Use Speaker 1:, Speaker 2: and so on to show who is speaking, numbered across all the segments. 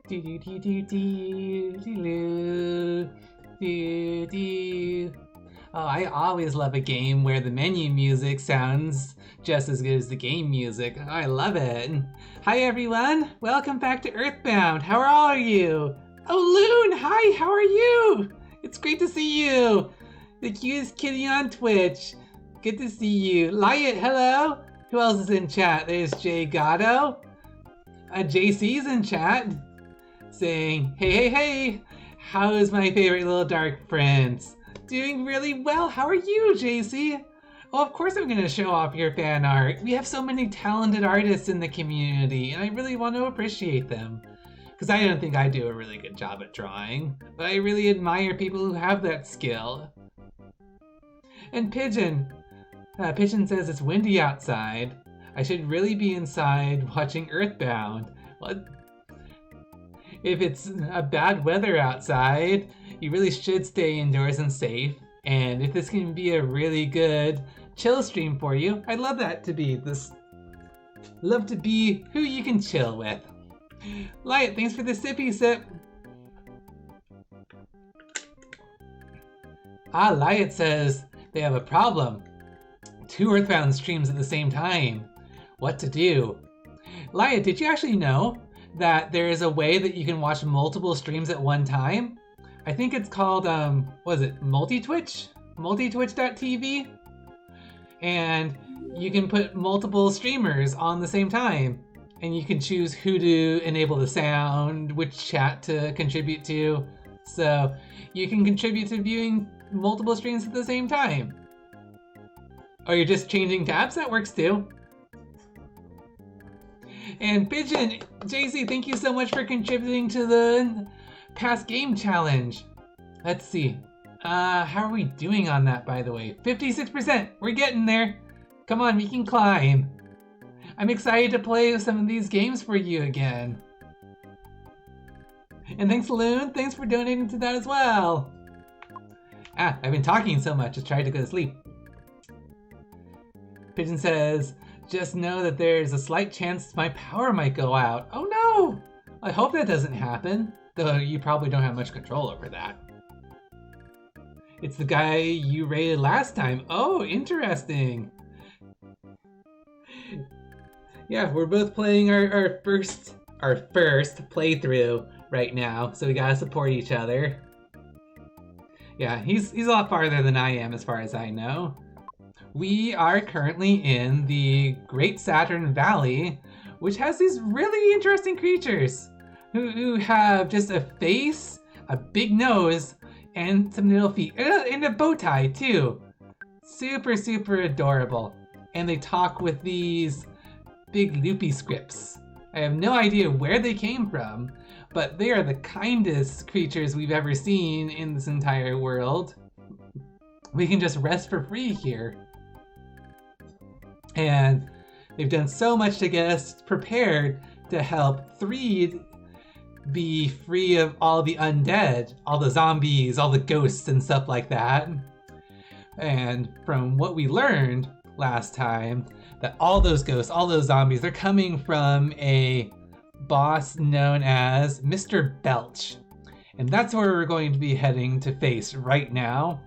Speaker 1: Do do do do do do do do. Oh, I always love a game where the menu music sounds just as good as the game music. I love it. Hi everyone, welcome back to Earthbound. How are you? Oh, Loon, hi, how are you? It's great to see you. The cutest kitty on Twitch. Good to see you. Lyot, hello. Who else is in chat? There's Jay Gatto. JC's in chat. Saying, hey, hey, hey, how is my favorite little dark prince? Doing really well. How are you, JC? Oh, of course I'm going to show off your fan art. We have so many talented artists in the community, and I really want to appreciate them. Because I don't think I do a really good job at drawing, but I really admire people who have that skill. And Pigeon. Pigeon says it's windy outside. I should really be inside watching Earthbound. What? If it's a bad weather outside, you really should stay indoors and safe. And if this can be a really good chill stream for you, I'd love that to be this. Love to be who you can chill with. Light, thanks for the sippy sip. Light says they have a problem. 2 Earthbound streams at the same time. What to do? Light, did you actually know that there is a way that you can watch multiple streams at one time? I think it's called, what is it, multi-twitch? Multitwitch.tv? And you can put multiple streamers on the same time. And you can choose who to enable the sound, which chat to contribute to. So you can contribute to viewing multiple streams at the same time. Or you're just changing tabs, that works too. And Pigeon, JC, thank you so much for contributing to the past game challenge. Let's see. How are we doing on that, by the way? 56%. We're getting there. Come on, we can climb. I'm excited to play some of these games for you again. And thanks, Loon. Thanks for donating to that as well. I've been talking so much. Just tried to go to sleep. Pigeon says, just know that there's a slight chance my power might go out. Oh no! I hope that doesn't happen. Though you probably don't have much control over that. It's the guy you raided last time. Oh, interesting. Yeah, we're both playing our first playthrough right now, so we gotta support each other. Yeah, he's a lot farther than I am as far as I know. We are currently in the Great Saturn Valley, which has these really interesting creatures who have just a face, a big nose, and some little feet, and a bow tie too. Super, super adorable. And they talk with these big loopy scripts. I have no idea where they came from, but they are the kindest creatures we've ever seen in this entire world. We can just rest for free here. And they've done so much to get us prepared to help Threed be free of all the undead, all the zombies, all the ghosts and stuff like that. And from what we learned last time, that all those ghosts, all those zombies, they're coming from a boss known as Master Belch. And that's where we're going to be heading to face right now.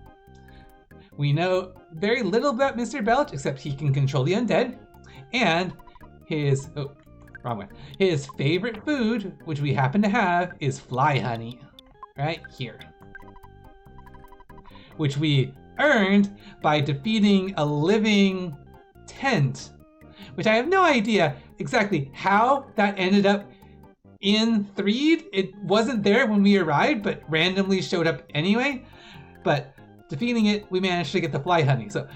Speaker 1: We know very little about Master Belch, except he can control the undead. And his favorite food, which we happen to have, is fly honey. Right here. Which we earned by defeating a living tent. Which I have no idea exactly how that ended up in Threed. It wasn't there when we arrived, but randomly showed up anyway. But defeating it, we managed to get the fly honey. So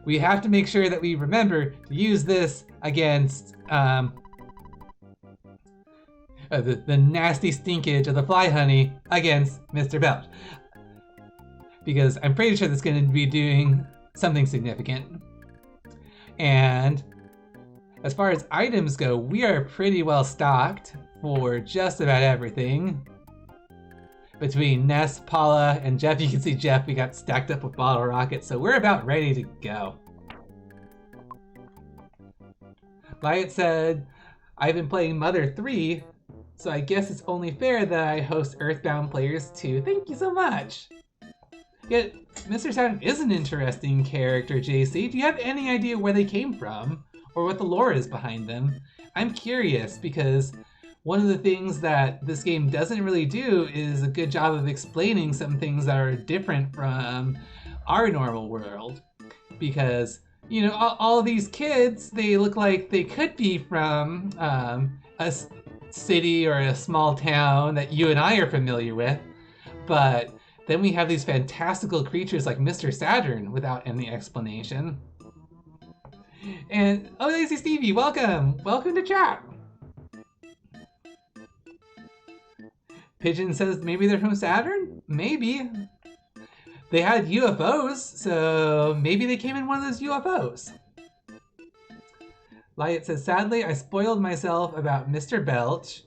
Speaker 1: we have to make sure that we remember to use this against the nasty stinkage of the fly honey against Master Belch. Because I'm pretty sure that's going to be doing something significant. And as far as items go, we are pretty well stocked for just about everything. Between Ness, Paula, and Jeff, you can see Jeff, we got stacked up with bottle rockets, so we're about ready to go. Liot said, I've been playing Mother 3, so I guess it's only fair that I host Earthbound players too. Thank you so much. Yet, Mr. Saturn is an interesting character, JC. Do you have any idea where they came from? Or what the lore is behind them? I'm curious, because one of the things that this game doesn't really do is a good job of explaining some things that are different from our normal world. Because, you know, all these kids, they look like they could be from a city or a small town that you and I are familiar with, but then we have these fantastical creatures like Mr. Saturn without any explanation. And, oh, Lazy Stevie, welcome! Welcome to chat! Pigeon says maybe they're from Saturn? Maybe. They had UFOs, so maybe they came in one of those UFOs. Liot says, sadly, I spoiled myself about Mr. Belch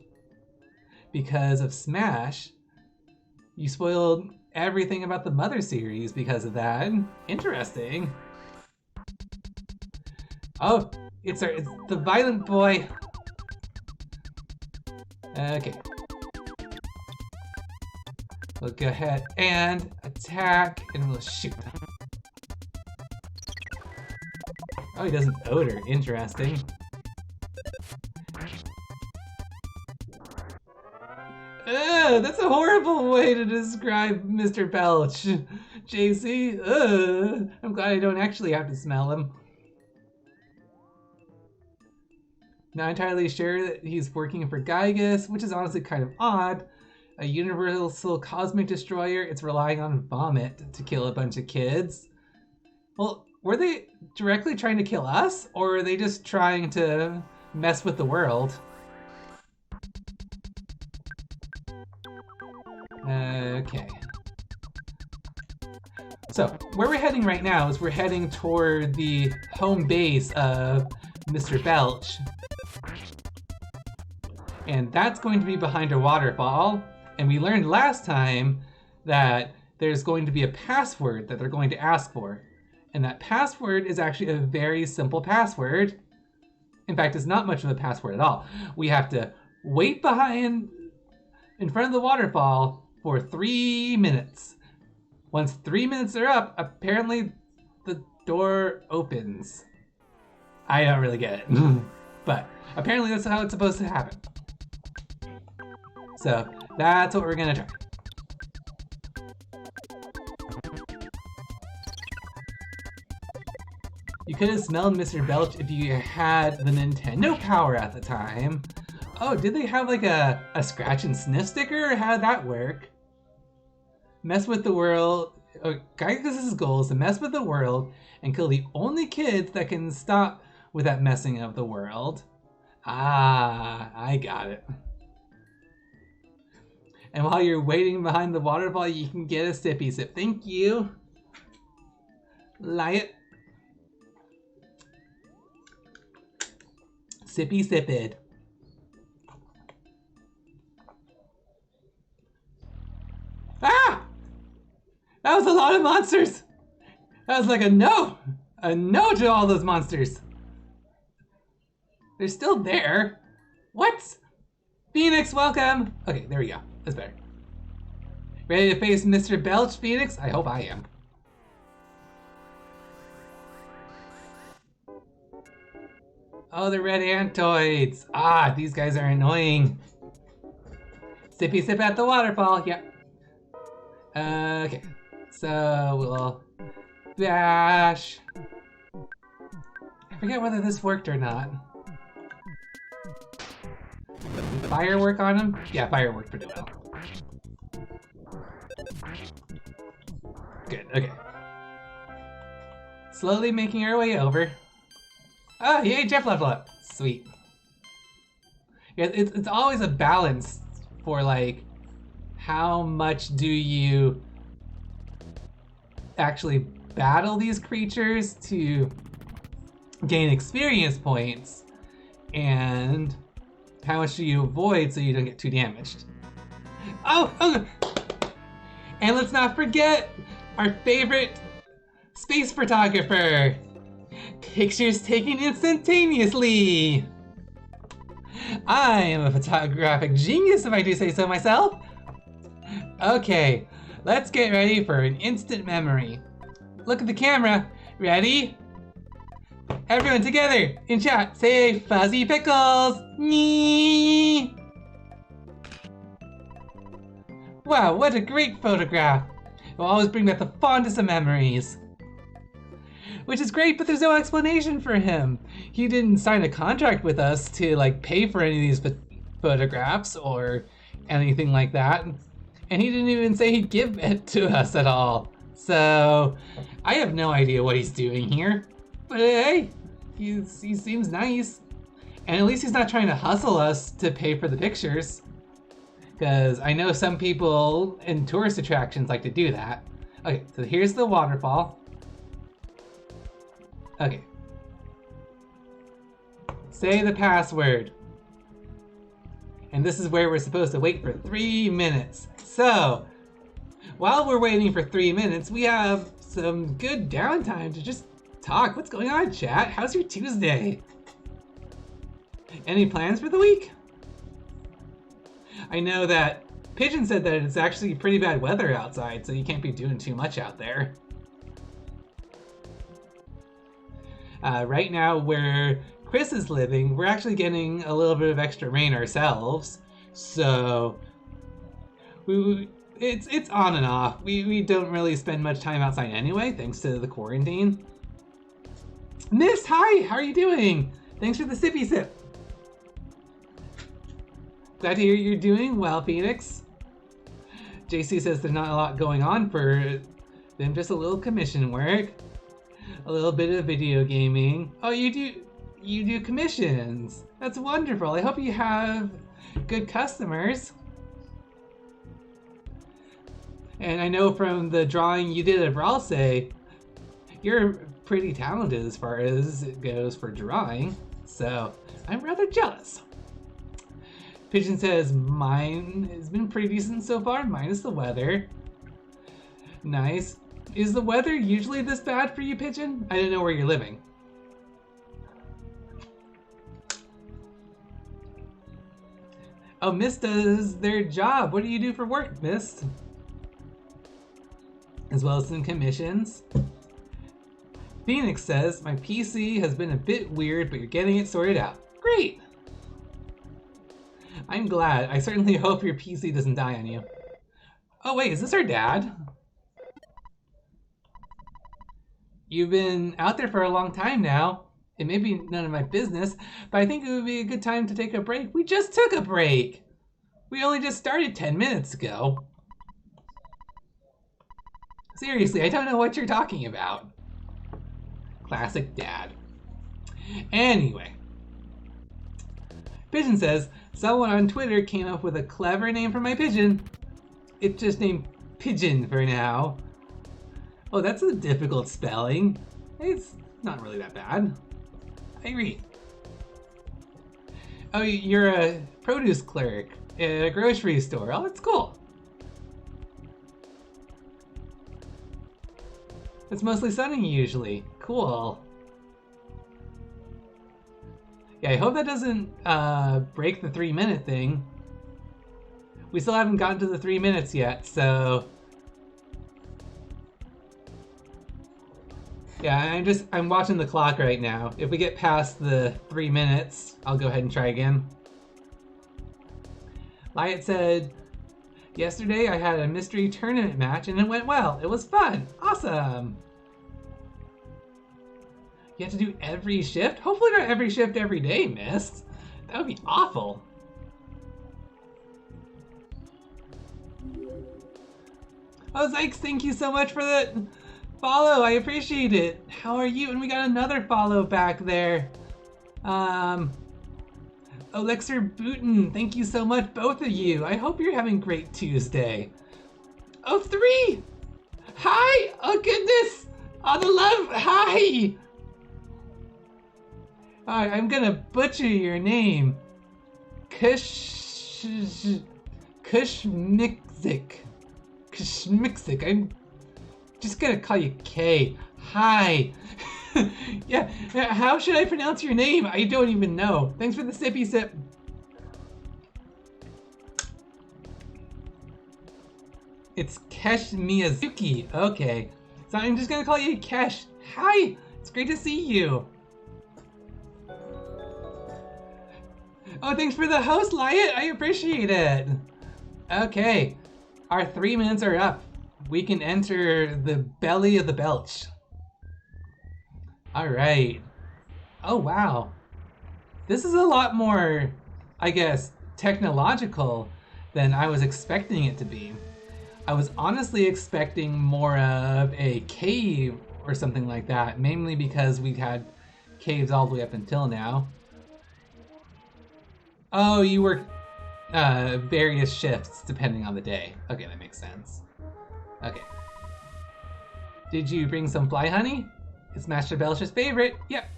Speaker 1: because of Smash. You spoiled everything about the Mother series because of that. Interesting. Oh, it's the violent boy. Okay. We'll go ahead and attack, and we'll shoot. Oh, he does an odor. Interesting. That's a horrible way to describe Mr. Belch. JC, I'm glad I don't actually have to smell him. Not entirely sure that he's working for Gygus, which is honestly kind of odd. A universal cosmic destroyer, it's relying on vomit to kill a bunch of kids. Well, were they directly trying to kill us, or are they just trying to mess with the world? Okay. So, where we're heading right now is we're heading toward the home base of Mr. Belch. And that's going to be behind a waterfall. And we learned last time that there's going to be a password that they're going to ask for. And that password is actually a very simple password. In fact, it's not much of a password at all. We have to wait in front of the waterfall for 3 minutes. Once 3 minutes are up, apparently the door opens. I don't really get it. But apparently that's how it's supposed to happen. So that's what we're gonna try. You could have smelled Mr. Belch if you had the Nintendo Power at the time. Oh, did they have like a scratch and sniff sticker, or how did that work? Mess with the world. Gaius' goal is to mess with the world and kill the only kids that can stop with that messing of the world. Ah, I got it. And while you're waiting behind the waterfall, you can get a sippy sip. Thank you. Lie it. Sippy sipped. Ah! That was a lot of monsters! That was like a no to all those monsters. They're still there. What? Phoenix, welcome! Okay, there we go. That's better. Ready to face Mr. Belch, Phoenix? I hope I am. Oh, the red antoids. Ah, these guys are annoying. Sippy sip at the waterfall. Yep. Okay. So we'll bash. I forget whether this worked or not. Firework on him? Yeah, fire worked pretty well. Good, okay. Slowly making our way over. Oh, yay, Jeff level up. Sweet. Yeah, it's always a balance for like how much do you actually battle these creatures to gain experience points, and how much do you avoid so you don't get too damaged. Oh! And let's not forget our favorite space photographer. Pictures taken instantaneously. I am a photographic genius, if I do say so myself. Okay, let's get ready for an instant memory. Look at the camera. Ready? Everyone together in chat, say fuzzy pickles. Me. Wow, what a great photograph. It will always bring back the fondest of memories. Which is great, but there's no explanation for him. He didn't sign a contract with us to like pay for any of these photographs or anything like that. And he didn't even say he'd give it to us at all. So I have no idea what he's doing here. But hey, he seems nice. And at least he's not trying to hustle us to pay for the pictures. Because I know some people in tourist attractions like to do that. Okay, so here's the waterfall. Okay. Say the password. And this is where we're supposed to wait for 3 minutes. So, while we're waiting for 3 minutes, we have some good downtime to just talk. What's going on, chat? How's your Tuesday? Any plans for the week? I know that Pigeon said that it's actually pretty bad weather outside, so you can't be doing too much out there. Right now, where Chris is living, we're actually getting a little bit of extra rain ourselves. So, it's on and off. We don't really spend much time outside anyway, thanks to the quarantine. Ness, hi! How are you doing? Thanks for the sippy sip. Glad to hear you're doing well, Phoenix. JC says there's not a lot going on for them, just a little commission work. A little bit of video gaming. Oh, you do commissions. That's wonderful. I hope you have good customers. And I know from the drawing you did of Ralsei, you're pretty talented as far as it goes for drawing, so I'm rather jealous. Pigeon says, mine has been pretty decent so far, minus the weather. Nice. Is the weather usually this bad for you, Pigeon? I don't know where you're living. Oh, Mist does their job. What do you do for work, Mist? As well as some commissions. Phoenix says, my PC has been a bit weird, but you're getting it sorted out. Great! I'm glad. I certainly hope your PC doesn't die on you. Oh wait, is this our dad? You've been out there for a long time now. It may be none of my business, but I think it would be a good time to take a break. We just took a break! We only just started 10 minutes ago. Seriously, I don't know what you're talking about. Classic dad. Anyway. Pigeon says, someone on Twitter came up with a clever name for my pigeon. It's just named Pigeon for now. Oh, that's a difficult spelling. It's not really that bad. I agree. Oh, you're a produce clerk at a grocery store. Oh, that's cool. It's mostly sunny usually. Cool. Yeah, I hope that doesn't break the 3-minute thing. We still haven't gotten to the 3 minutes yet, so... Yeah, I'm watching the clock right now. If we get past the 3 minutes, I'll go ahead and try again. Lyot said, yesterday I had a mystery tournament match and it went well. It was fun. Awesome. You have to do every shift? Hopefully not every shift every day, Mist. That would be awful. Oh, Zykes, thank you so much for that follow. I appreciate it. How are you? And we got another follow back there. Elixir Booten, thank you so much, both of you. I hope you're having a great Tuesday. Oh, 3! Hi! Oh, goodness! On the love, hi! Alright, I'm gonna butcher your name. Kushmikzik. Kushmikzik. I'm just gonna call you K. Hi. Yeah, how should I pronounce your name? I don't even know. Thanks for the sippy sip. It's Kesh Miyazuki. Okay. So I'm just gonna call you Kesh. Hi. It's great to see you. Oh, thanks for the host, Lyot. I appreciate it. Okay. Our 3 minutes are up. We can enter the belly of the Belch. All right. Oh, wow. This is a lot more, I guess, technological than I was expecting it to be. I was honestly expecting more of a cave or something like that, mainly because we had caves all the way up until now. Oh, you work various shifts depending on the day. Okay, that makes sense. Okay. Did you bring some fly honey? It's Master Belch's favorite. Yep.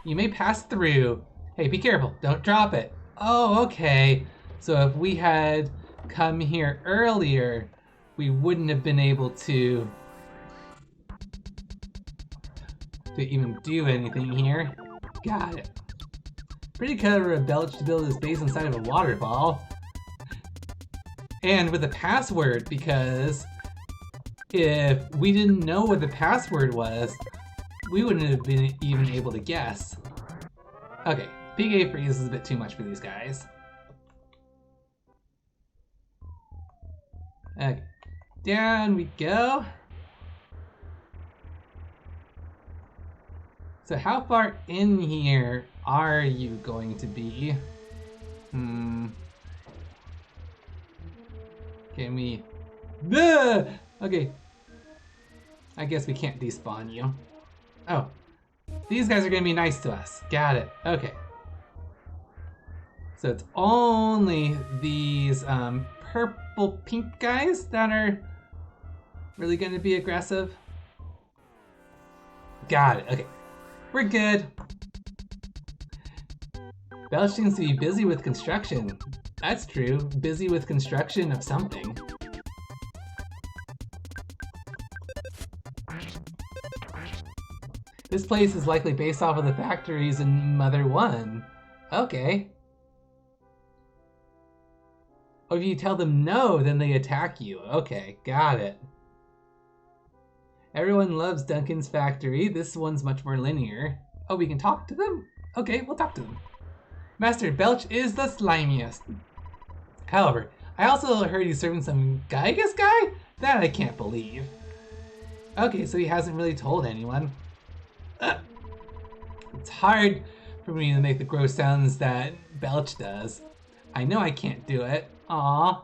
Speaker 1: You may pass through. Hey, be careful. Don't drop it. Oh, okay. So if we had come here earlier, we wouldn't have been able to even do anything here. Got it. Pretty clever of Belch to build his base inside of a waterfall. And with a password, because if we didn't know what the password was, we wouldn't have been even able to guess. Okay, PK freeze is a bit too much for these guys. Okay, down we go. So how far in here are you going to be? Can we... Okay. I guess we can't despawn you. Oh. These guys are going to be nice to us. Got it. Okay. So it's only these purple pink guys that are Really gonna be aggressive? Got it, okay. We're good. Belch seems to be busy with construction. That's true, busy with construction of something. This place is likely based off of the factories in Mother 1. Okay. Oh, if you tell them no, then they attack you. Okay, got it. Everyone loves Duncan's factory. This one's much more linear. Oh, we can talk to them? Okay, we'll talk to them. Master Belch is the slimiest. However, I also heard he's serving some Gygus guy? That I can't believe. Okay, so he hasn't really told anyone. It's hard for me to make the gross sounds that Belch does. I know I can't do it. Aww.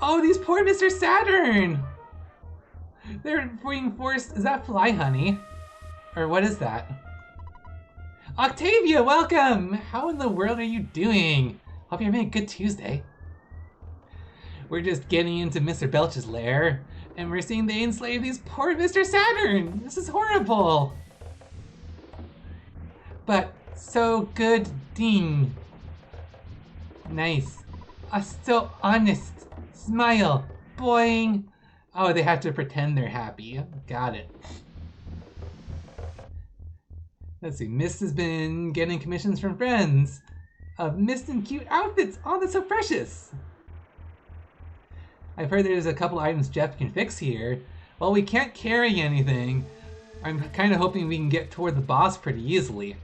Speaker 1: Oh, these poor Mr. Saturn! They're being forced. Is that fly honey? Or what is that? Octavia, welcome! How in the world are you doing? Hope you're having a good Tuesday. We're just getting into Mr. Belch's lair, and we're seeing they enslave these poor Mr. Saturn! This is horrible! But so good ding. Nice. So honest. Smile. Boing. Oh, they have to pretend they're happy. Got it. Let's see. Mist has been getting commissions from friends of Mist and cute outfits. Oh, that's so precious. I've heard there's a couple items Jeff can fix here. Well, we can't carry anything. I'm kind of hoping we can get toward the boss pretty easily.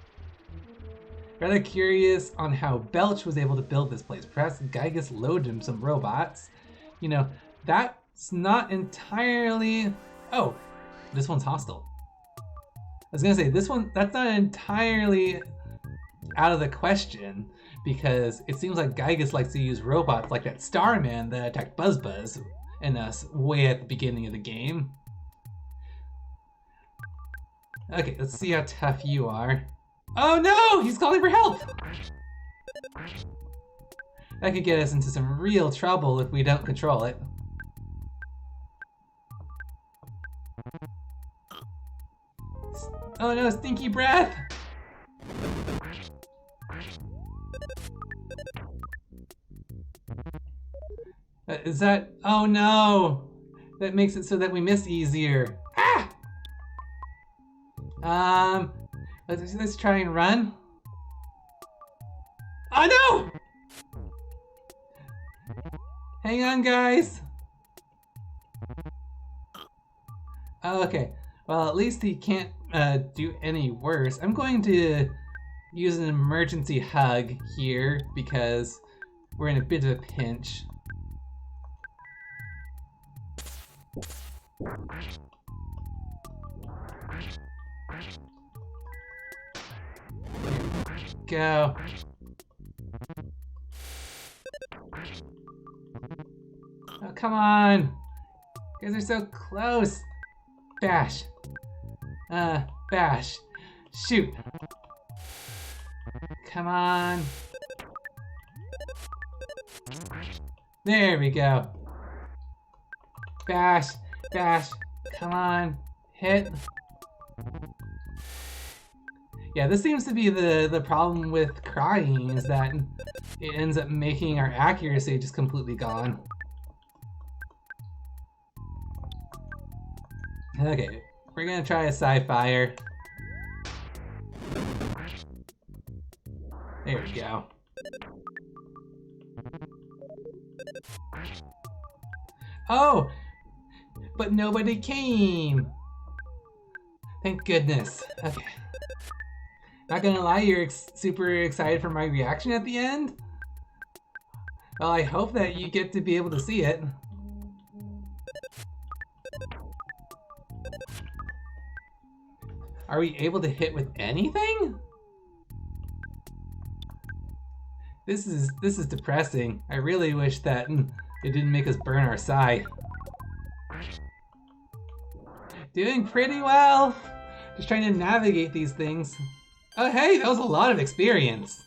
Speaker 1: Rather curious on how Belch was able to build this place. Perhaps Gygus loaded him some robots. You know, that's not entirely... Oh, this one's hostile. I was gonna say, that's not entirely out of the question, because it seems like Gygus likes to use robots like that Starman that attacked Buzz and us way at the beginning of the game. Okay, let's see how tough you are. Oh no! He's calling for help! That could get us into some real trouble if we don't control it. Oh no, stinky breath! Is that... Oh no! That makes it so that we miss easier. Ah! Let's try and run. Oh no! Hang on, guys. Oh, okay. Well, at least he can't do any worse. I'm going to use an emergency hug here because we're in a bit of a pinch. Go. Oh, come on. You guys are so close. Bash. Bash. Shoot. Come on. There we go. Bash. Bash. Come on. Hit. Yeah, this seems to be the problem with crying, is that it ends up making our accuracy just completely gone. Okay, we're gonna try a sci-fire. There we go. Oh! But nobody came! Thank goodness. Okay. Not gonna lie, you're super excited for my reaction at the end? Well, I hope that you get to be able to see it. Are we able to hit with anything? This is depressing. I really wish that it didn't make us burn our sai. Doing pretty well. Just trying to navigate these things. Oh hey, that was a lot of experience.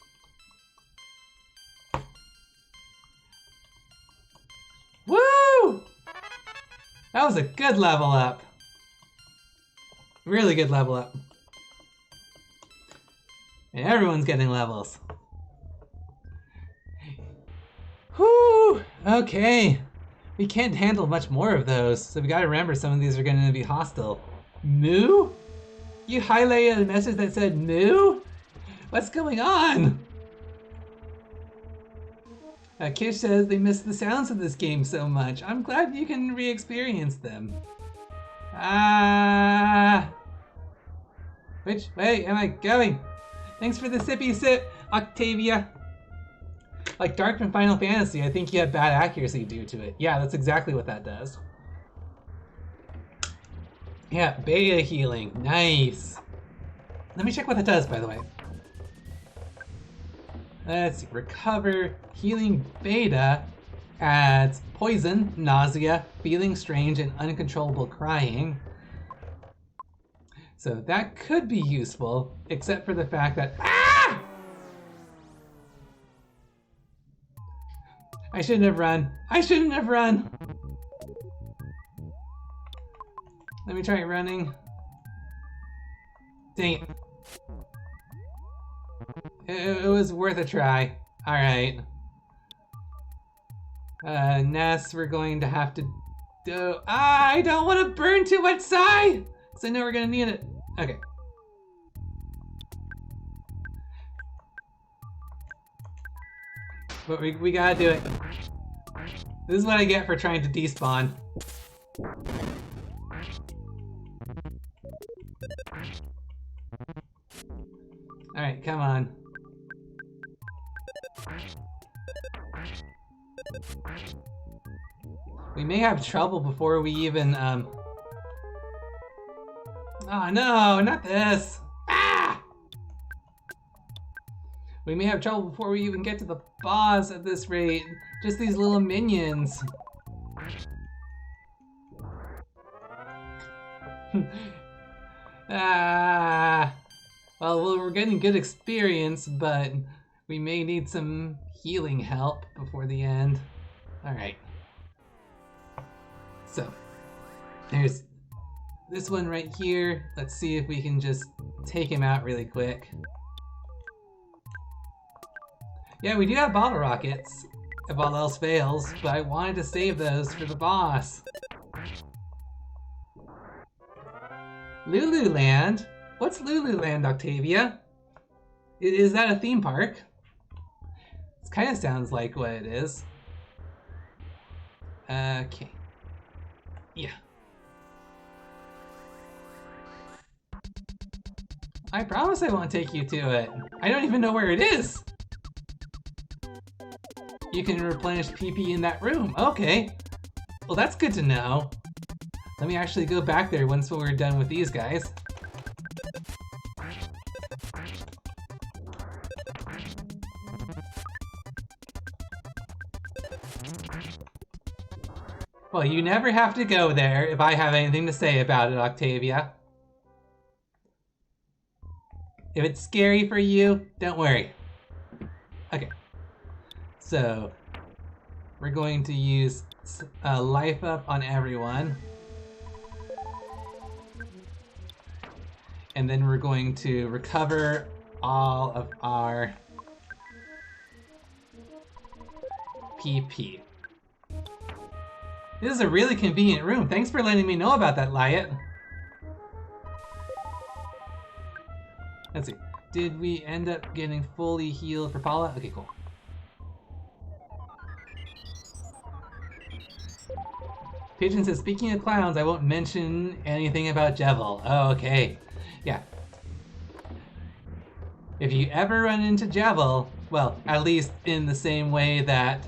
Speaker 1: Woo! That was a good level up. Really good level up. And everyone's getting levels. Whew! Okay. We can't handle much more of those, so we gotta remember some of these are gonna be hostile. Moo? You highlighted a message that said moo? What's going on? Kish says they miss the sounds of this game so much. I'm glad you can re-experience them. Which way am I going? Thanks for the sippy sip, Octavia. Like Dark from Final Fantasy, I think you have bad accuracy due to it. Yeah, that's exactly what that does. Yeah, beta healing. Nice. Let me check what that does, by the way. Let's see. Recover healing beta adds poison, nausea, feeling strange, and uncontrollable crying. So that could be useful, except for the fact that I shouldn't have run. I shouldn't have run. Let me try running. Dang it. It was worth a try. Alright. Ness, we're going to have to do... I don't want to burn too much Psy! Because I know we're going to need it. Okay. But we gotta do it. This is what I get for trying to despawn. Alright, come on. We may have trouble before we even, Oh no, not this! We may have trouble before we even get to the boss at this rate. Just these little minions. Well, we're getting good experience, but we may need some healing help before the end. Alright. So, there's this one right here. Let's see if we can just take him out really quick. Yeah, we do have bottle rockets, if all else fails, but I wanted to save those for the boss. Lululand? What's Lululand, Octavia? Is that a theme park? It kind of sounds like what it is. Okay. Yeah. I promise I won't take you to it. I don't even know where it is. You can replenish PP in that room. Okay. Well, that's good to know. Let me actually go back there once we're done with these guys. Well, you never have to go there if I have anything to say about it, Octavia. If it's scary for you, don't worry. Okay. So, we're going to use life up on everyone. And then we're going to recover all of our PP. This is a really convenient room. Thanks for letting me know about that, Lyot. Let's see. Did we end up getting fully healed for Paula? Okay, cool. Pigeon says, speaking of clowns, I won't mention anything about Jevil. Oh, okay. Yeah. If you ever run into Jevil, well, at least in the same way that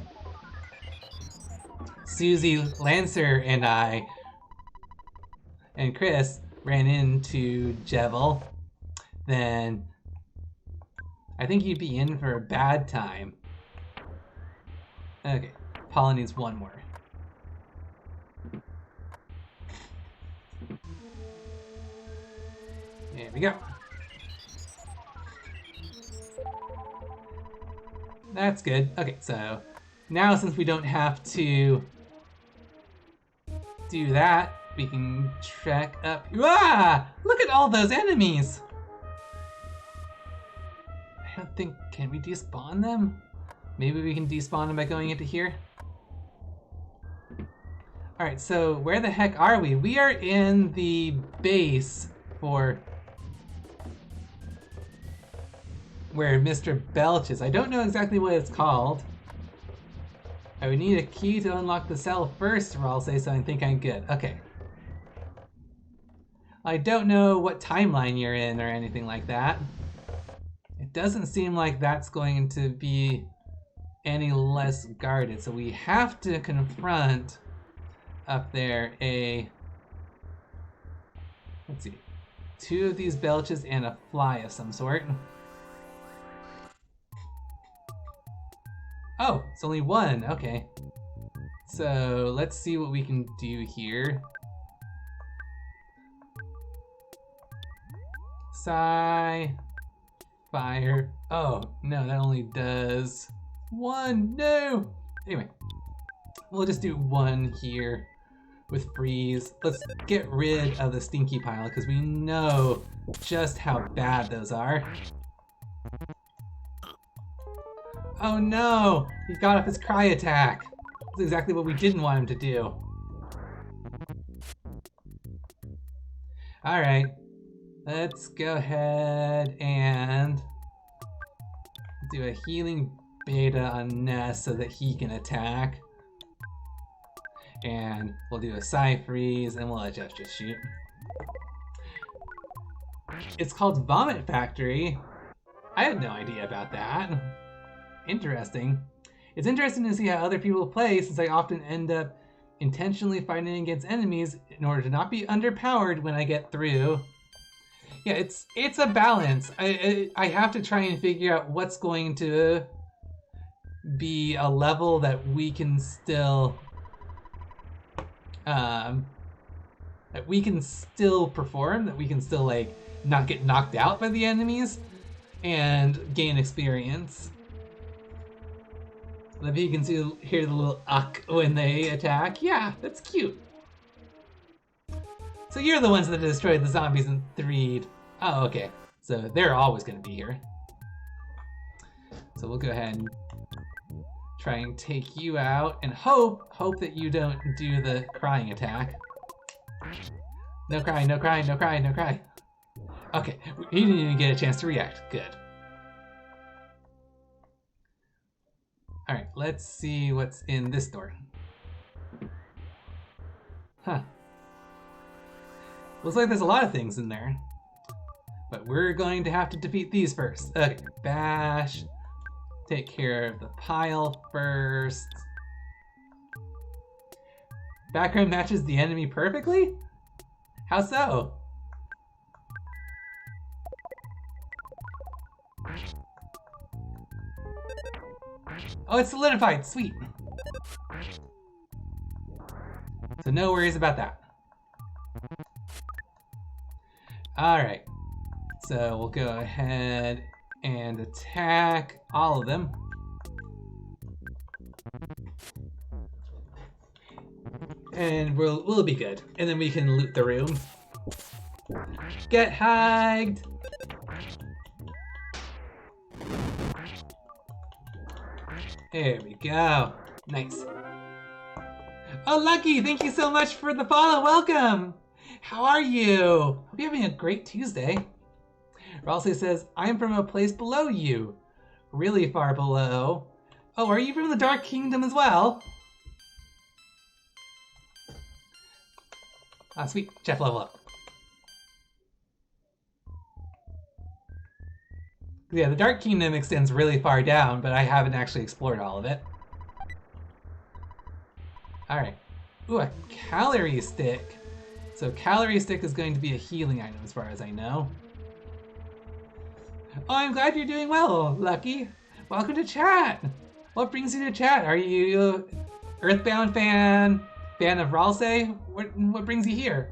Speaker 1: Susie, Lancer, and I, and Chris ran into Jevil, then I think you'd be in for a bad time. Okay, Paula needs one more. There we go. That's good. Okay, so now since we don't have to do that, we can trek up. Ah! Look at all those enemies! I don't think, can we despawn them? Maybe we can despawn them by going into here? Alright, so where the heck are we? We are in the base for where Mr. Belch is. I don't know exactly what it's called. I would need a key to unlock the cell first, Ralsei, so I think I'm good. Okay. I don't know what timeline you're in or anything like that. It doesn't seem like that's going to be any less guarded, so we have to confront up there let's see, 2 of these Belches and a fly of some sort. Oh, it's only 1, okay. So let's see what we can do here. Sigh, fire. Oh, no, that only does 1, no! Anyway, we'll just do 1 here with freeze. Let's get rid of the stinky pile because we know just how bad those are. Oh no! He got off his cry attack. That's exactly what we didn't want him to do. Alright. Let's go ahead and do a healing beta on Ness so that he can attack. And we'll do a Psy freeze and we'll adjust his shoot. It's called Vomit Factory. I had no idea about that. Interesting. It's interesting to see how other people play since I often end up intentionally fighting against enemies in order to not be underpowered when I get through. Yeah, it's a balance. I have to try and figure out what's going to be a level that we can still perform, that we can still like not get knocked out by the enemies and gain experience. Maybe you can hear the little uck when they attack. Yeah, that's cute. So you're the ones that destroyed the zombies and 3'd. Oh, okay. So they're always going to be here. So we'll go ahead and try and take you out and hope that you don't do the crying attack. No cry, no cry, no cry, no cry. Okay, he didn't even get a chance to react. Good. Alright, let's see what's in this door. Huh. Looks like there's a lot of things in there. But we're going to have to defeat these first. Okay, bash. Take care of the pile first. Background matches the enemy perfectly? How so? Oh, it's solidified. Sweet. So no worries about that. Alright. So we'll go ahead and attack all of them. And we'll be good. And then we can loot the room. Get hagged! There we go. Nice. Oh, Lucky, thank you so much for the follow. Welcome! How are you? Hope you're having a great Tuesday. Ralsei says, I'm from a place below you. Really far below. Oh, are you from the Dark Kingdom as well? Ah, sweet. Chef level up. Yeah, the Dark Kingdom extends really far down, but I haven't actually explored all of it. Alright. Ooh, a calorie stick. So calorie stick is going to be a healing item as far as I know. Oh, I'm glad you're doing well, Lucky. Welcome to chat. What brings you to chat? Are you Earthbound fan of Ralsei? What brings you here?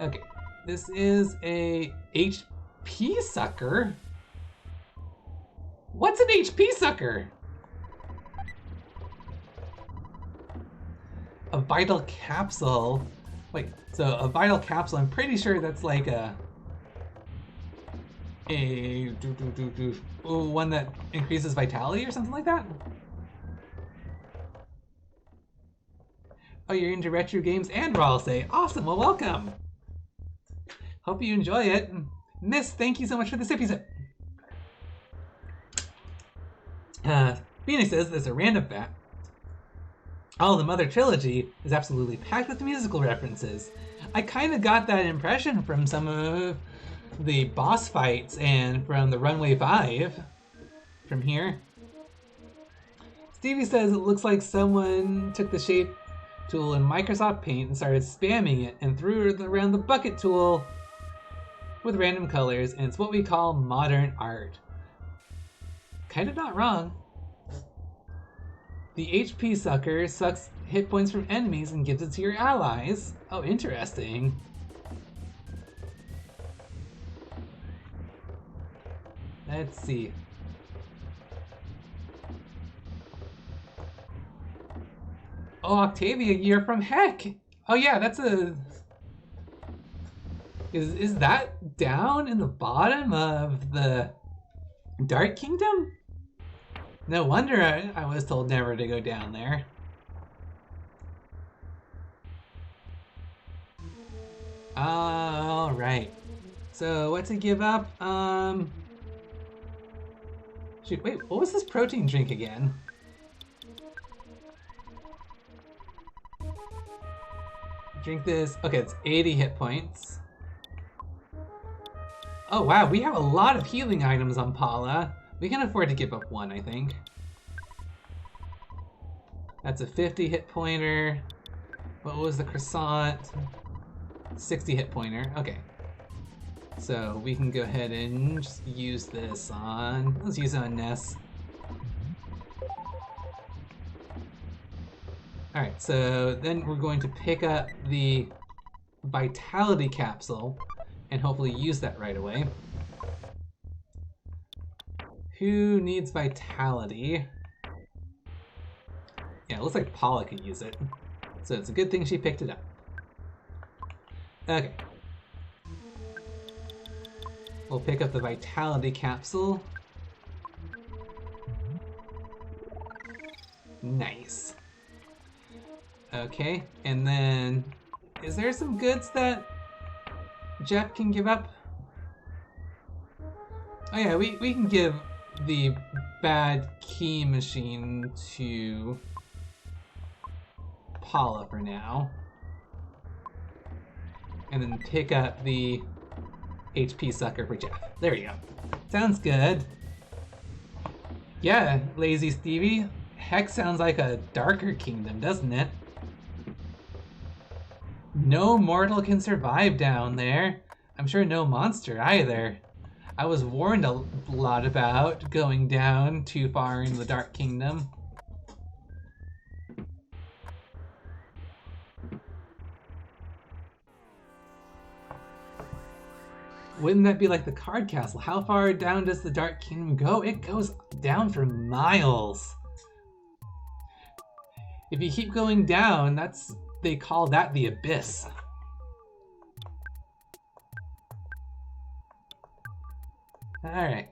Speaker 1: Okay, this is a HP sucker. What's an HP sucker? A vital capsule. Wait, so a vital capsule, I'm pretty sure that's like one that increases vitality or something like that? Oh, you're into retro games and Ralsei. Awesome, well welcome! Hope you enjoy it. Ness, thank you so much for the sippy sip. Phoenix says there's a random fact. Oh, the Mother Trilogy is absolutely packed with musical references. I kind of got that impression from some of the boss fights and from the Runway Five. From here. Stevie says it looks like someone took the shape tool in Microsoft Paint and started spamming it and threw it around the bucket tool with random colors, and it's what we call modern art. Kind of not wrong. The HP sucker sucks hit points from enemies and gives it to your allies. Oh, interesting. Let's see. Oh, Octavia, you're from Heck. Oh yeah, that's a... Is that down in the bottom of the Dark Kingdom? No wonder I was told never to go down there. All right. So what to give up? Shoot, wait, what was this protein drink again? Drink this. Okay, it's 80 hit points. Oh wow, we have a lot of healing items on Paula. We can afford to give up one, I think. That's a 50 hit pointer. What was the croissant? 60 hit pointer. Okay. So we can go ahead and just use this on... Let's use it on Ness. Alright, so then we're going to pick up the Vitality Capsule and hopefully use that right away. Who needs Vitality? Yeah, it looks like Paula could use it. So it's a good thing she picked it up. Okay. We'll pick up the Vitality Capsule. Nice. Okay, and then... Is there some goods that Jeff can give up? Oh yeah, we can give the bad key machine to Paula for now. And then pick up the HP sucker for Jeff. There we go. Sounds good. Yeah, Lazy Stevie. Heck sounds like a darker kingdom, doesn't it? No mortal can survive down there. I'm sure no monster either. I was warned a lot about going down too far in the Dark Kingdom. Wouldn't that be like the card castle? How far down does the Dark Kingdom go? It goes down for miles. If you keep going down, they call that the abyss. Alright.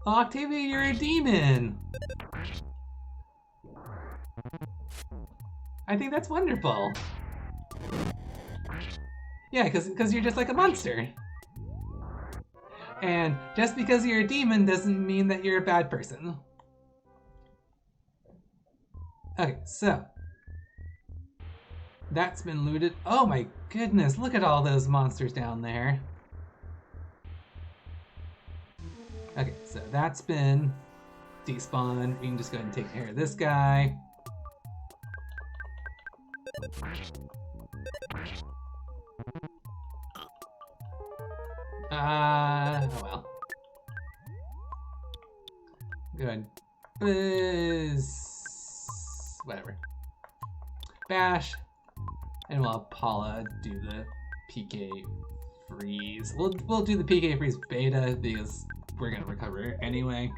Speaker 1: Oh, Octavia, you're a demon! I think that's wonderful. Yeah, because you're just like a monster. And just because you're a demon doesn't mean that you're a bad person. Okay, so. That's been looted. Oh my goodness, look at all those monsters down there. Okay, so that's been despawned. We can just go ahead and take care of this guy. Oh well. Good. Whatever. Bash. And we'll have Paula do the PK freeze. We'll do the PK freeze beta because we're gonna recover anyway.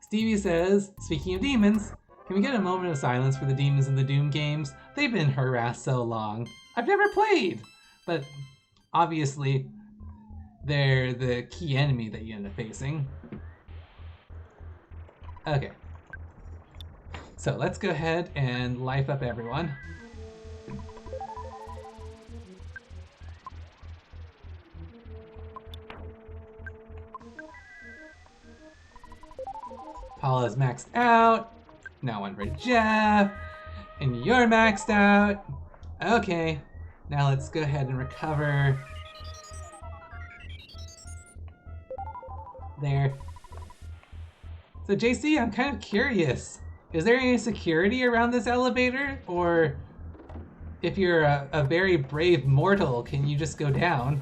Speaker 1: Stevie says, speaking of demons, can we get a moment of silence for the demons in the Doom games? They've been harassed so long. I've never played! But obviously, they're the key enemy that you end up facing. Okay. So let's go ahead and life up everyone. Paula's maxed out. Now one for Jeff. And you're maxed out. Okay. Now let's go ahead and recover. There. So JC, I'm kind of curious. Is there any security around this elevator? Or if you're a very brave mortal, can you just go down?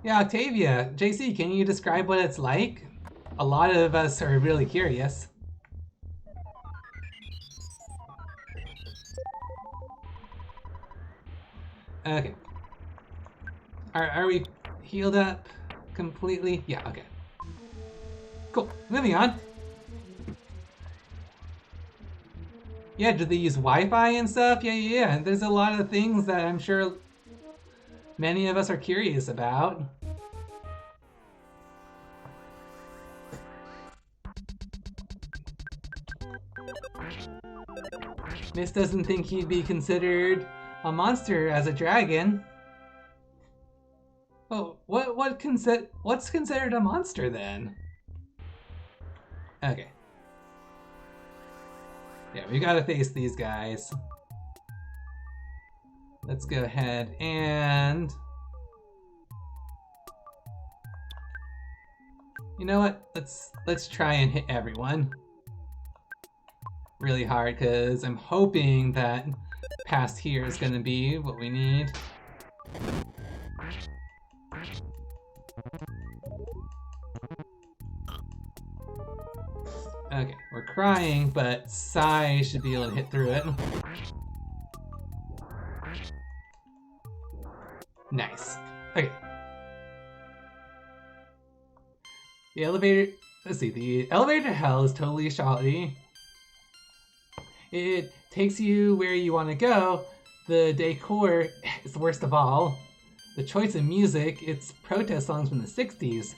Speaker 1: Yeah, Octavia, JC, can you describe what it's like? A lot of us are really curious. Okay. Are we healed up completely? Yeah, okay. Cool, moving on. Yeah, do they use Wi-Fi and stuff? Yeah. And there's a lot of things that I'm sure many of us are curious about. Ness doesn't think he'd be considered a monster as a dragon. Oh, what's considered a monster then? Okay. Yeah, we gotta face these guys. Let's go ahead and... You know what? Let's try and hit everyone really hard, because I'm hoping that past here is gonna be what we need. Okay, we're crying, but Sai should be able to hit through it. Nice. Okay. The elevator... Let's see, the elevator to hell is totally shoddy. It takes you where you want to go. The decor is the worst of all. The choice of music, it's protest songs from the 60s.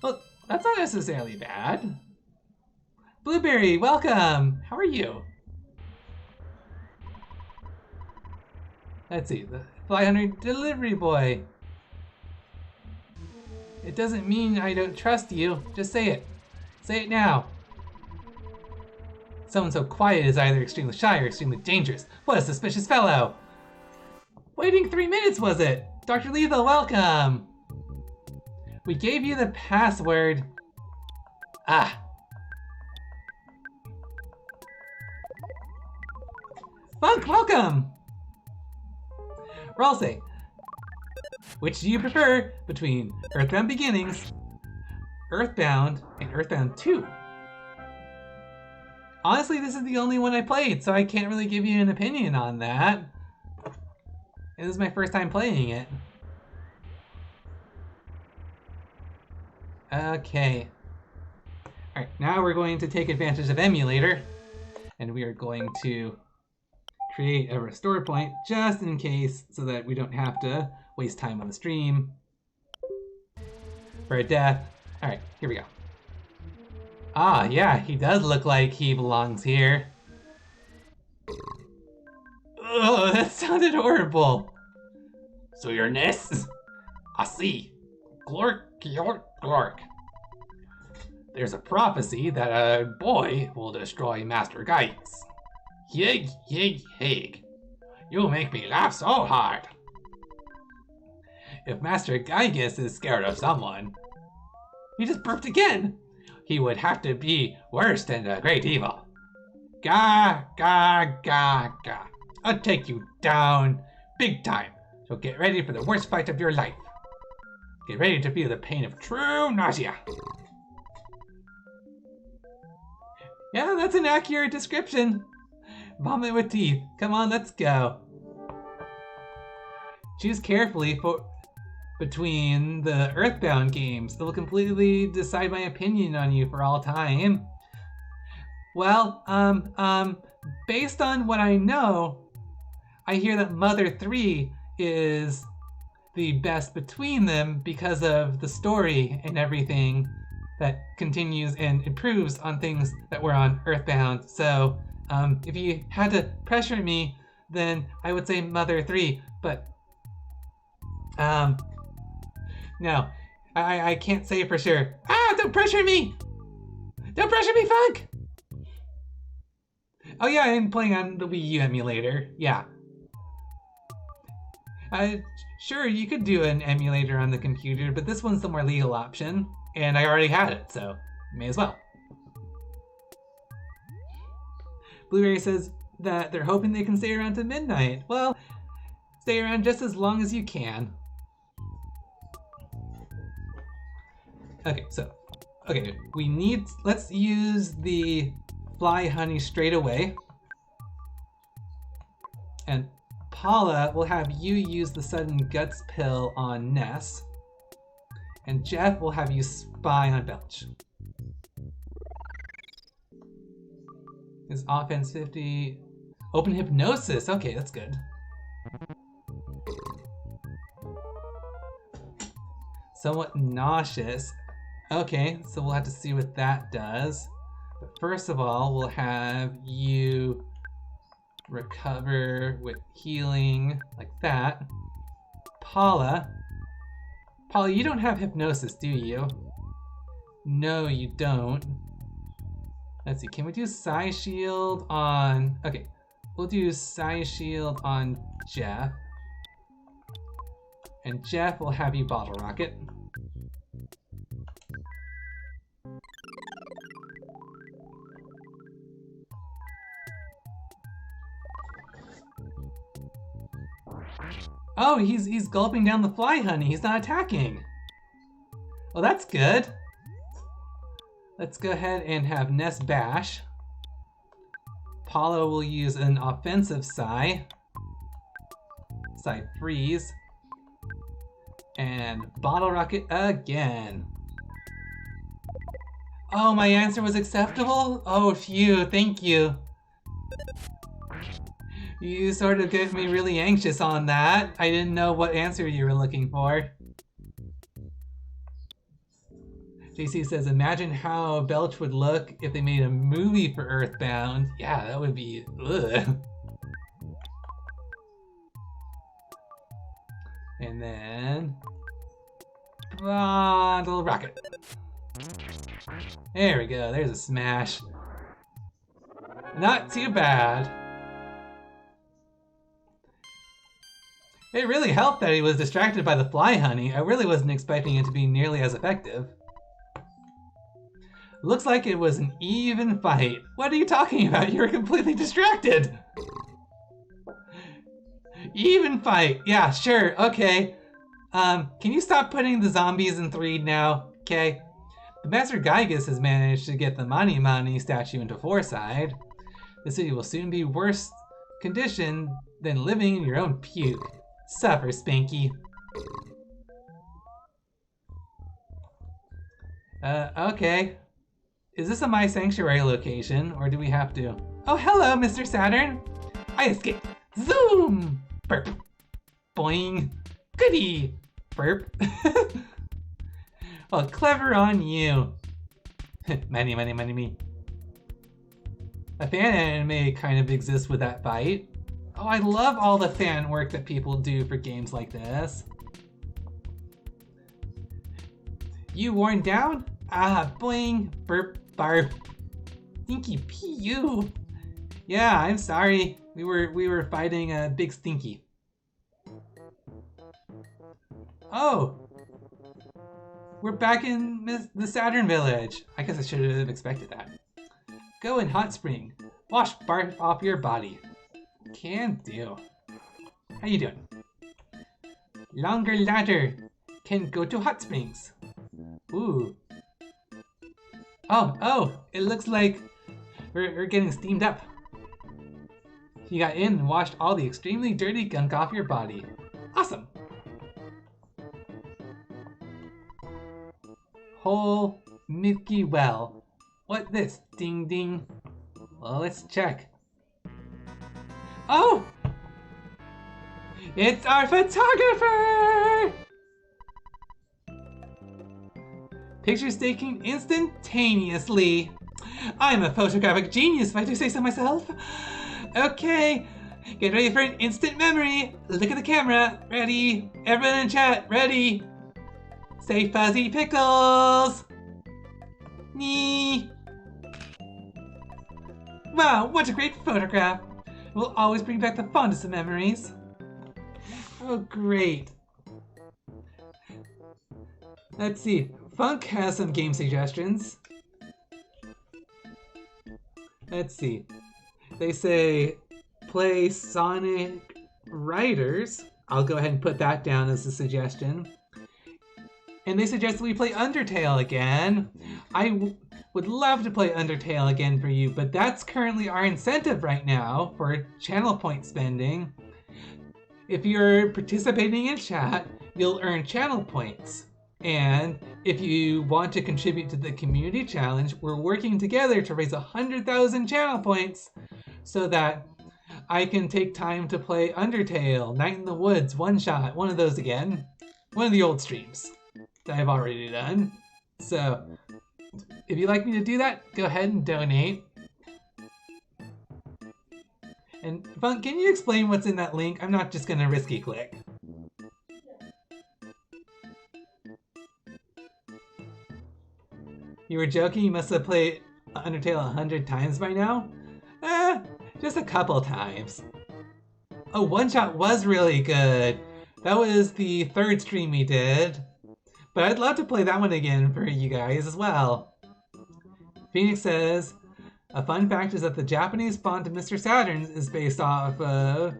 Speaker 1: Well, that's not necessarily bad. Blueberry, welcome! How are you? Let's see, the Fly Hunter Delivery Boy. It doesn't mean I don't trust you. Just say it. Say it now. Someone so quiet is either extremely shy or extremely dangerous. What a suspicious fellow! Waiting 3 minutes, was it? Dr. Lethal, welcome! We gave you the password. Ah. Funk, welcome! Ralsei, which do you prefer between Earthbound Beginnings, Earthbound, and Earthbound 2? Honestly, this is the only one I played, so I can't really give you an opinion on that. This is my first time playing it. Okay. Alright, now we're going to take advantage of Emulator, and we are going to create a restore point just in case, so that we don't have to waste time on the stream for a death. Alright, here we go. Ah, yeah, he does look like he belongs here. Oh, that sounded horrible. So you're Ness? I see. Glork, glork, glork. There's a prophecy that a boy will destroy Master Geiges. Yig, yig, yig. You make me laugh so hard. If Master Geiges is scared of someone... He just burped again! He would have to be worse than the Great Evil. Ga, ga, ga, ga. I'll take you down big time. So get ready for the worst fight of your life. Get ready to feel the pain of true nausea. Yeah, that's an accurate description. Vomit with teeth. Come on, let's go. Choose carefully between the Earthbound games. It will completely decide my opinion on you for all time. Well, based on what I know, I hear that Mother 3 is the best between them because of the story and everything that continues and improves on things that were on Earthbound. So, if you had to pressure me, then I would say Mother 3, but no, I can't say for sure. Ah, don't pressure me! Don't pressure me, Funk! Oh yeah, I'm playing on the Wii U emulator, yeah. Sure, you could do an emulator on the computer, but this one's the more legal option, and I already had it, so may as well. Blu-ray says that they're hoping they can stay around to midnight. Well, stay around just as long as you can. Okay, let's use the fly honey straight away. And Paula will have you use the sudden guts pill on Ness. And Jeff will have you spy on Belch. His offense 50. Open hypnosis. Okay, that's good. Somewhat nauseous. Okay, so we'll have to see what that does. But first of all, we'll have you recover with healing, like that. Paula, you don't have hypnosis, do you? No, you don't. Let's see, can we do Psi Shield on... Okay, we'll do Psi Shield on Jeff. And Jeff will have you Bottle Rocket. Oh, he's gulping down the fly honey. He's not attacking. Well, that's good. Let's go ahead and have Ness bash. Paula will use an offensive Psi. Psi freeze. And Bottle Rocket again. Oh, my answer was acceptable? Oh, phew, thank you. You sort of get me really anxious on that. I didn't know what answer you were looking for. JC says, imagine how Belch would look if they made a movie for Earthbound. Yeah, that would be, ugh. And then... Bottle Rocket. There we go, there's a smash. Not too bad. It really helped that he was distracted by the fly honey. I really wasn't expecting it to be nearly as effective. Looks like it was an even fight. What are you talking about? You were completely distracted. Even fight. Yeah, sure. Okay. Can you stop putting the zombies in 3 now? Okay. The Master Geigus has managed to get the Mani Mani statue into Fourside. The city will soon be worse condition than living in your own puke. Suffer, Spanky. Okay. Is this a My Sanctuary location, or do we have to... Oh, hello, Mr. Saturn! I escaped! Zoom! Burp. Boing. Goody! Burp. Well, clever on you. Money, money, money, me. A fan anime kind of exists with that fight. Oh, I love all the fan work that people do for games like this. You worn down? Ah, boing, burp, barp. Stinky P.U. Yeah, I'm sorry. We were fighting a big Stinky. Oh, we're back in the Saturn village. I guess I should have expected that. Go in hot spring. Wash barf off your body. Can do. How you doing? Longer ladder. Can go to hot springs. Ooh. Oh, it looks like We're getting steamed up. You got in and washed all the extremely dirty gunk off your body. Awesome. Whole Milky Well. What this? Ding ding. Well, let's check. Oh! It's our photographer! Pictures taken instantaneously. I'm a photographic genius, if I do say so myself. Okay, get ready for an instant memory. Look at the camera. Ready? Everyone in chat, ready? Say fuzzy pickles. Nee. Wow, what a great photograph. It will always bring back the fondest of memories. Oh, great. Let's see. Funk has some game suggestions. Let's see. They say play Sonic Riders. I'll go ahead and put that down as a suggestion. And they suggest we play Undertale again. I would love to play Undertale again for you, but that's currently our incentive right now for channel point spending. If you're participating in chat, you'll earn channel points. And if you want to contribute to the community challenge, we're working together to raise 100,000 channel points so that I can take time to play Undertale, Night in the Woods, One Shot, one of those again. One of the old streams that I've already done. So if you'd like me to do that, go ahead and donate. And Funk, can you explain what's in that link? I'm not just gonna risky click. You were joking? You must have played Undertale 100 times by now? Just a couple times. Oh, One Shot was really good. That was the third stream we did. But I'd love to play that one again for you guys as well. Phoenix says, a fun fact is that the Japanese font of Mr. Saturn is based off of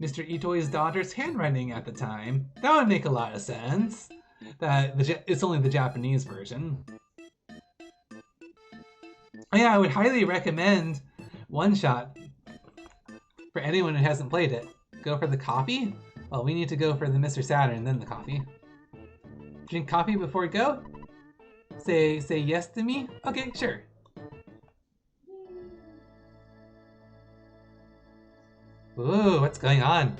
Speaker 1: Mr. Itoi's daughter's handwriting at the time. That would make a lot of sense. That it's only the Japanese version. Yeah, I would highly recommend One Shot for anyone who hasn't played it. Go for the coffee? Well, we need to go for the Mr. Saturn, then the coffee. Drink coffee before we go? Say yes to me? Okay, sure. Ooh, what's going on?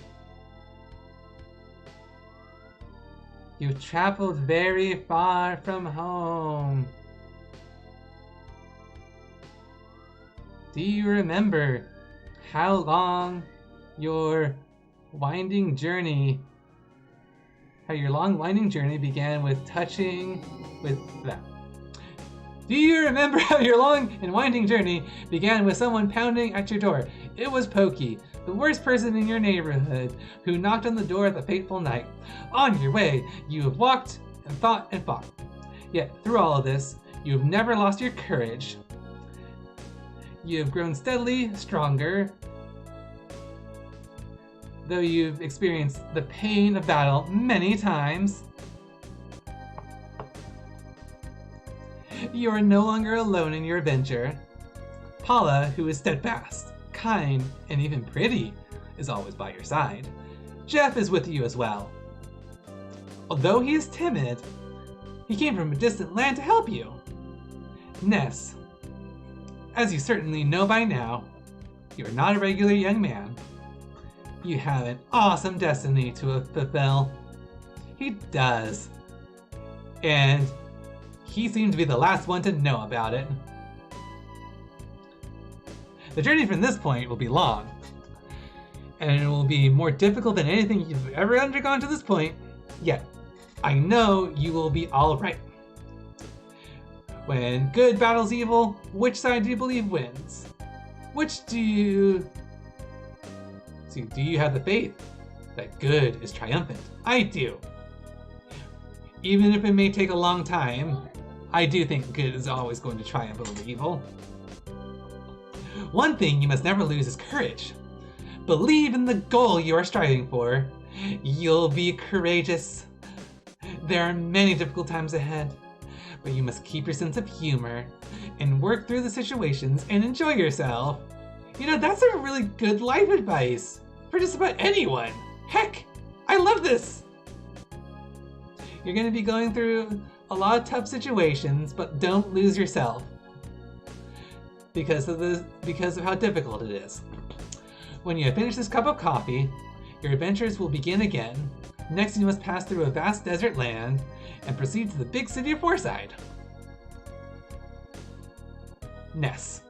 Speaker 1: You've traveled very far from home. Do you remember how long your winding journey began with touching with that? Do you remember how your long and winding journey began with someone pounding at your door? It was Pokey, the worst person in your neighborhood, who knocked on the door at the fateful night. On your way, you have walked and thought and fought. Yet, through all of this, you have never lost your courage. You have grown steadily stronger, though you've experienced the pain of battle many times. You are no longer alone in your adventure. Paula, who is steadfast, kind, and even pretty, is always by your side. Jeff is with you as well. Although he is timid, he came from a distant land to help you. Ness, as you certainly know by now, you are not a regular young man. You have an awesome destiny to fulfill. He does. And he seemed to be the last one to know about it. The journey from this point will be long, and it will be more difficult than anything you've ever undergone to this point, yet I know you will be alright. When good battles evil, which side do you believe wins? Do you have the faith that good is triumphant? I do. Even if it may take a long time, I do think good is always going to triumph over evil. One thing you must never lose is courage. Believe in the goal you are striving for. You'll be courageous. There are many difficult times ahead, but you must keep your sense of humor and work through the situations and enjoy yourself. You know, that's a really good life advice for just about anyone. Heck, I love this! You're going to be going through a lot of tough situations, but don't lose yourself because of how difficult it is. When you have finished this cup of coffee, your adventures will begin again. Next, you must pass through a vast desert land and proceed to the big city of Fourside. Ness.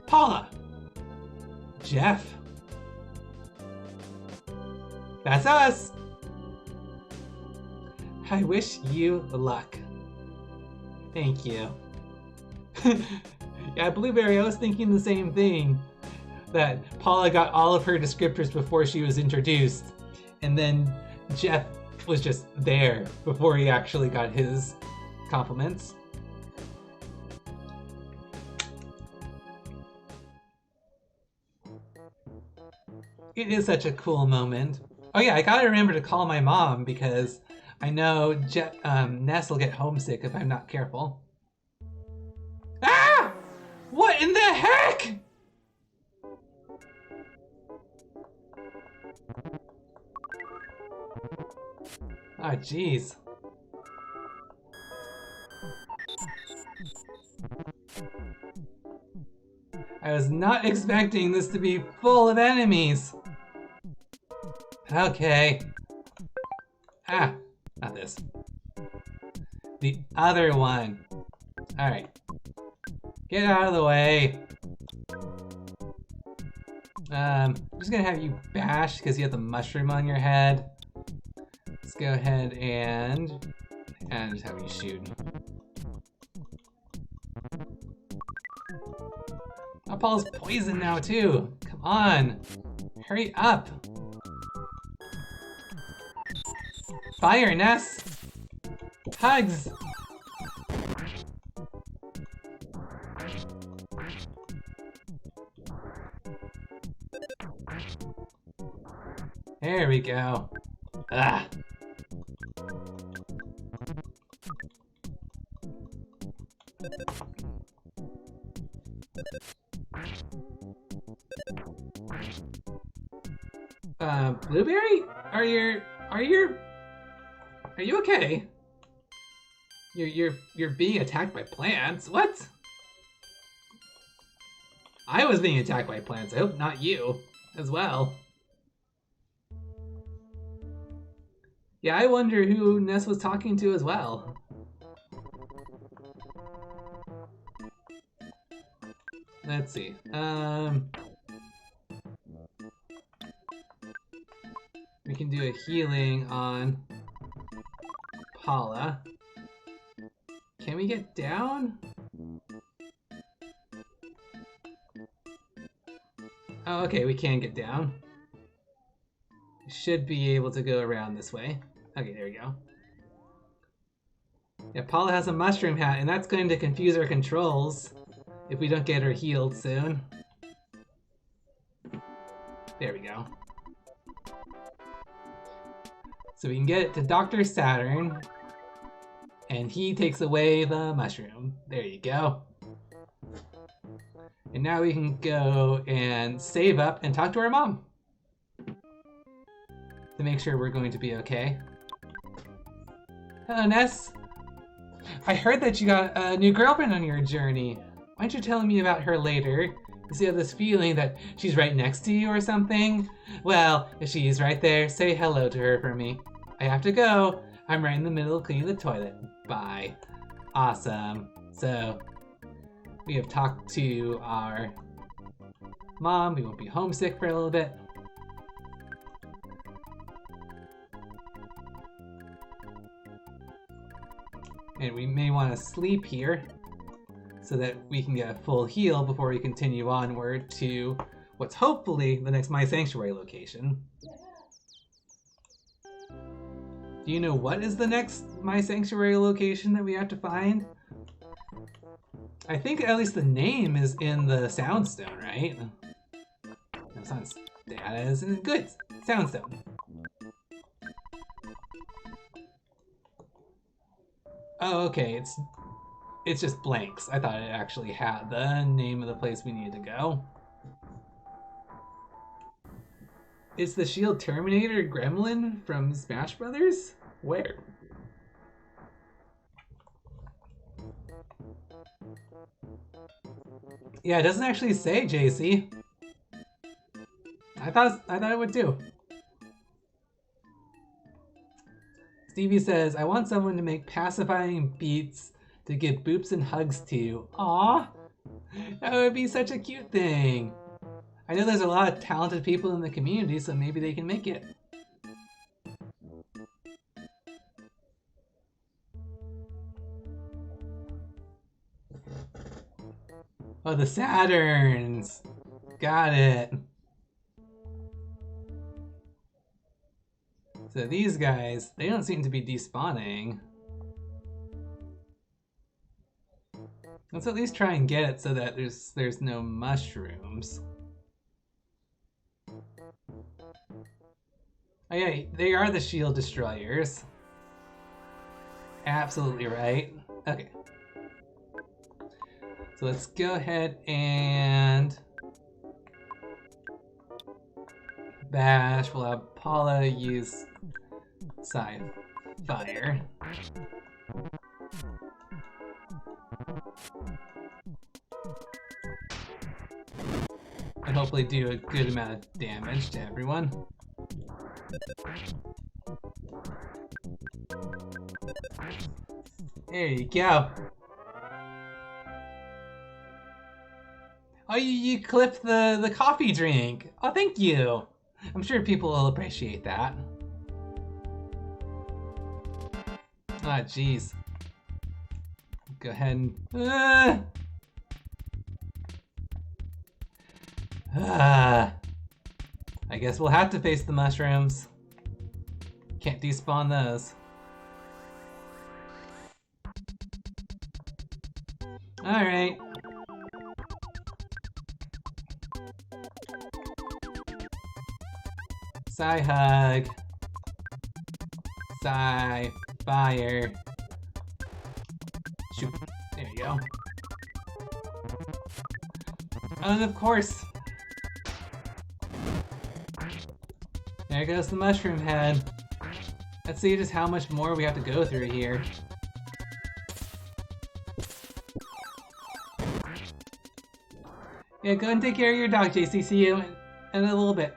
Speaker 1: Paula. Jeff. That's us. I wish you luck. Thank you. Yeah, Blueberry, I was thinking the same thing. That Paula got all of her descriptors before she was introduced, and then Jeff was just there before he actually got his compliments. It is such a cool moment. Oh yeah, I gotta remember to call my mom because I know Ness will get homesick if I'm not careful. Ah! What in the heck? Oh, jeez. I was not expecting this to be full of enemies. Okay. Ah, not this. The other one. Alright. Get out of the way. I'm just gonna have you bash because you have the mushroom on your head. Let's go ahead and just have you shoot. Oh, Paul's poisoned now too. Come on, hurry up. Fire, Ness. Hugs. There we go. Ah. Blueberry? Are you okay? You're being attacked by plants? What? I was being attacked by plants. I hope not you as well. Yeah, I wonder who Ness was talking to as well. Let's see. We can do a healing on Paula. Can we get down? Oh, okay, we can get down. Should be able to go around this way. Okay, there we go. Yeah, Paula has a mushroom hat, and that's going to confuse our controls if we don't get her healed soon. There we go. So we can get it to Dr. Saturn, and he takes away the mushroom. There you go. And now we can go and save up and talk to our mom to make sure we're going to be okay. Hello, Ness. I heard that you got a new girlfriend on your journey. Why don't you tell me about her later? Does you have this feeling that she's right next to you or something? Well, if she's right there, say hello to her for me. I have to go. I'm right in the middle of cleaning the toilet. Bye. Awesome. So, we have talked to our mom. We won't be homesick for a little bit. And we may want to sleep here so that we can get a full heal before we continue onward to what's hopefully the next My Sanctuary location. Do you know what is the next My Sanctuary location that we have to find? I think at least the name is in the Soundstone, right? No, sound status and good. Soundstone. Oh, okay. it's just blanks. I thought it actually had the name of the place we need to go. Is the shield Terminator Gremlin from Smash Brothers? Where? Yeah, it doesn't actually say, JC. I thought it would too. Stevie says, I want someone to make pacifying beats to give boops and hugs to you. Aww! That would be such a cute thing. I know there's a lot of talented people in the community, so maybe they can make it. Oh, the Saturns! Got it. So these guys, they don't seem to be despawning. Let's at least try and get it so that there's no mushrooms. Oh yeah, they are the shield destroyers. Absolutely right. Okay. So let's go ahead and bash. We'll have Paula use side fire. And hopefully do a good amount of damage to everyone. There you go. Oh, you clipped the coffee drink. Oh, thank you. I'm sure people will appreciate that. Ah, jeez. Go ahead and... I guess we'll have to face the mushrooms. Can't despawn those. Alright. Psy hug. Psy fire. Shoot. There you go. And of course. There goes the mushroom head. Let's see just how much more we have to go through here. Yeah, go and take care of your dog, JC. See you in a little bit.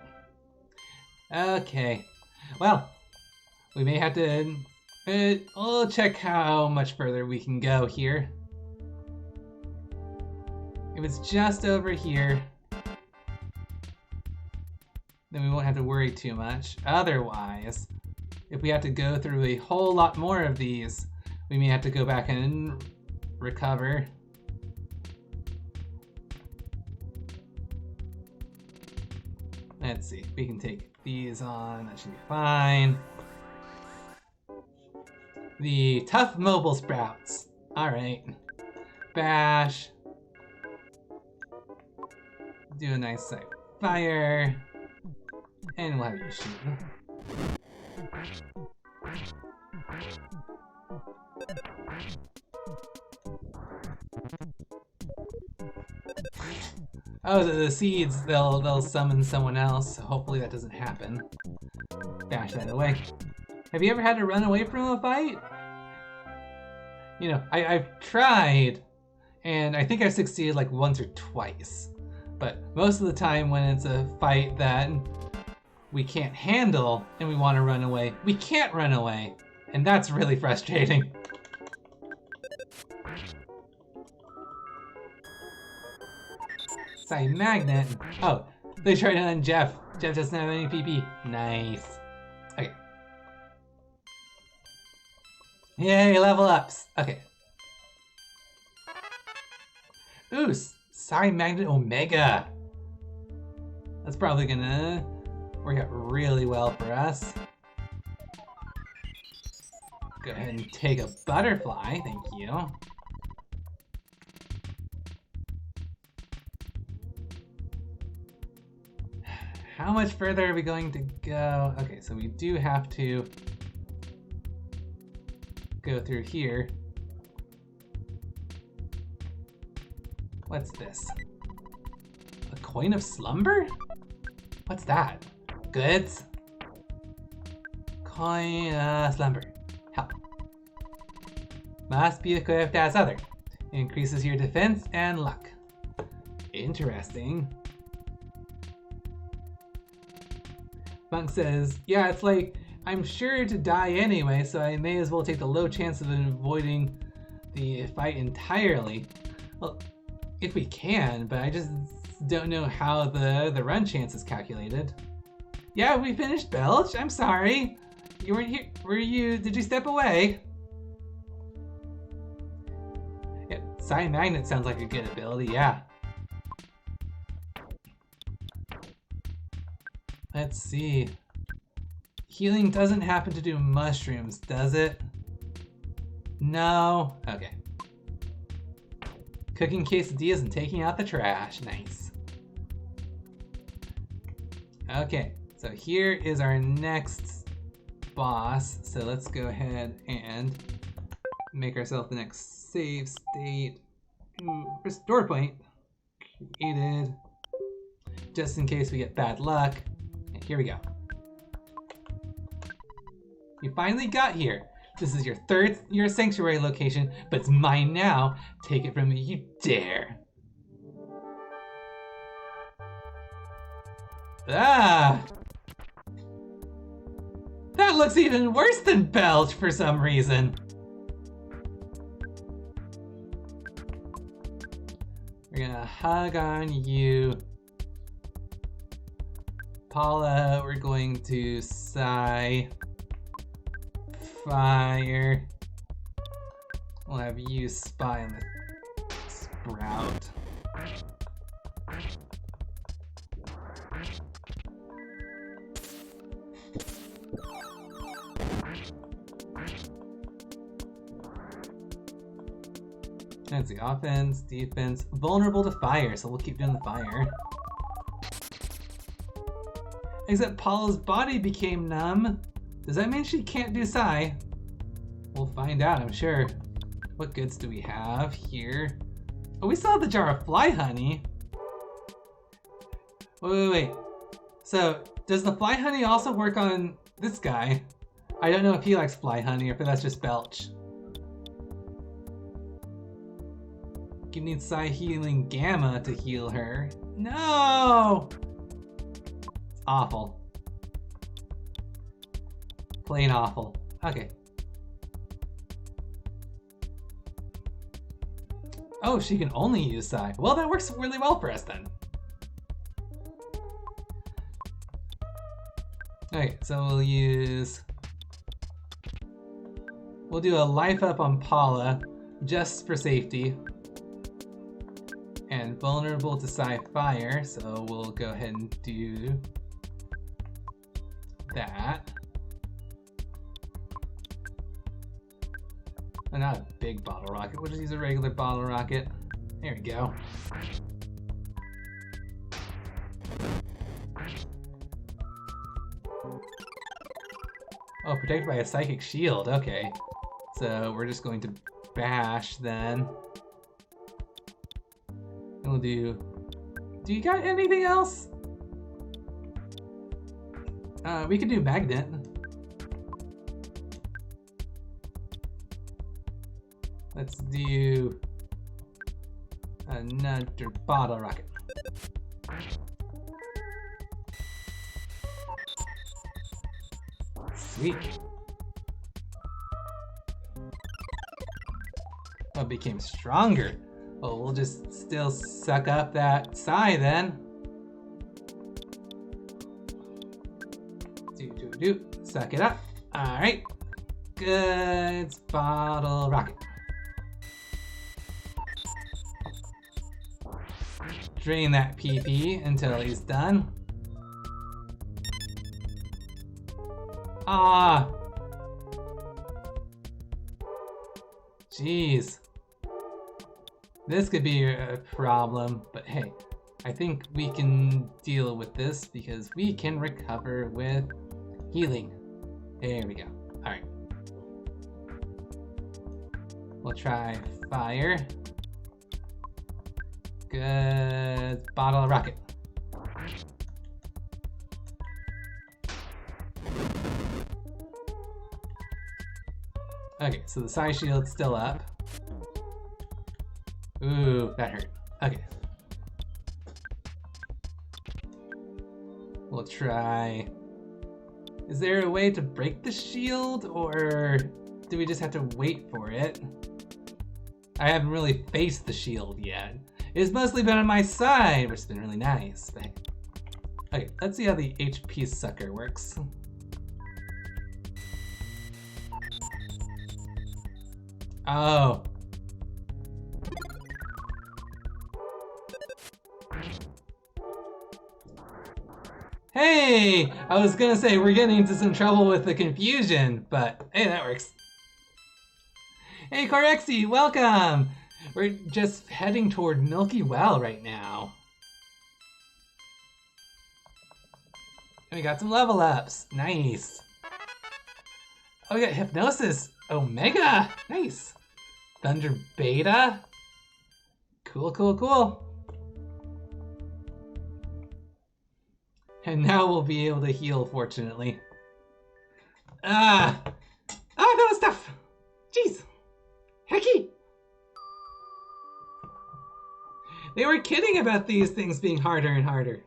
Speaker 1: Okay. Well, we may have to... we'll check how much further we can go here. If it's just over here, then we won't have to worry too much. Otherwise, if we have to go through a whole lot more of these, we may have to go back and recover. Let's see, we can take these on, that should be fine. The tough mobile sprouts. Alright. Bash. Do a nice sight fire. And we'll have you shoot. Oh, the seeds, they'll summon someone else. Hopefully that doesn't happen. Bash that away. Have you ever had to run away from a fight? You know, I've tried, and I think I've succeeded like once or twice. But most of the time when it's a fight that we can't handle and we want to run away, we can't run away. And that's really frustrating. Side magnet. Oh, they tried it on Jeff. Jeff doesn't have any PP. Nice. Okay. Yay, level ups. Okay. Ooh, Side magnet Omega. That's probably gonna work out really well for us. Go ahead and take a butterfly, thank you. How much further are we going to go? Okay, so we do have to go through here. What's this? A coin of slumber? What's that? Goods? Coin of slumber. Help. Must be equipped as other. Increases your defense and luck. Interesting. Monk says, yeah, it's like, I'm sure to die anyway, so I may as well take the low chance of avoiding the fight entirely. Well, if we can, but I just don't know how the run chance is calculated. Yeah, we finished, Belch. I'm sorry. You weren't here. Did you step away? Yeah, Psi Magnet sounds like a good ability, yeah. Let's see. Healing doesn't happen to do mushrooms, does it? No. Okay. Cooking quesadillas and taking out the trash. Nice. Okay, so here is our next boss. So let's go ahead and make ourselves the next save state. Restore point created. Just in case we get bad luck. And here we go. You finally got here. This is your sanctuary location, but it's mine now. Take it from me, you dare. Ah! That looks even worse than Belch for some reason. We're gonna hug on you. Paula, we're going to sigh. Fire. We'll have you spy on the Sprout. That's the offense, defense, vulnerable to fire, so we'll keep doing the fire. Except Paula's body became numb. Does that mean she can't do Psi? We'll find out, I'm sure. What goods do we have here? Oh, we still have the jar of fly honey. Wait. So, does the fly honey also work on this guy? I don't know if he likes fly honey or if that's just Belch. You need Psi Healing Gamma to heal her. No! It's awful. Plain awful. Okay. Oh, she can only use Psi. Well, that works really well for us then. Okay, so we'll do a life up on Paula, just for safety. And vulnerable to Psi Fire, so we'll go ahead and do that. Oh, not a big bottle rocket, we'll just use a regular bottle rocket. There we go. Oh, protected by a psychic shield, okay. So we're just going to bash then. And we'll do you got anything else? We could do magnet. Let's do another bottle rocket. Sweet. Oh, it became stronger. Well, we'll just still suck up that Psi then. Suck it up. Alright. Good. Bottle rocket. Drain that PP until he's done. Ah! Jeez. This could be a problem, but hey, I think we can deal with this because we can recover with healing. There we go. Alright. We'll try fire. Good bottle of rocket. Okay, so the side shield's still up. Ooh, that hurt. Okay. We'll try... Is there a way to break the shield, or do we just have to wait for it? I haven't really faced the shield yet. It's mostly been on my side, which has been really nice. But... Okay, let's see how the HP sucker works. Oh. Hey! I was gonna say we're getting into some trouble with the confusion, but hey, that works. Hey, Corexi, welcome! We're just heading toward Milky Well right now. And we got some level ups. Nice. Oh, we got Hypnosis Omega. Nice. Thunder Beta. Cool, cool, cool. And now we'll be able to heal, fortunately. Ah! Oh, no stuff! Jeez! Hecky! They were kidding about these things being harder and harder.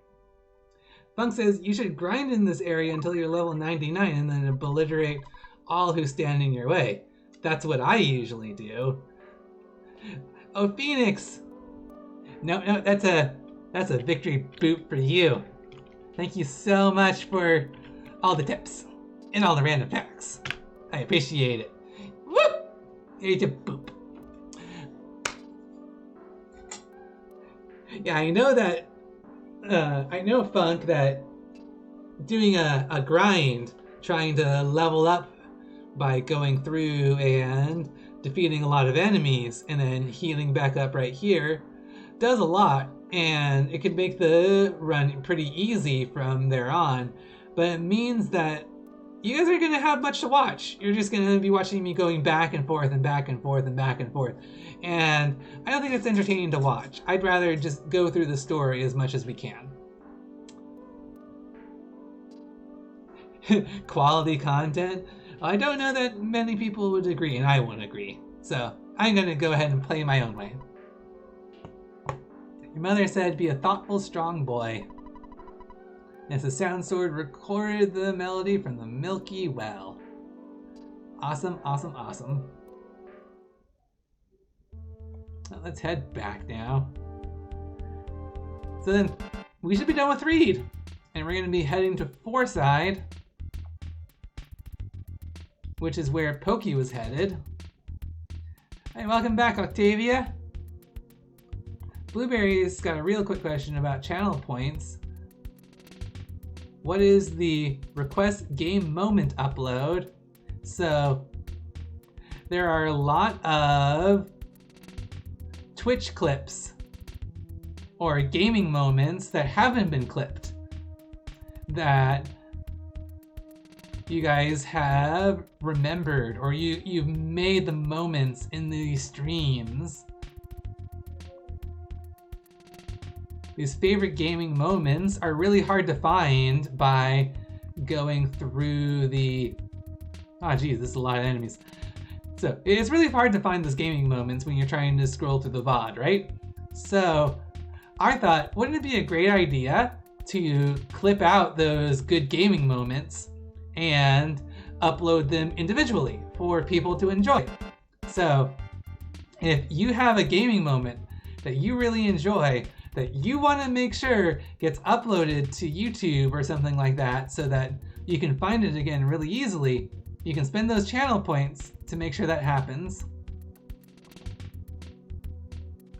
Speaker 1: Funk says you should grind in this area until you're level 99 and then obliterate all who stand in your way. That's what I usually do. Oh, Phoenix! No, that's a victory boot for you. Thank you so much for all the tips and all the random facts. I appreciate it. Woo! Here's a boop. Yeah, I know that. I know, Funk, that doing a grind, trying to level up by going through and defeating a lot of enemies and then healing back up right here does a lot, and it can make the run pretty easy from there on, but it means that you guys are going to have much to watch. You're just going to be watching me going back and forth and back and forth and back and forth, and I don't think it's entertaining to watch. I'd rather just go through the story as much as we can. Quality content? I don't know that many people would agree, and I won't agree. So I'm going to go ahead and play my own way. Your mother said, be a thoughtful, strong boy. Yes, the sound sword recorded the melody from the Milky Well. Awesome, awesome, awesome. Well, let's head back now. So then, we should be done with Reed. And we're going to be heading to Fourside, which is where Pokey was headed. Hey, welcome back, Octavia. Blueberry's got a real quick question about channel points. What is the request game moment upload? So there are a lot of Twitch clips or gaming moments that haven't been clipped that you guys have remembered, or you've made the moments in these streams. These favorite gaming moments are really hard to find by going through the... Oh geez, this is a lot of enemies. So it's really hard to find those gaming moments when you're trying to scroll through the VOD, right? So I thought, wouldn't it be a great idea to clip out those good gaming moments and upload them individually for people to enjoy? So if you have a gaming moment that you really enjoy, that you want to make sure gets uploaded to YouTube or something like that so that you can find it again really easily, you can spend those channel points to make sure that happens.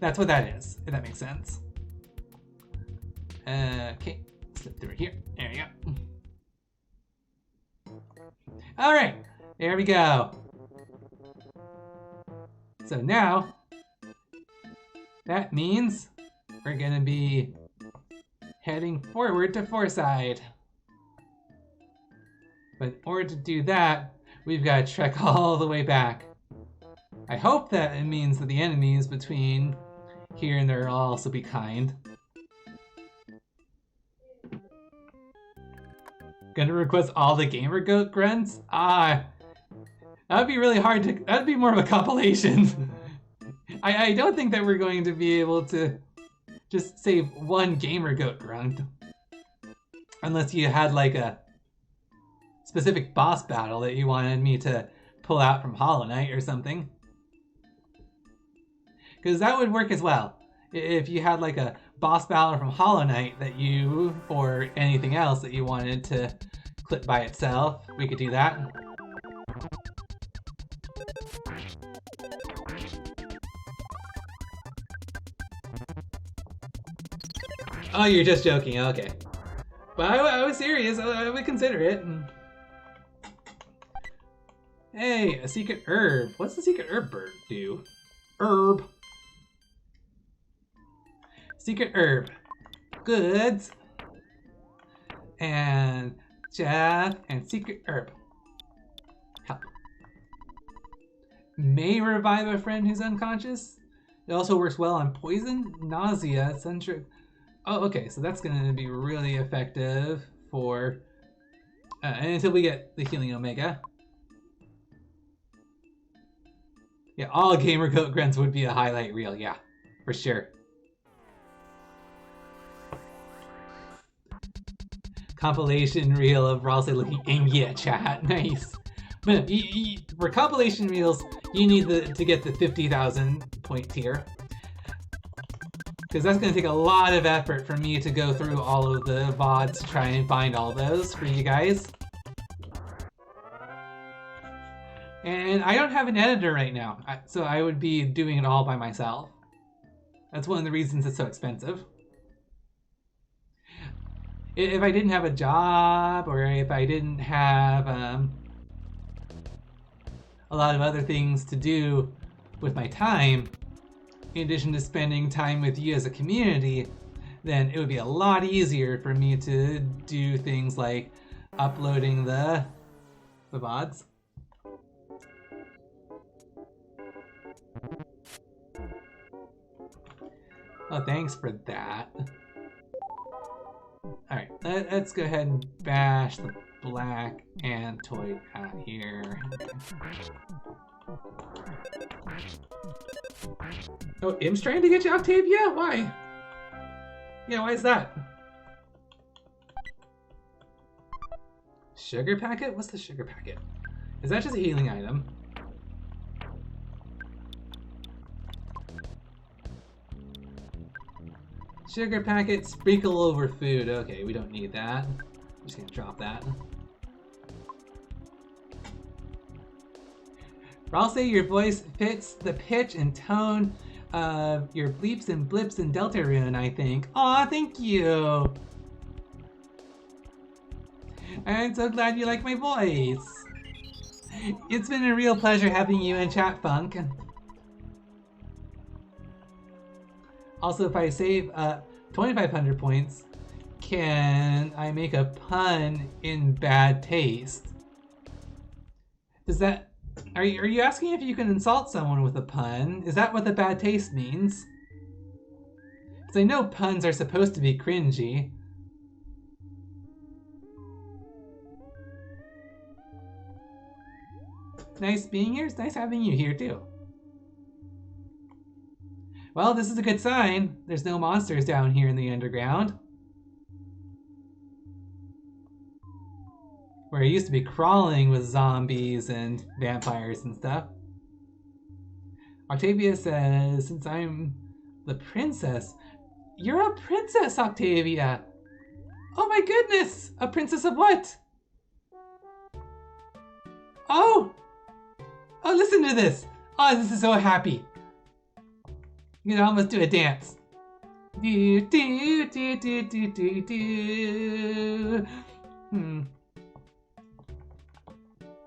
Speaker 1: That's what that is, if that makes sense. Okay, slip through here. There you go. All right, there we go. So now, that means we're gonna be heading forward to Fourside. But in order to do that, we've got to trek all the way back. I hope that it means that the enemies between here and there will also be kind. Gonna request all the gamer goat grunts? That'd be really hard to. That'd be more of a compilation. I don't think that we're going to be able to just save one gamer goat grunt. Unless you had like a specific boss battle that you wanted me to pull out from Hollow Knight or something. Because that would work as well. If you had like a boss battle from Hollow Knight that you, or anything else that you wanted to clip by itself, we could do that. Oh, you're just joking, okay. But I was serious, I would consider it. Hey, a secret herb. What's the secret herb bird do? Herb. Secret herb. Goods. And Jeff and secret herb. Help. May revive a friend who's unconscious. It also works well on poison, nausea, centric. Oh, okay, so that's going to be really effective for... until we get the Healing Omega. Yeah, all Gamer Goat Grunts would be a highlight reel, yeah, for sure. Compilation reel of Ralsei looking angry at chat, nice. But for compilation reels, you need to get the 50,000 point tier. Because that's going to take a lot of effort for me to go through all of the VODs to try and find all those for you guys. And I don't have an editor right now, so I would be doing it all by myself. That's one of the reasons it's so expensive. If I didn't have a job, or if I didn't have a lot of other things to do with my time, in addition to spending time with you as a community, then it would be a lot easier for me to do things like uploading the VODs. Oh, thanks for that. Alright, let's go ahead and bash the black Antoid out here. Oh, Im's trying to get you, Octavia? Why? Yeah, why is that? Sugar packet? What's the sugar packet? Is that just a healing item? Sugar packet, sprinkle over food. Okay, we don't need that. I'm just gonna drop that. Ralsei, your voice fits the pitch and tone of your bleeps and blips in Deltarune, I think. Aw, thank you! I'm so glad you like my voice. It's been a real pleasure having you in chat, Funk. Also, if I save 2,500 points, can I make a pun in bad taste? Does that... Are you asking if you can insult someone with a pun? Is that what the bad taste means? Because I know puns are supposed to be cringy. Nice being here. It's nice having you here too. Well, this is a good sign. There's no monsters down here in the underground. Where I used to be crawling with zombies and vampires and stuff. Octavia says, since I'm the princess... You're a princess, Octavia! Oh my goodness! A princess of what? Oh! Oh, listen to this! Oh, this is so happy. You can almost do a dance. Do, do, do, do, do, do, do.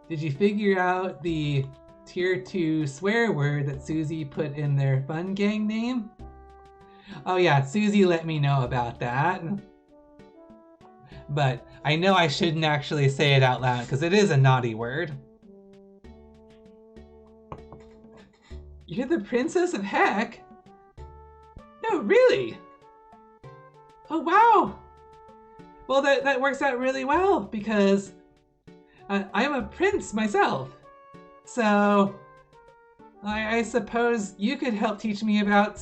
Speaker 1: Did you figure out the tier 2 swear word that Susie put in their fun gang name? Oh yeah, Susie let me know about that. But I know I shouldn't actually say it out loud because it is a naughty word. You're the princess of heck? Oh, really? Oh, wow. Well, that works out really well because I'm a prince myself. So I suppose you could help teach me about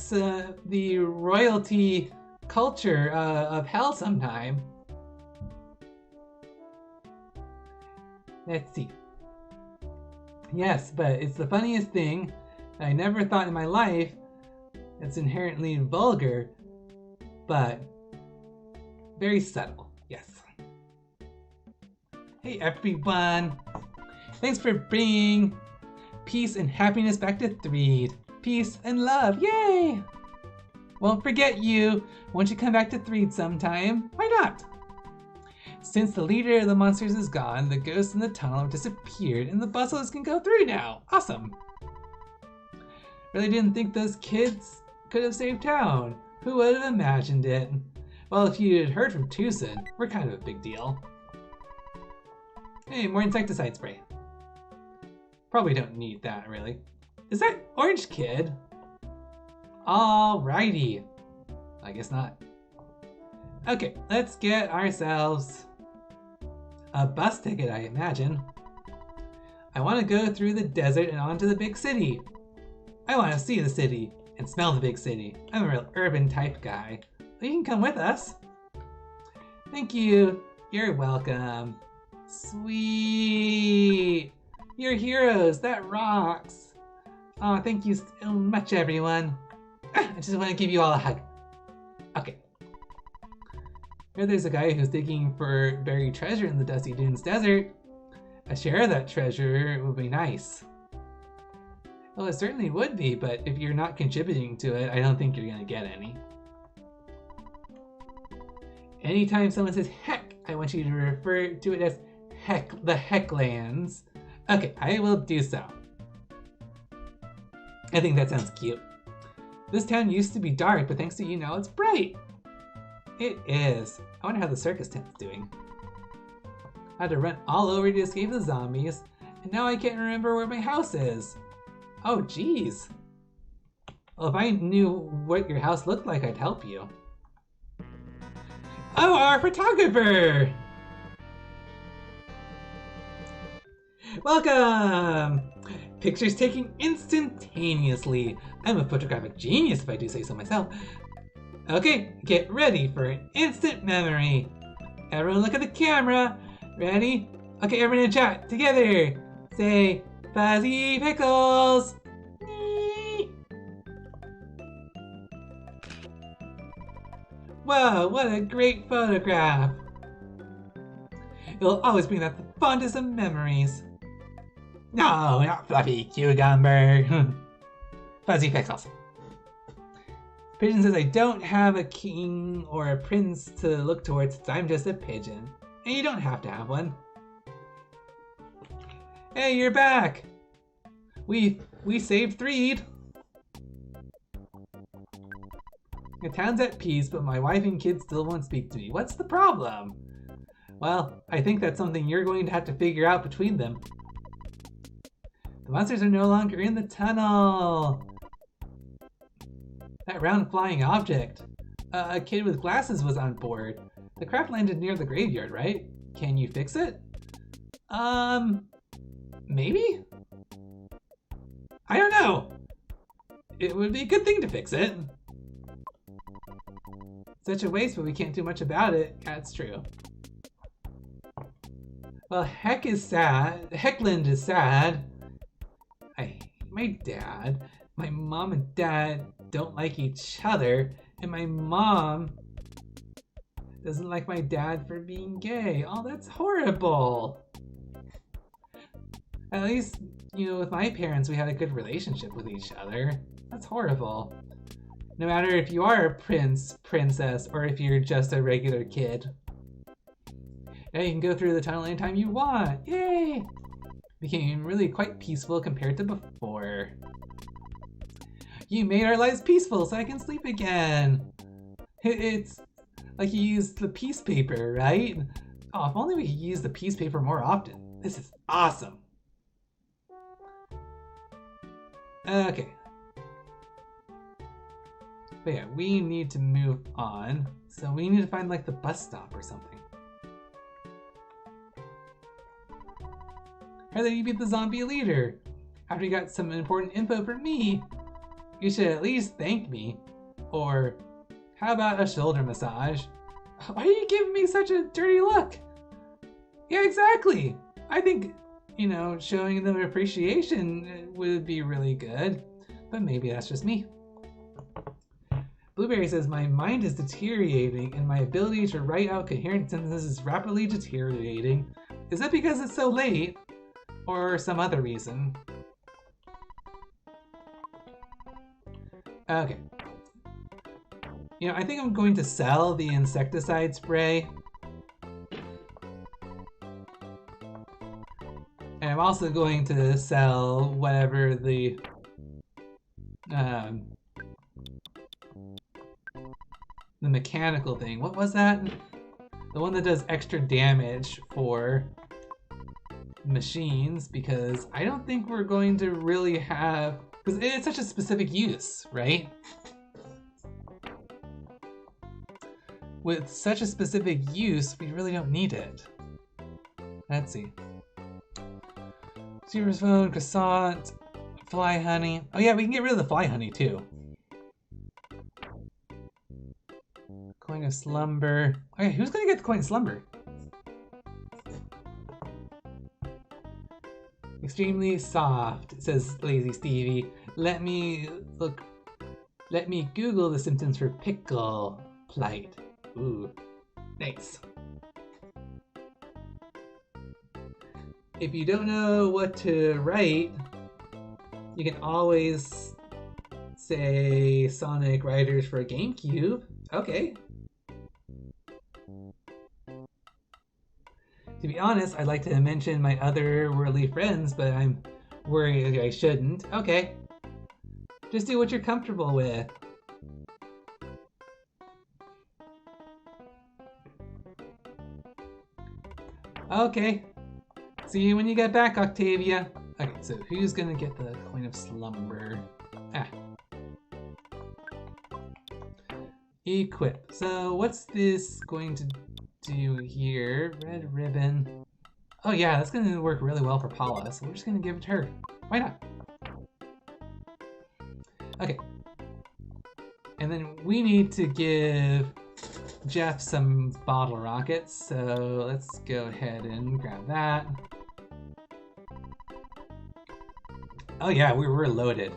Speaker 1: the royalty culture of hell sometime. Let's see. Yes, but it's the funniest thing. I never thought in my life it's inherently vulgar, but very subtle, yes. Hey everyone! Thanks for bringing peace and happiness back to Threed. Peace and love, yay! Won't forget you. Won't you come back to Threed sometime? Why not? Since the leader of the monsters is gone, the ghosts in the tunnel have disappeared and the buzzers can go through now. Awesome. Really didn't think those kids could have saved town. Who would have imagined it? Well, if you had heard from Tucson, we're kind of a big deal. Hey, more insecticide spray. Probably don't need that, really. Is that Orange Kid? Alrighty. I guess not. Okay, let's get ourselves a bus ticket, I imagine. I want to go through the desert and onto the big city. I want to see the city and smell the big city. I'm a real urban type guy. You can come with us. Thank you. You're welcome. Sweet. You're heroes. That rocks. Oh, thank you so much, everyone. I just want to give you all a hug. Okay. Here there's a guy who's digging for buried treasure in the Dusty Dunes Desert. A share of that treasure would be nice. Well, it certainly would be, but if you're not contributing to it, I don't think you're gonna get any. Anytime someone says heck, I want you to refer to it as heck, the Hecklands. Okay, I will do so. I think that sounds cute. This town used to be dark, but thanks to you now it's bright. It is. I wonder how the circus tent's doing. I had to run all over to escape the zombies, and now I can't remember where my house is. Oh, geez. Well, if I knew what your house looked like, I'd help you. Oh, our photographer! Welcome! Pictures taken instantaneously. I'm a photographic genius if I do say so myself. Okay, get ready for an instant memory. Everyone look at the camera. Ready? Okay, everyone in chat, together. Say, Fuzzy Pickles! Whoa, what a great photograph! It'll always bring back the fondest of memories. No, not Fluffy Cucumber. Fuzzy Pickles. Pigeon says I don't have a king or a prince to look towards since I'm just a pigeon. And you don't have to have one. Hey, you're back! We saved Threed. The town's at peace, but my wife and kids still won't speak to me. What's the problem? Well, I think that's something you're going to have to figure out between them. The monsters are no longer in the tunnel. That round flying object. A kid with glasses was on board. The craft landed near the graveyard, right? Can you fix it? Maybe? I don't know. It would be a good thing to fix it. Such a waste, but we can't do much about it. That's true. Well, Heck is sad. Heckland is sad. I hate my dad. My mom and dad don't like each other, and my mom doesn't like my dad for being gay. Oh, that's horrible. At least, you know, with my parents, we had a good relationship with each other. That's horrible. No matter if you are a prince, princess, or if you're just a regular kid. Now you can go through the tunnel anytime you want. Yay! Became really quite peaceful compared to before. You made our lives peaceful so I can sleep again. It's like you used the peace paper, right? Oh, if only we could use the peace paper more often. This is awesome. Okay. But yeah, we need to move on. So we need to find like the bus stop or something. Heather, you beat the zombie leader. After you got some important info from me, you should at least thank me. Or how about a shoulder massage? Why are you giving me such a dirty look? Yeah, exactly. I think, you know, showing them appreciation would be really good. But maybe that's just me. Blueberry says, my mind is deteriorating and my ability to write out coherent sentences is rapidly deteriorating. Is that because it's so late? Or some other reason? Okay. You know, I think I'm going to sell the insecticide spray. And I'm also going to sell whatever the mechanical thing. What was that? The one that does extra damage for machines, because I don't think we're going to really have, because it's such a specific use, right? With such a specific use, we really don't need it. Let's see. Zero's phone, croissant, fly honey. Oh yeah, we can get rid of the fly honey too. Coin of slumber. Okay, who's gonna get the coin of slumber? Extremely soft, says Lazy Stevie. Let me Google the symptoms for pickle plight. Ooh, nice. If you don't know what to write, you can always say Sonic Riders for GameCube. Okay. To be honest, I'd like to mention my other worldly friends, but I'm worried I shouldn't. Okay. Just do what you're comfortable with. Okay. See you when you get back, Octavia. Okay, so who's gonna get the coin of slumber? Ah. Equip. So what's this going to do here? Red ribbon. Oh yeah, that's gonna work really well for Paula, so we're just gonna give it to her. Why not? Okay. And then we need to give Jeff some bottle rockets, so let's go ahead and grab that. Oh yeah, we're loaded.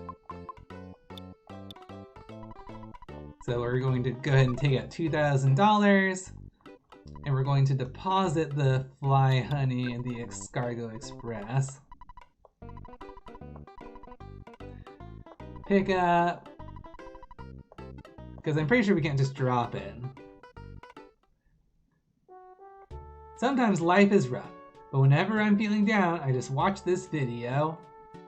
Speaker 1: So we're going to go ahead and take out $2,000, and we're going to deposit the fly honey in the Escargot Express. Pick up, because I'm pretty sure we can't just drop it. Sometimes life is rough, but whenever I'm feeling down, I just watch this video.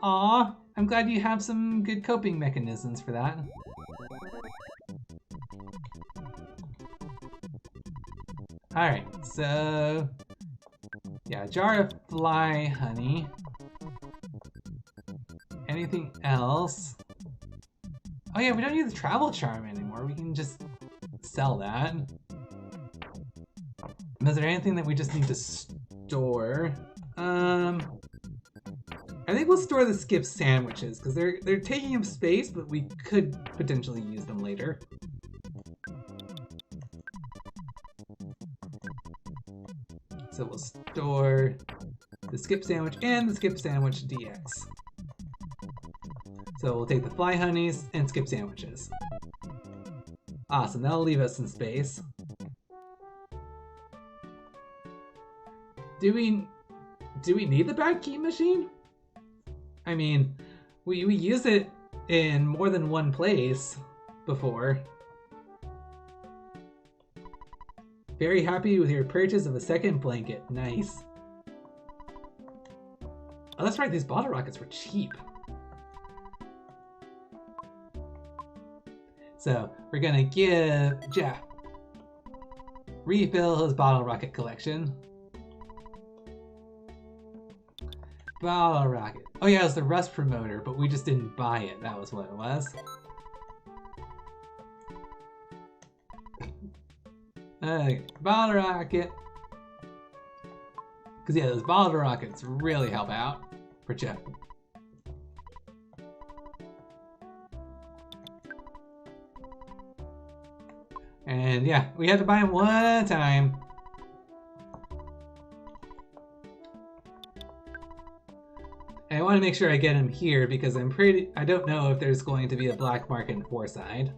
Speaker 1: Aw, I'm glad you have some good coping mechanisms for that. Alright, so yeah, jar of fly honey. Anything else? Oh yeah, we don't need the travel charm anymore. We can just sell that. Is there anything that we just need to store? I think we'll store the skip sandwiches because they're taking up space, but we could potentially use them later. So we'll store the skip sandwich and the skip sandwich DX. So we'll take the fly honeys and skip sandwiches. Awesome, that'll leave us some space. Do we need the bad key machine? I mean, we use it in more than one place before. Very happy with your purchase of a second blanket. Nice. Oh, that's right, these bottle rockets were cheap. So we're gonna give Jeff refill his bottle rocket collection. Bottle rocket. Oh yeah, it was the Rust promoter, but we just didn't buy it. That was what it was. Okay, bottle rocket. Because yeah, those bottle rockets really help out for Jeff. And yeah, we had to buy him one time. And I want to make sure I get him here because I don't know if there's going to be a black market in Fourside.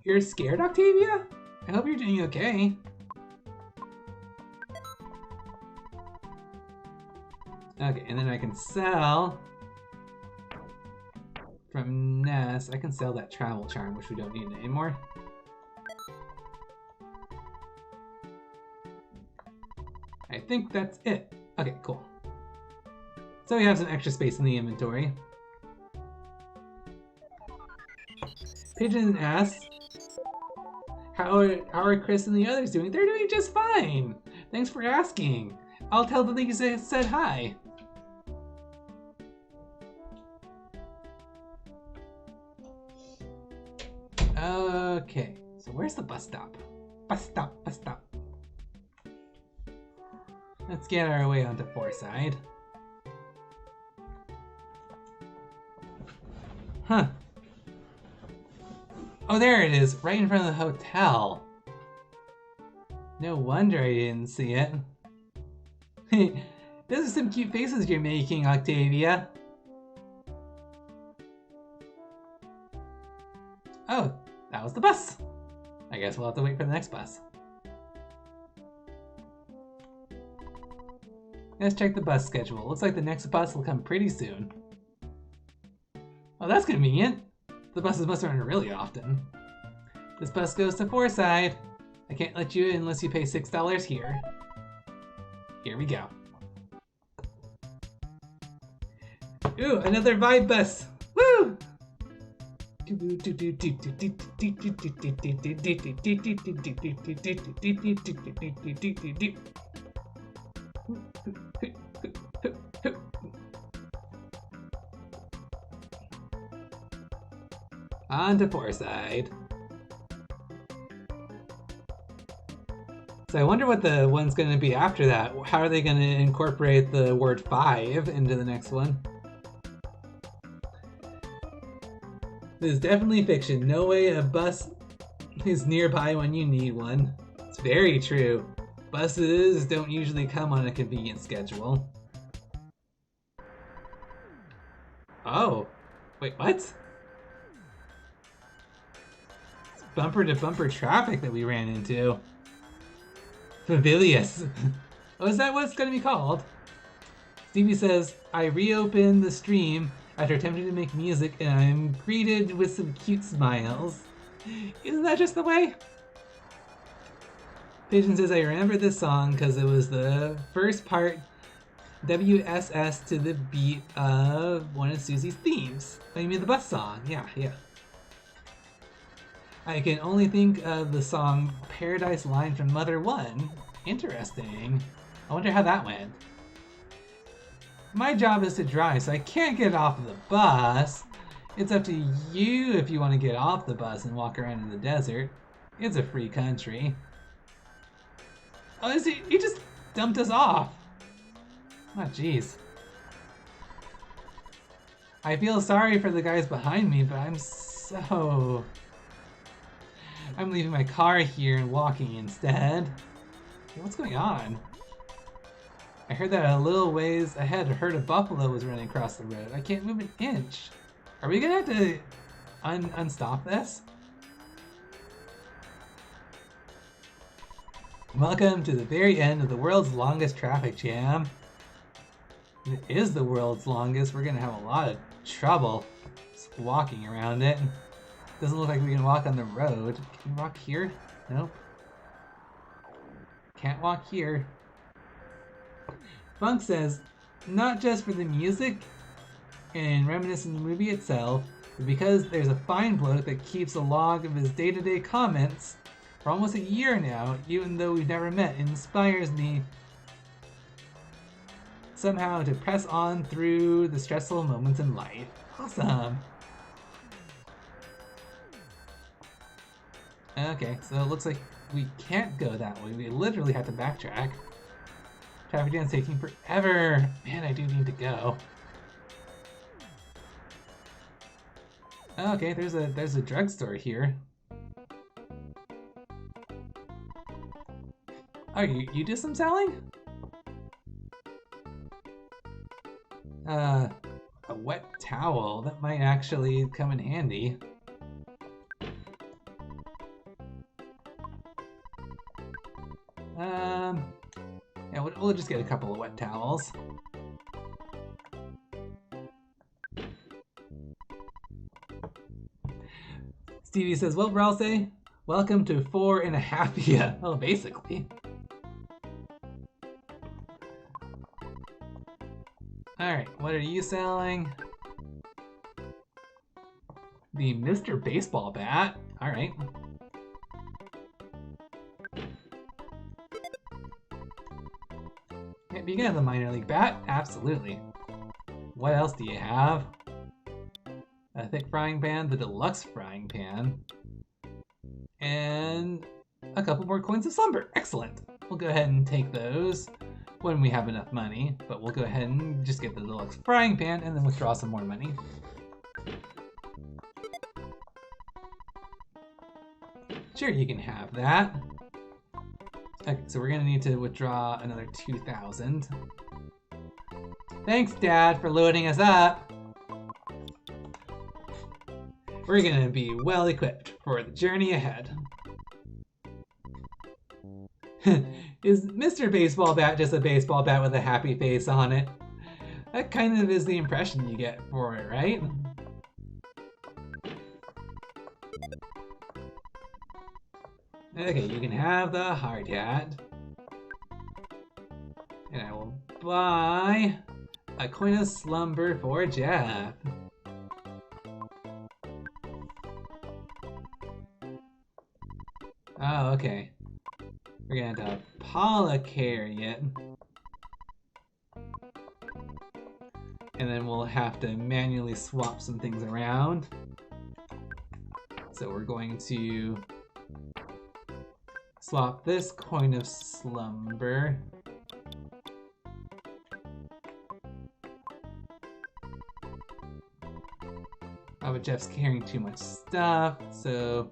Speaker 1: You're scared, Octavia? I hope you're doing okay. Okay, and then I can sell from Ness. I can sell that travel charm, which we don't need anymore. I think that's it. Okay, cool. So we have some extra space in the inventory. Pigeon asks, how are Chris and the others doing? They're doing just fine. Thanks for asking. I'll tell them that you said hi. Okay, so where's the bus stop? Bus stop, bus stop. Let's get our way onto Fourside. Huh. Oh, there it is, right in front of the hotel. No wonder I didn't see it. Those are some cute faces you're making, Octavia. Oh, that was the bus. I guess we'll have to wait for the next bus. Let's check the bus schedule. Looks like the next bus will come pretty soon. Oh, that's convenient. The buses must run really often. This bus goes to Fourside. I can't let you in unless you pay $6 here. Here we go. Ooh, another Vibe bus! Woo! On to Fourside. So I wonder what the one's going to be after that. How are they going to incorporate the word 5 into the next one? This is definitely fiction. No way a bus is nearby when you need one. It's very true. Buses don't usually come on a convenient schedule. Oh, wait, what? It's bumper to bumper traffic that we ran into. Pavilius. Oh, is that what it's going to be called? Stevie says, I reopened the stream after attempting to make music and I'm greeted with some cute smiles. Isn't that just the way? Pigeon says, I remember this song because it was the first part WSS to the beat of one of Susie's themes. Oh, you mean the bus song? Yeah, yeah. I can only think of the song Paradise Line from Mother 1. Interesting. I wonder how that went. My job is to drive, so I can't get off of the bus. It's up to you if you want to get off the bus and walk around in the desert. It's a free country. Oh, is he just dumped us off. Oh, jeez. I feel sorry for the guys behind me, but I'm leaving my car here and walking instead. Hey, what's going on? I heard that a little ways ahead, a herd of buffalo was running across the road. I can't move an inch. Are we gonna have to unstop this? Welcome to the very end of the world's longest traffic jam. If it is the world's longest, we're gonna have a lot of trouble just walking around it. Doesn't look like we can walk on the road. Can we walk here? Nope. Can't walk here. Funk says, not just for the music and reminiscent of the movie itself, but because there's a fine bloke that keeps a log of his day-to-day comments for almost a year now, even though we've never met. It inspires me somehow to press on through the stressful moments in life. Awesome. Okay, so it looks like we can't go that way. We literally have to backtrack. Traffic jam's taking forever. Man, I do need to go. Okay, there's a drugstore here. Oh, you do some selling? A wet towel. That might actually come in handy. Yeah, we'll just get a couple of wet towels. Stevie says, well, Ralsei, welcome to 4.5. Oh, basically. Alright, what are you selling? The Mr. Baseball Bat. Alright. Yep, you can have the minor league bat. Absolutely. What else do you have? A thick frying pan, the deluxe frying pan, and a couple more coins of slumber. Excellent. We'll go ahead and take those when we have enough money, but we'll go ahead and just get the deluxe frying pan and then withdraw some more money. Sure, you can have that. Okay, so we're gonna need to withdraw another 2,000. Thanks, Dad, for loading us up. We're gonna be well equipped for the journey ahead. Is Mr. Baseball Bat just a baseball bat with a happy face on it? That kind of is the impression you get for it, right? Okay, you can have the hard hat. And I will buy a coin of slumber for Jeff. Oh, okay. We're gonna have Paula carry it. And then we'll have to manually swap some things around. So we're going to swap this coin of slumber. Oh, but Jeff's carrying too much stuff, so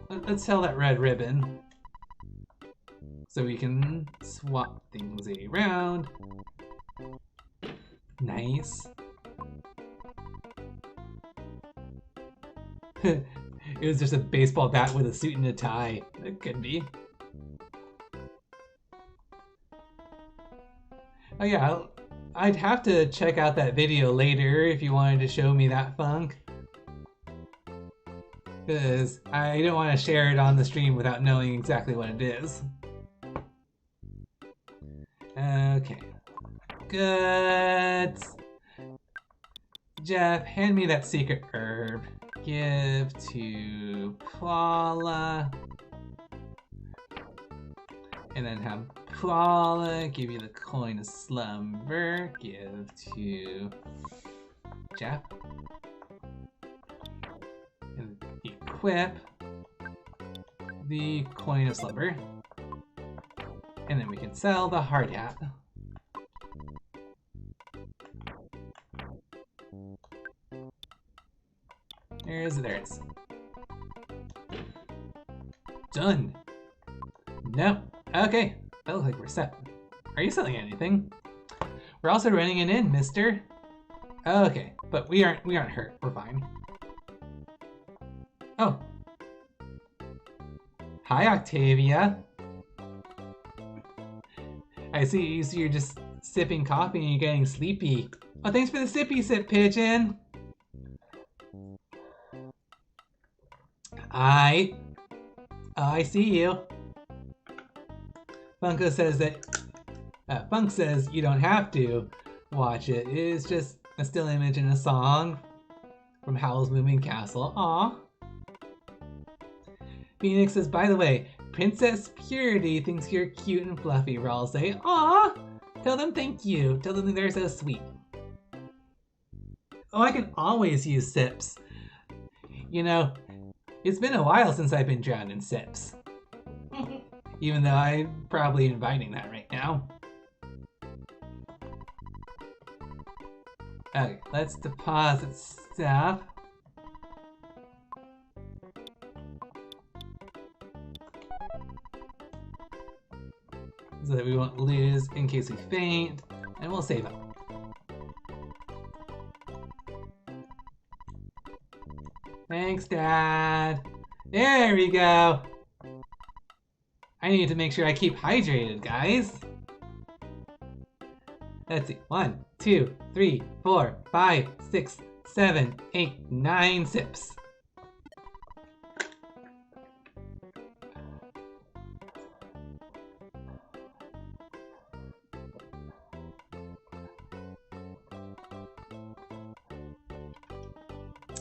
Speaker 1: let's sell that red ribbon. So we can swap things around. Nice. It was just a baseball bat with a suit and a tie. It could be. Oh yeah, I'd have to check out that video later if you wanted to show me that funk. Because I don't want to share it on the stream without knowing exactly what it is. Okay. Good. Jeff, hand me that secret herb. Give to Paula. And then have Paula give you the coin of slumber. Give to Jeff. And equip the coin of slumber. And then we can sell the hard hat. There it is. Done. No. Okay. That looks like we're set. Are you selling anything? We're also running an inn, mister. Okay, but we aren't hurt. We're fine. Oh. Hi, Octavia. I see you're just sipping coffee and you're getting sleepy. Oh, thanks for the sippy sip, pigeon. I see you. Funko says that Funk says you don't have to watch it. It is just a still image and a song from Howl's Moving Castle. Aw. Phoenix says, by the way, Princess Purity thinks you're cute and fluffy, Ralsei. Aw! Tell them thank you. Tell them they're so sweet. Oh, I can always use sips. You know, it's been a while since I've been drowned in sips. Even though I'm probably inviting that right now. Okay, let's deposit stuff. So that we won't lose in case we faint. And we'll save up. Thanks, Dad. There we go. I need to make sure I keep hydrated, guys. Let's see. 1, 2, 3, 4, 5, 6, 7, 8, 9 sips.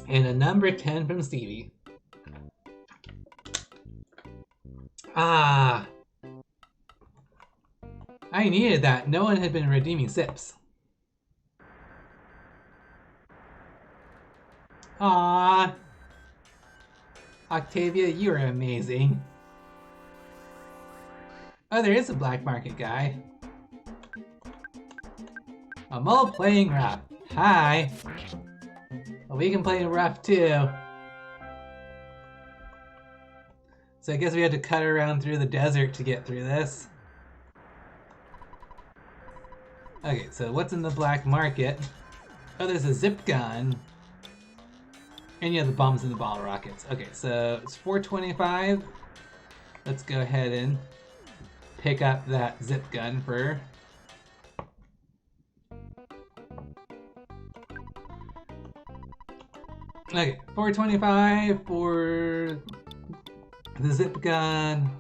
Speaker 1: And a number 10 from Stevie. Ah. I needed that. No one had been redeeming sips. Ah. Octavia, you are amazing. Oh, there is a black market guy. I'm all playing rough. Hi. Well, we can play rough too. So I guess we had to cut around through the desert to get through this. Okay, so what's in the black market? Oh, there's a zip gun. And yeah, the bombs and the bottle rockets. Okay, so it's 425. Let's go ahead and pick up that zip gun for... Okay, 425 for the zip gun.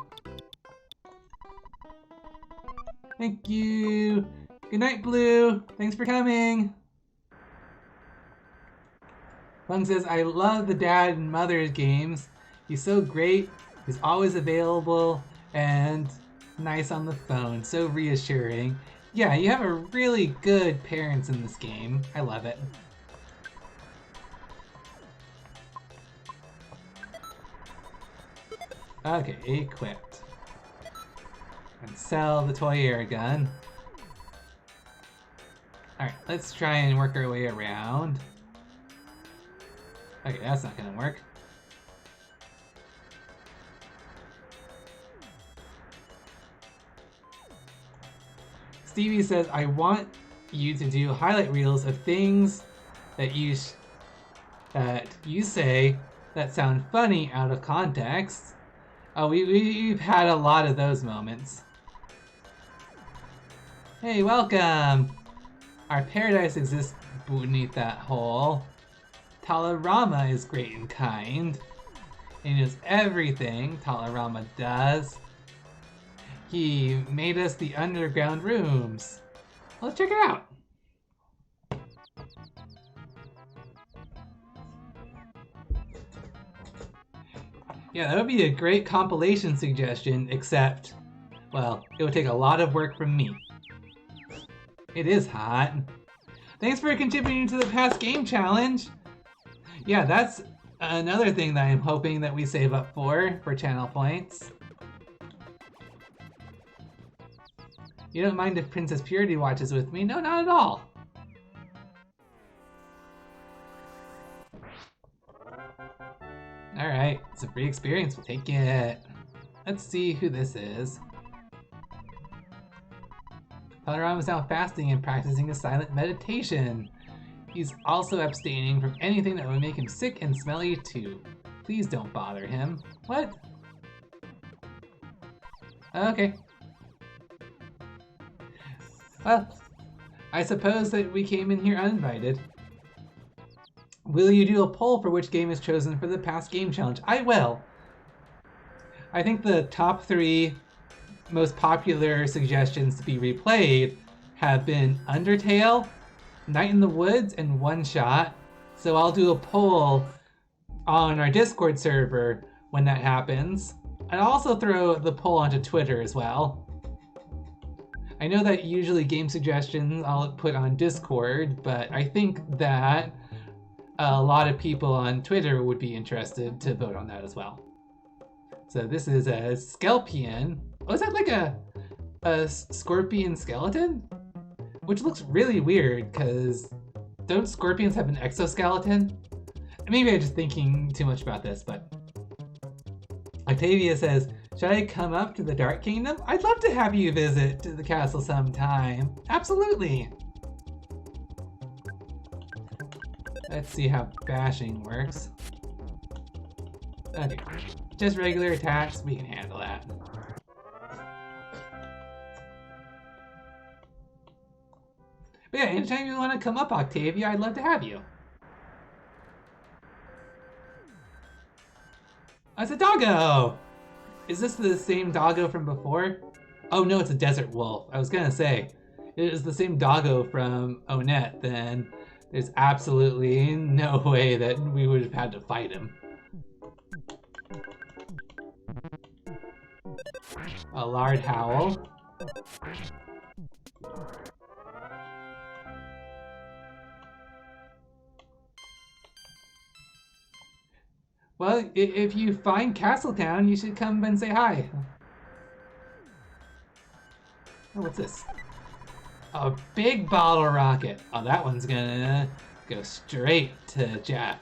Speaker 1: Thank you. Good night, Blue. Thanks for coming. Fung says, I love the dad and mother games. He's so great. He's always available and nice on the phone. So reassuring. Yeah, you have a really good parents in this game. I love it. Okay, equipped. And sell the toy air gun. Alright, let's try and work our way around. Okay, that's not gonna work. Stevie says, I want you to do highlight reels of things that you say that sound funny out of context. Oh, we've had a lot of those moments. Hey, welcome! Our paradise exists beneath that hole. Talarama is great and kind. He knows everything Talarama does. He made us the underground rooms. Let's check it out. Yeah, that would be a great compilation suggestion, except, well, it would take a lot of work from me. It is hot. Thanks for contributing to the past game challenge. Yeah, that's another thing that I'm hoping that we save up for channel points. You don't mind if Princess Purity watches with me? No, not at all. Alright, it's a free experience, we'll take it. Let's see who this is. Palaram is now fasting and practicing a silent meditation. He's also abstaining from anything that would make him sick and smelly too. Please don't bother him. What? Okay. Well, I suppose that we came in here uninvited. Will you do a poll for which game is chosen for the past game challenge? I will. I think the top 3 most popular suggestions to be replayed have been Undertale, Night in the Woods, and One Shot. So I'll do a poll on our Discord server when that happens. And I'll also throw the poll onto Twitter as well. I know that usually game suggestions I'll put on Discord, but I think that a lot of people on Twitter would be interested to vote on that as well. So this is a Skelpion. Oh, is that like a scorpion skeleton? Which looks really weird, because don't scorpions have an exoskeleton? Maybe I'm just thinking too much about this, but... Octavia says, should I come up to the Dark Kingdom? I'd love to have you visit the castle sometime. Absolutely! Let's see how bashing works. Okay, just regular attacks, we can handle that. But yeah, anytime you want to come up, Octavia, I'd love to have you. Oh, it's a doggo! Is this the same doggo from before? Oh no, it's a desert wolf. I was gonna say, it is the same doggo from Onett, then there's absolutely no way that we would have had to fight him. A lard howl. Well, if you find Castletown, you should come and say hi. Oh, what's this? A big bottle rocket. Oh, that one's gonna go straight to Jeff.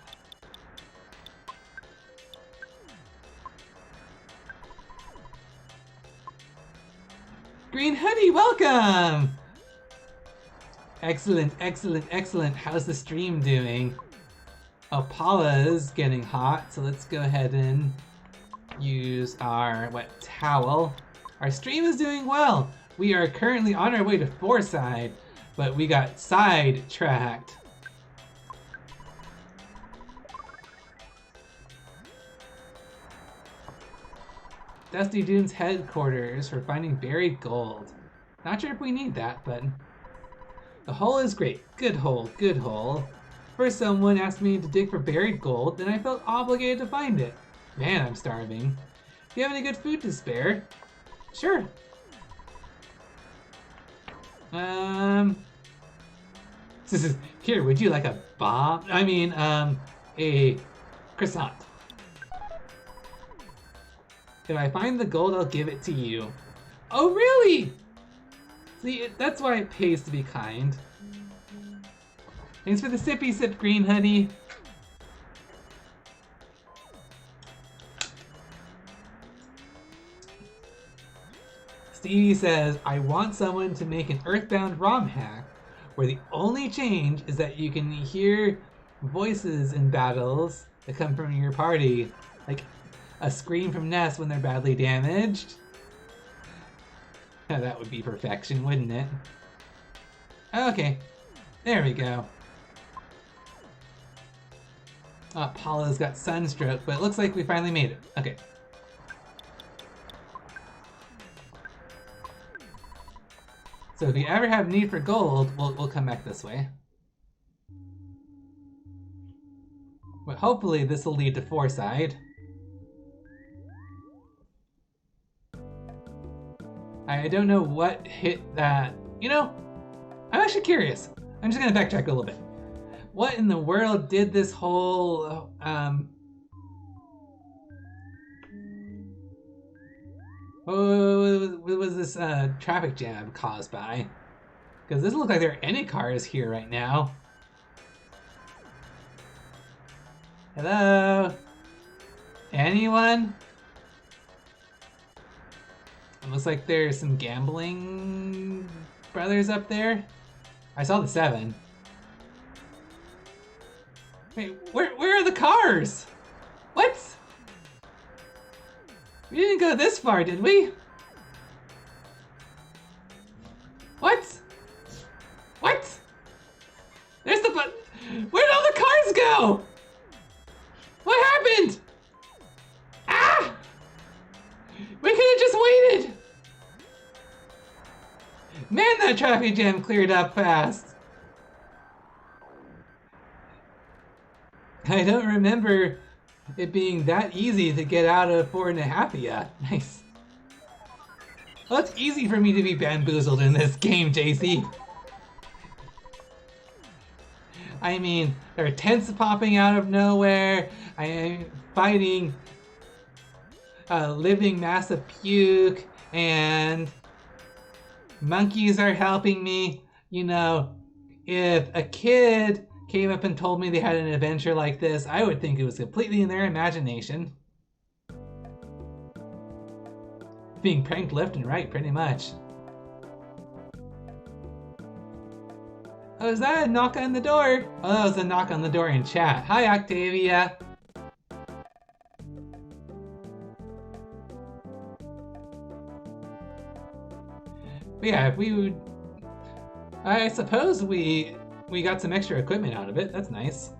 Speaker 1: Green Hoodie, welcome! Excellent, excellent, excellent. How's the stream doing? Oh, Paula is getting hot, so let's go ahead and use our wet towel. Our stream is doing well. We are currently on our way to Fourside, but we got sidetracked. Dusty Dunes headquarters for finding buried gold. Not sure if we need that, but the hole is great. Good hole, good hole. First someone asked me to dig for buried gold, then I felt obligated to find it. Man, I'm starving. Do you have any good food to spare? Sure. Here, would you like a bomb? I mean, a croissant. If I find the gold, I'll give it to you. Oh, really? See, that's why it pays to be kind. Thanks for the sippy sip, Green Hoodie. Stevie says, I want someone to make an Earthbound ROM hack where the only change is that you can hear voices in battles that come from your party. Like a scream from Ness when they're badly damaged. That would be perfection, wouldn't it? Okay, there we go. Paula's got sunstroke, but it looks like we finally made it. Okay. So if you ever have need for gold, we'll come back this way. But hopefully this will lead to Fourside. I don't know what hit that. You know, I'm actually curious. I'm just gonna backtrack a little bit. What in the world did this whole, what was this traffic jam caused by? Because it doesn't look like there are any cars here right now. Hello? Anyone? It looks like there's some gambling brothers up there. I saw the 7. Wait, where are the cars? What? We didn't go this far, did we? What? What? There's the where'd all the cars go? What happened? Ah! We could have just waited. Man, that traffic jam cleared up fast. I don't remember it being that easy to get out of 4.5 yet. Nice. Well, it's easy for me to be bamboozled in this game, JC. I mean, there are tents popping out of nowhere. I am fighting living mass of puke, and monkeys are helping me. You know, if a kid came up and told me they had an adventure like this, I would think it was completely in their imagination. Being pranked left and right, pretty much. Oh, is that a knock on the door? Oh, that was a knock on the door in chat. Hi, Octavia. But yeah, we would... I suppose we got some extra equipment out of it. That's nice.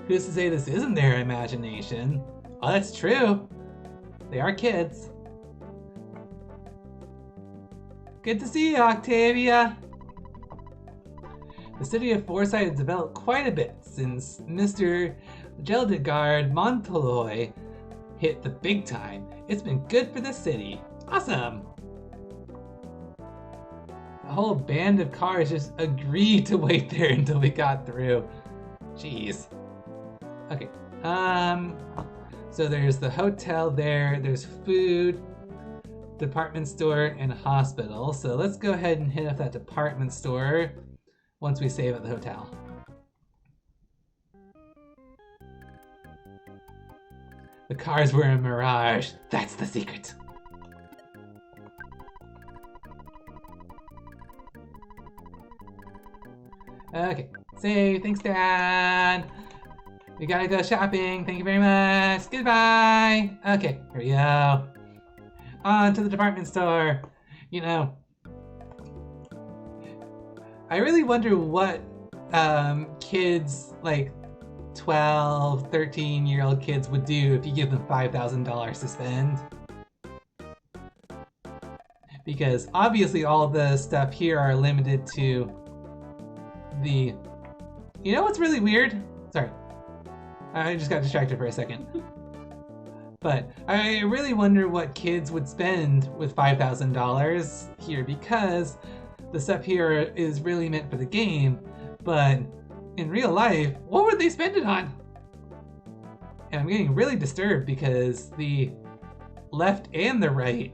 Speaker 1: Who's to say this isn't their imagination? Oh, that's true. They are kids. Good to see you, Octavia. The city of Fourside has developed quite a bit since Mr. Geldegard Montoloy hit the big time. It's been good for the city. Awesome. The whole band of cars just agreed to wait there until we got through. Jeez. Okay. So there's the hotel there. There's food, department store, and hospital. So let's go ahead and hit up that department store once we save at the hotel. The cars were a mirage. That's the secret. Okay. Save. Thanks, Dad. We gotta go shopping. Thank you very much. Goodbye. Okay, here we go. On to the department store. You know, I really wonder what kids like 12, 13-year-old kids would do if you give them $5,000 to spend. Because obviously all the stuff here are limited to the... You know what's really weird? Sorry. I just got distracted for a second. But I really wonder what kids would spend with $5,000 here, because the stuff here is really meant for the game, but in real life, what would they spend it on? And I'm getting really disturbed because the left and the right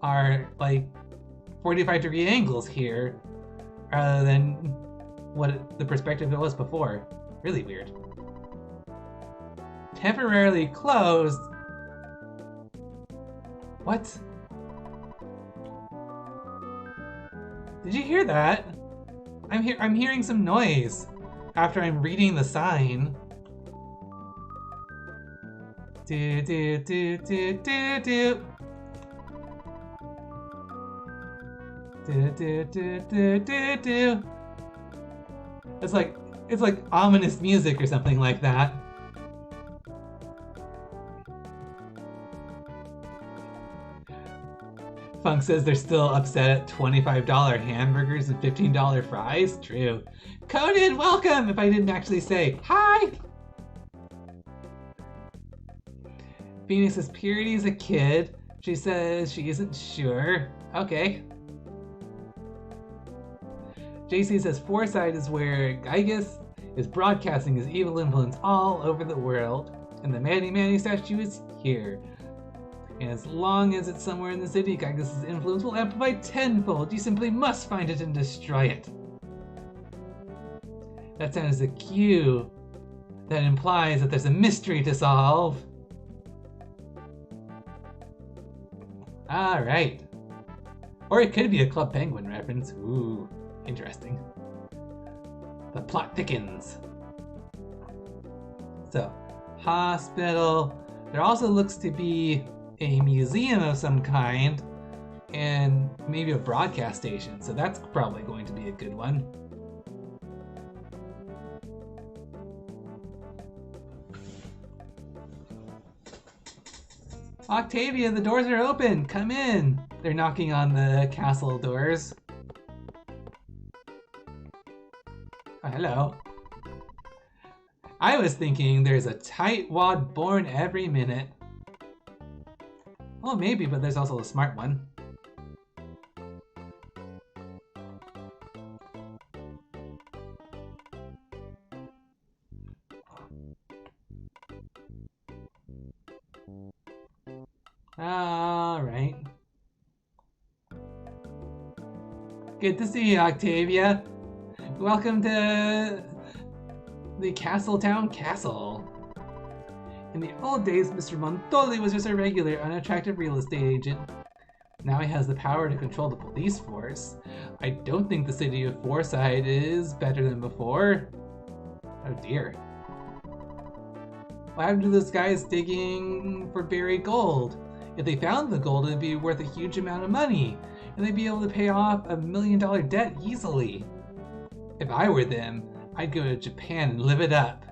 Speaker 1: are like 45-degree angles here rather than what the perspective it was before. Really weird. Temporarily closed? What? Did you hear that? I'm hearing some noise after I'm reading the sign. Do do do do do do. Do do do do do do. It's like ominous music or something like that. Funk says they're still upset at $25 hamburgers and $15 fries. True. Conan, welcome! If I didn't actually say hi! Phoenix says Purity's a kid. She says she isn't sure. Okay. JC says Fourside is where Gygus is broadcasting his evil influence all over the world, and the Manny Manny statue is here. And as long as it's somewhere in the city, Gygus' influence will amplify tenfold. You simply must find it and destroy it. That sounds a cue that implies that there's a mystery to solve. Alright. Or it could be a Club Penguin reference. Ooh, interesting. The plot thickens. So, hospital. There also looks to be a museum of some kind and maybe a broadcast station, so that's probably going to be a good one. Octavia, the doors are open. Come in. They're knocking on the castle doors. Oh, hello. I was thinking there's a tightwad born every minute. Well, maybe, but there's also a smart one. Alright. Good to see you, Octavia. Welcome to the Castletown Castle. In the old days, Mr. Montoli was just a regular, unattractive real estate agent. Now he has the power to control the police force. I don't think the city of Fourside is better than before. Oh dear. What happened to those guys digging for buried gold? If they found the gold, it'd be worth a huge amount of money, and they'd be able to pay off $1 million debt easily. If I were them, I'd go to Japan and live it up.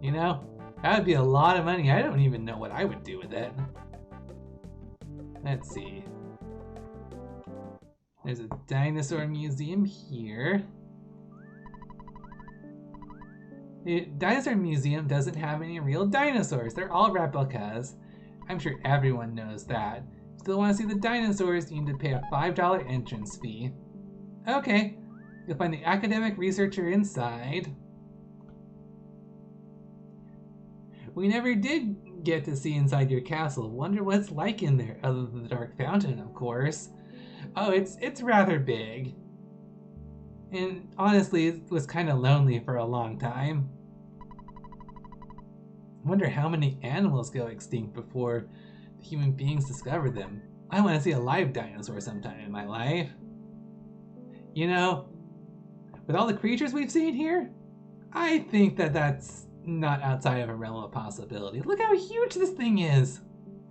Speaker 1: You know, that would be a lot of money. I don't even know what I would do with it. Let's see. There's a dinosaur museum here. The dinosaur museum doesn't have any real dinosaurs. They're all replicas. I'm sure everyone knows that. If you still want to see the dinosaurs, you need to pay a $5 entrance fee. Okay, you'll find the academic researcher inside. We never did get to see inside your castle. Wonder what it's like in there, other than the dark fountain, of course. Oh, it's rather big. And honestly, it was kind of lonely for a long time. I wonder how many animals go extinct before human beings discover them. I want to see a live dinosaur sometime in my life. You know, with all the creatures we've seen here, I think that's not outside of a realm of possibility. Look how huge this thing is!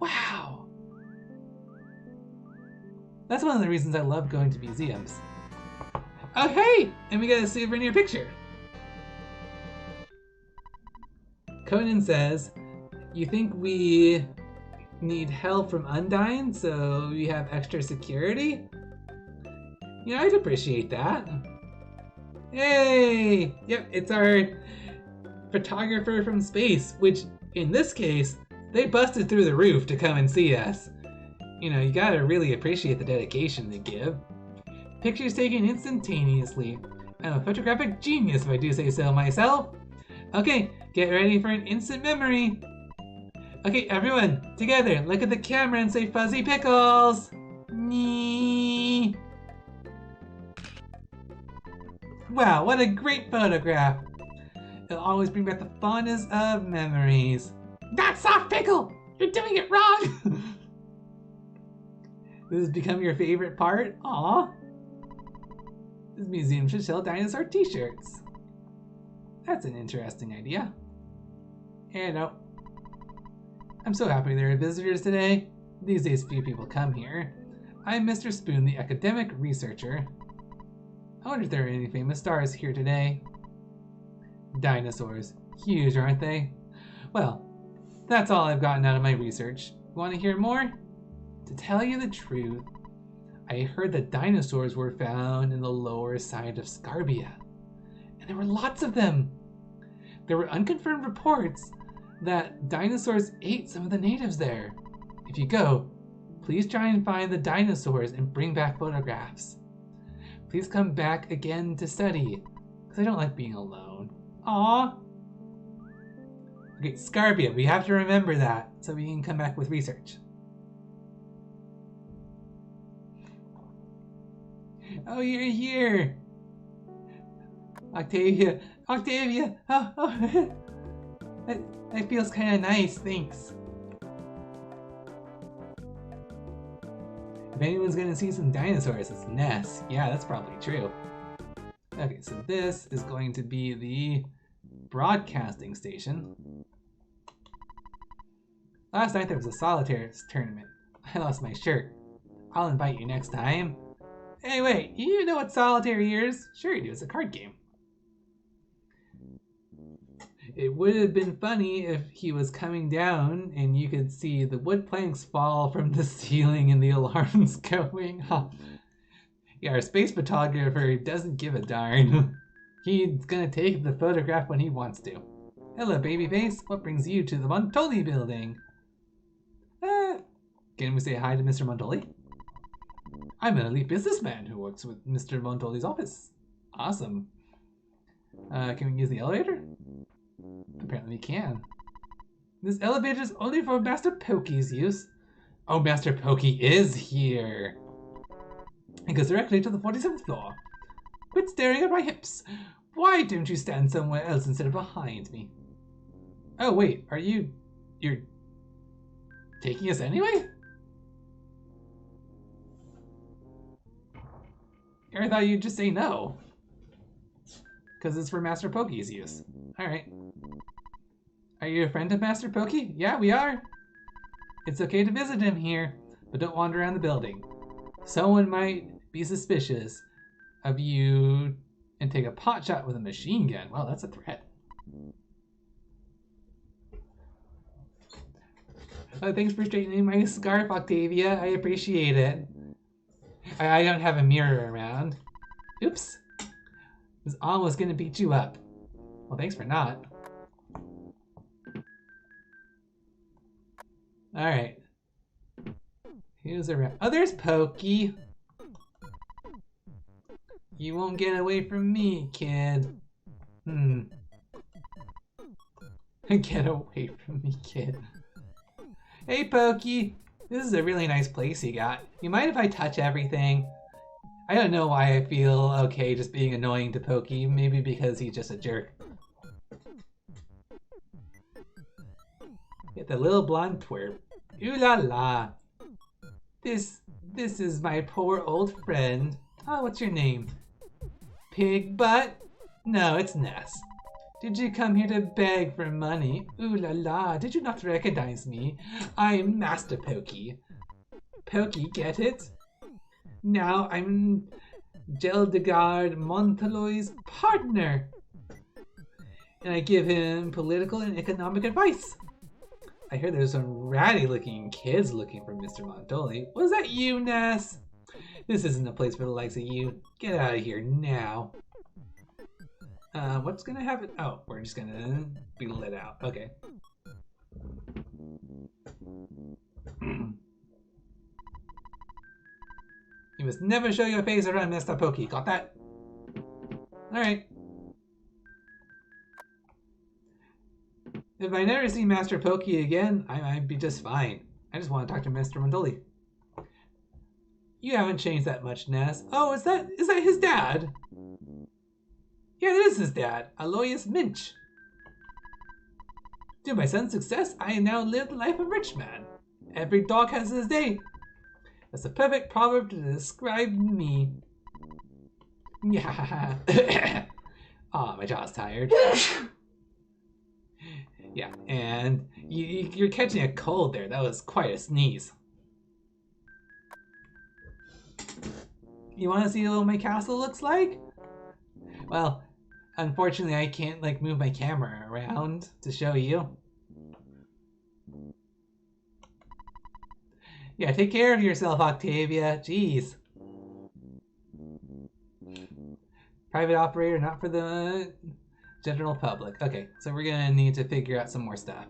Speaker 1: Wow! That's one of the reasons I love going to museums. Oh hey! And we got a souvenir picture! Conan says, you think we need help from Undyne so we have extra security? Yeah, I'd appreciate that. Yay! Yep, it's our photographer from space, which in this case, they busted through the roof to come and see us. You know, you gotta really appreciate the dedication they give. Pictures taken instantaneously. I'm a photographic genius if I do say so myself. Okay, get ready for an instant memory. Okay, everyone, together, look at the camera and say fuzzy pickles. Nee. Wow, what a great photograph. It'll always bring back the fondest of memories. That's soft pickle! You're doing it wrong! This has become your favorite part? Aw. This museum should sell dinosaur t-shirts. That's an interesting idea. And no. I'm so happy there are visitors today. These days few people come here. I'm Mr. Spoon, the academic researcher. I wonder if there are any famous stars here today. Dinosaurs. Huge, aren't they? Well, that's all I've gotten out of my research. Want to hear more? To tell you the truth, I heard that dinosaurs were found in the lower side of Scarbia. And there were lots of them. There were unconfirmed reports that dinosaurs ate some of the natives there. If you go, please try and find the dinosaurs and bring back photographs. Please come back again to study, because I don't like being alone. Aww. Okay, Scarbia, we have to remember that so we can come back with research. Oh, you're here! Octavia! Octavia! Oh. That feels kind of nice, thanks. If anyone's gonna see some dinosaurs, it's Ness. Yeah, that's probably true. Okay, so this is going to be the broadcasting station. Last night there was a solitaire tournament. I lost my shirt. I'll invite you next time. Hey, wait, you know what solitaire is? Sure you do, it's a card game. It would have been funny if he was coming down and you could see the wood planks fall from the ceiling and the alarms going off. Yeah, our space photographer doesn't give a darn. He's gonna take the photograph when he wants to. Hello, babyface. What brings you to the Montoli building? Can we say hi to Mr. Montoli? I'm an elite businessman who works with Mr. Montoli's office. Awesome. Can we use the elevator? Apparently we can. This elevator is only for Master Pokey's use. Oh, Master Pokey is here. It goes directly to the 47th floor. Quit staring at my hips. Why don't you stand somewhere else instead of behind me? Oh, wait, you're taking us anyway? I thought you'd just say no. Because it's for Master Pokey's use. Alright. Are you a friend of Master Pokey? Yeah, we are. It's okay to visit him here, but don't wander around the building. Someone might be suspicious of you and take a pot shot with a machine gun. Well, that's a threat. Oh, thanks for straightening my scarf, Octavia. I appreciate it. I don't have a mirror around. Oops. I was almost gonna beat you up. Well, thanks for not. Alright. Who's around? Oh, there's Pokey. You won't get away from me, kid. Get away from me, kid. Hey, Pokey. This is a really nice place you got. You mind if I touch everything? I don't know why I feel okay just being annoying to Pokey. Maybe because he's just a jerk. Get the little blonde twerp. Ooh la la. This is my poor old friend. Oh, what's your name? Pig Butt? No, it's Ness. Did you come here to beg for money? Ooh la la, did you not recognize me? I'm Master Pokey. Pokey, get it? Now I'm Geldegard Montoloy's partner. And I give him political and economic advice. I hear there's some ratty looking kids looking for Mr. Montoli. Was that you, Ness? This isn't a place for the likes of you. Get out of here now. What's gonna happen? Oh, we're just gonna be lit out. Okay. You must never show your face around Mr. Pokey. Got that? Alright. If I never see Master Pokey again, I might be just fine. I just want to talk to Mr. Montoli. You haven't changed that much, Ness. Oh, is that his dad? Yeah, it is his dad, Aloysius Minch. To my son's success, I now live the life of a rich man. Every dog has his day. That's the perfect proverb to describe me. Yeah. Aw, my jaw's tired. Yeah, and you're catching a cold there. That was quite a sneeze. You want to see what my castle looks like? Well, unfortunately, I can't move my camera around to show you. Yeah, take care of yourself, Octavia. Jeez. Private operator, not for the general public. Okay, so we're gonna need to figure out some more stuff.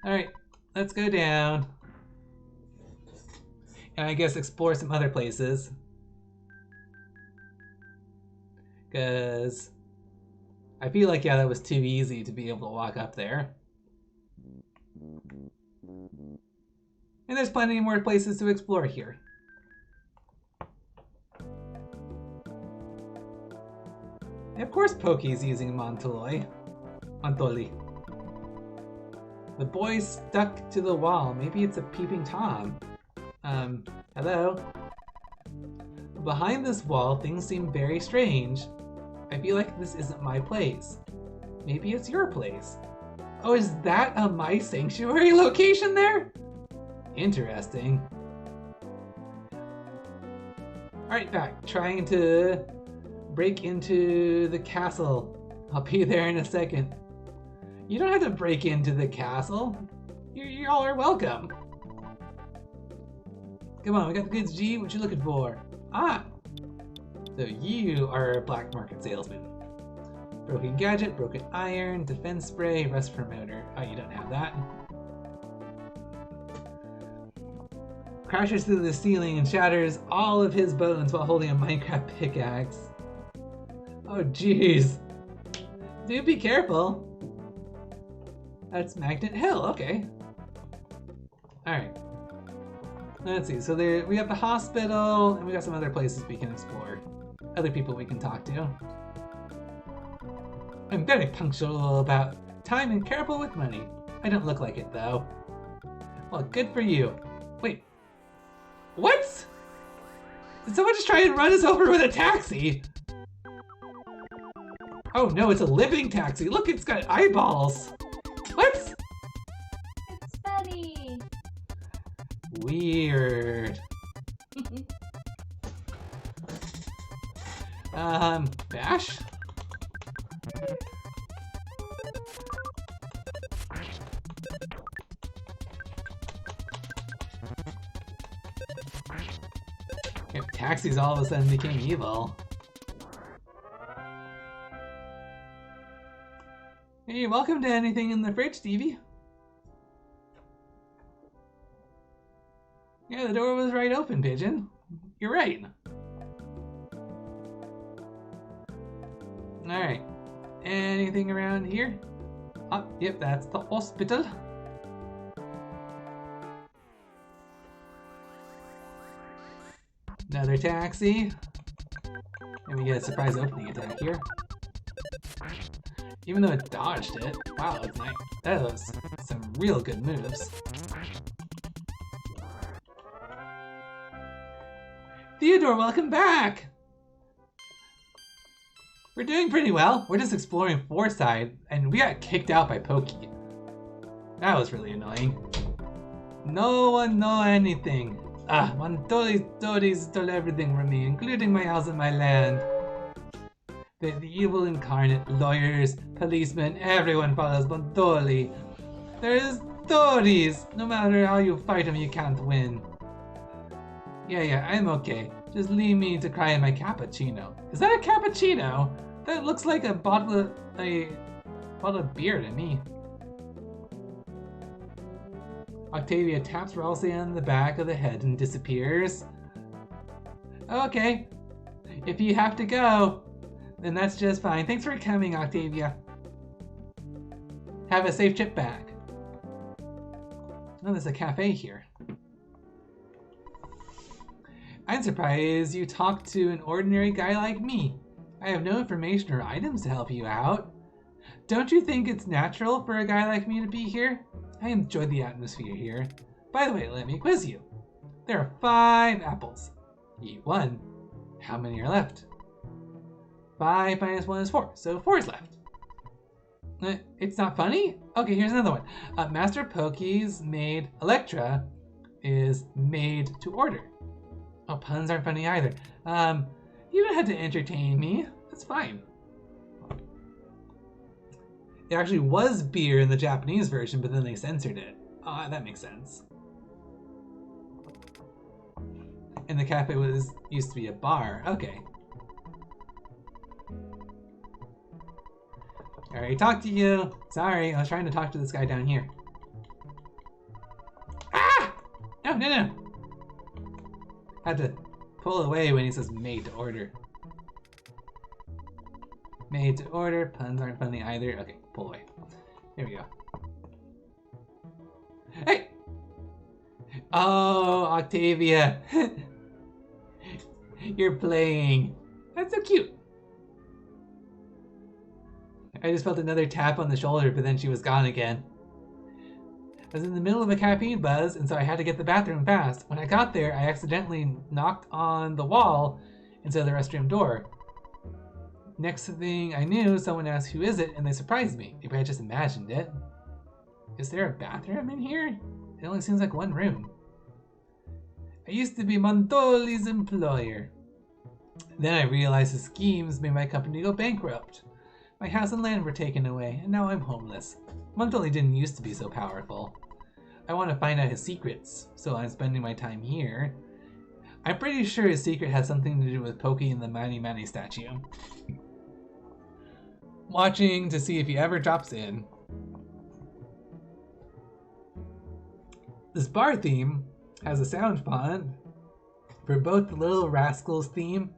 Speaker 1: Alright, let's go down. And I guess explore some other places. Because I feel like, yeah, that was too easy to be able to walk up there. And there's plenty more places to explore here. And of course Pokey's using Montoli. The boy's stuck to the wall. Maybe it's a peeping Tom. Hello? Behind this wall, things seem very strange. I feel like this isn't my place. Maybe it's your place. Oh, is that a My Sanctuary location there? Interesting. Alright, back. Trying to break into the castle. I'll be there in a second. You don't have to break into the castle. You all are welcome. Come on, we got the goods, G. What you looking for? Ah! So you are a black market salesman. Broken gadget, broken iron, defense spray, rust promoter. Oh, you don't have that. Crashes through the ceiling and shatters all of his bones while holding a Minecraft pickaxe. Oh jeez. Do be careful. That's Magnet Hill, okay. Alright. Let's see, so there we have the hospital, and we got some other places we can explore. Other people we can talk to. I'm very punctual about time and careful with money. I don't look like it though. Well, good for you. Wait. What? Did someone just try and run us over with a taxi? Oh no, it's a living taxi. Look, it's got eyeballs. What?
Speaker 2: It's funny.
Speaker 1: Weird. Bash? If taxis all of a sudden became evil. Hey, welcome to Anything in the Fridge, Stevie. Yeah, the door was right open, Pigeon. You're right. Alright. Anything around here? Oh, yep, that's the hospital. Another taxi. And we get a surprise opening attack here. Even though it dodged it. Wow, that's nice. That was some real good moves. Theodore, welcome back! We're doing pretty well. We're just exploring Fourside, and we got kicked out by Pokey. That was really annoying. No one know anything. Montoli stole everything from me, including my house and my land. The evil incarnate, lawyers, policemen, everyone follows Montoli. There is stories. No matter how you fight him, you can't win. Yeah, I'm okay. Just leave me to cry in my cappuccino. Is that a cappuccino? That looks like a bottle of beer to me. Octavia taps Ralsei on the back of the head and disappears. Okay. If you have to go, then that's just fine. Thanks for coming, Octavia. Have a safe trip back. Oh, there's a cafe here. I'm surprised you talked to an ordinary guy like me. I have no information or items to help you out. Don't you think it's natural for a guy like me to be here? I enjoy the atmosphere here. By the way, let me quiz you. There are 5 apples. Eat 1. How many are left? 5 minus 1 is 4, so 4 is left. It's not funny? Okay, here's another one. Master Pokey's maid Electra is made to order. Oh, puns aren't funny either. You don't have to entertain me. That's fine. It actually was beer in the Japanese version, but then they censored it. That makes sense. And the cafe used to be a bar. Okay. I already talked to you. Sorry, I was trying to talk to this guy down here. Ah! No. Had to pull away when he says made to order. Made to order. Puns aren't funny either. Okay, pull away. Here we go. Hey! Oh, Octavia. You're playing. That's so cute. I just felt another tap on the shoulder, but then she was gone again. I was in the middle of a caffeine buzz, and so I had to get to the bathroom fast. When I got there, I accidentally knocked on the wall instead of the restroom door. Next thing I knew, someone asked, "Who is it?" and they surprised me. Maybe I just imagined it. Is there a bathroom in here? It only seems like one room. I used to be Montoli's employer. Then I realized his schemes made my company go bankrupt. My house and land were taken away, and now I'm homeless. Montoli didn't used to be so powerful. I want to find out his secrets, so I'm spending my time here. I'm pretty sure his secret has something to do with Pokey and the Mani Mani statue. watching to see if he ever drops in. This bar theme has a sound font for both the Little Rascals theme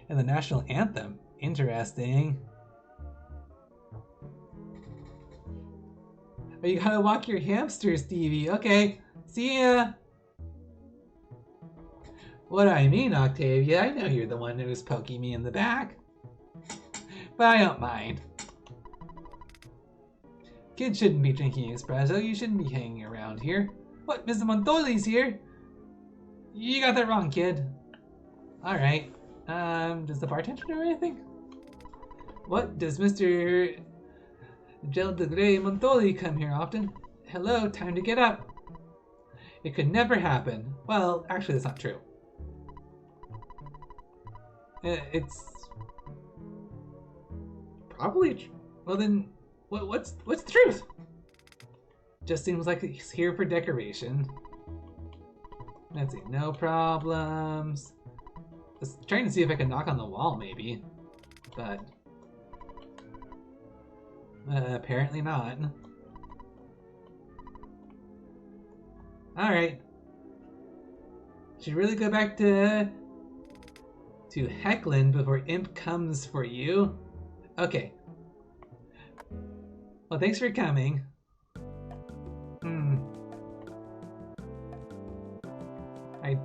Speaker 1: and the national anthem. Interesting. Oh, you gotta walk your hamster, Stevie. Okay, see ya. What do I mean, Octavia? I know you're the one who's poking me in the back. But I don't mind. Kids shouldn't be drinking espresso. You shouldn't be hanging around here. What, Mr. Montoli's here? You got that wrong, kid. Alright. Does the bartender know anything? What, does Mr. Gel de Grey Montoli come here often? Hello, time to get up. It could never happen. Well, actually that's not true. It's probably well then what's the truth? Just seems like he's here for decoration. Let's see, no problems. Just trying to see if I can knock on the wall maybe, but apparently not. All right. Should really go back to Heckland before Imp comes for you. Okay. Well, thanks for coming. I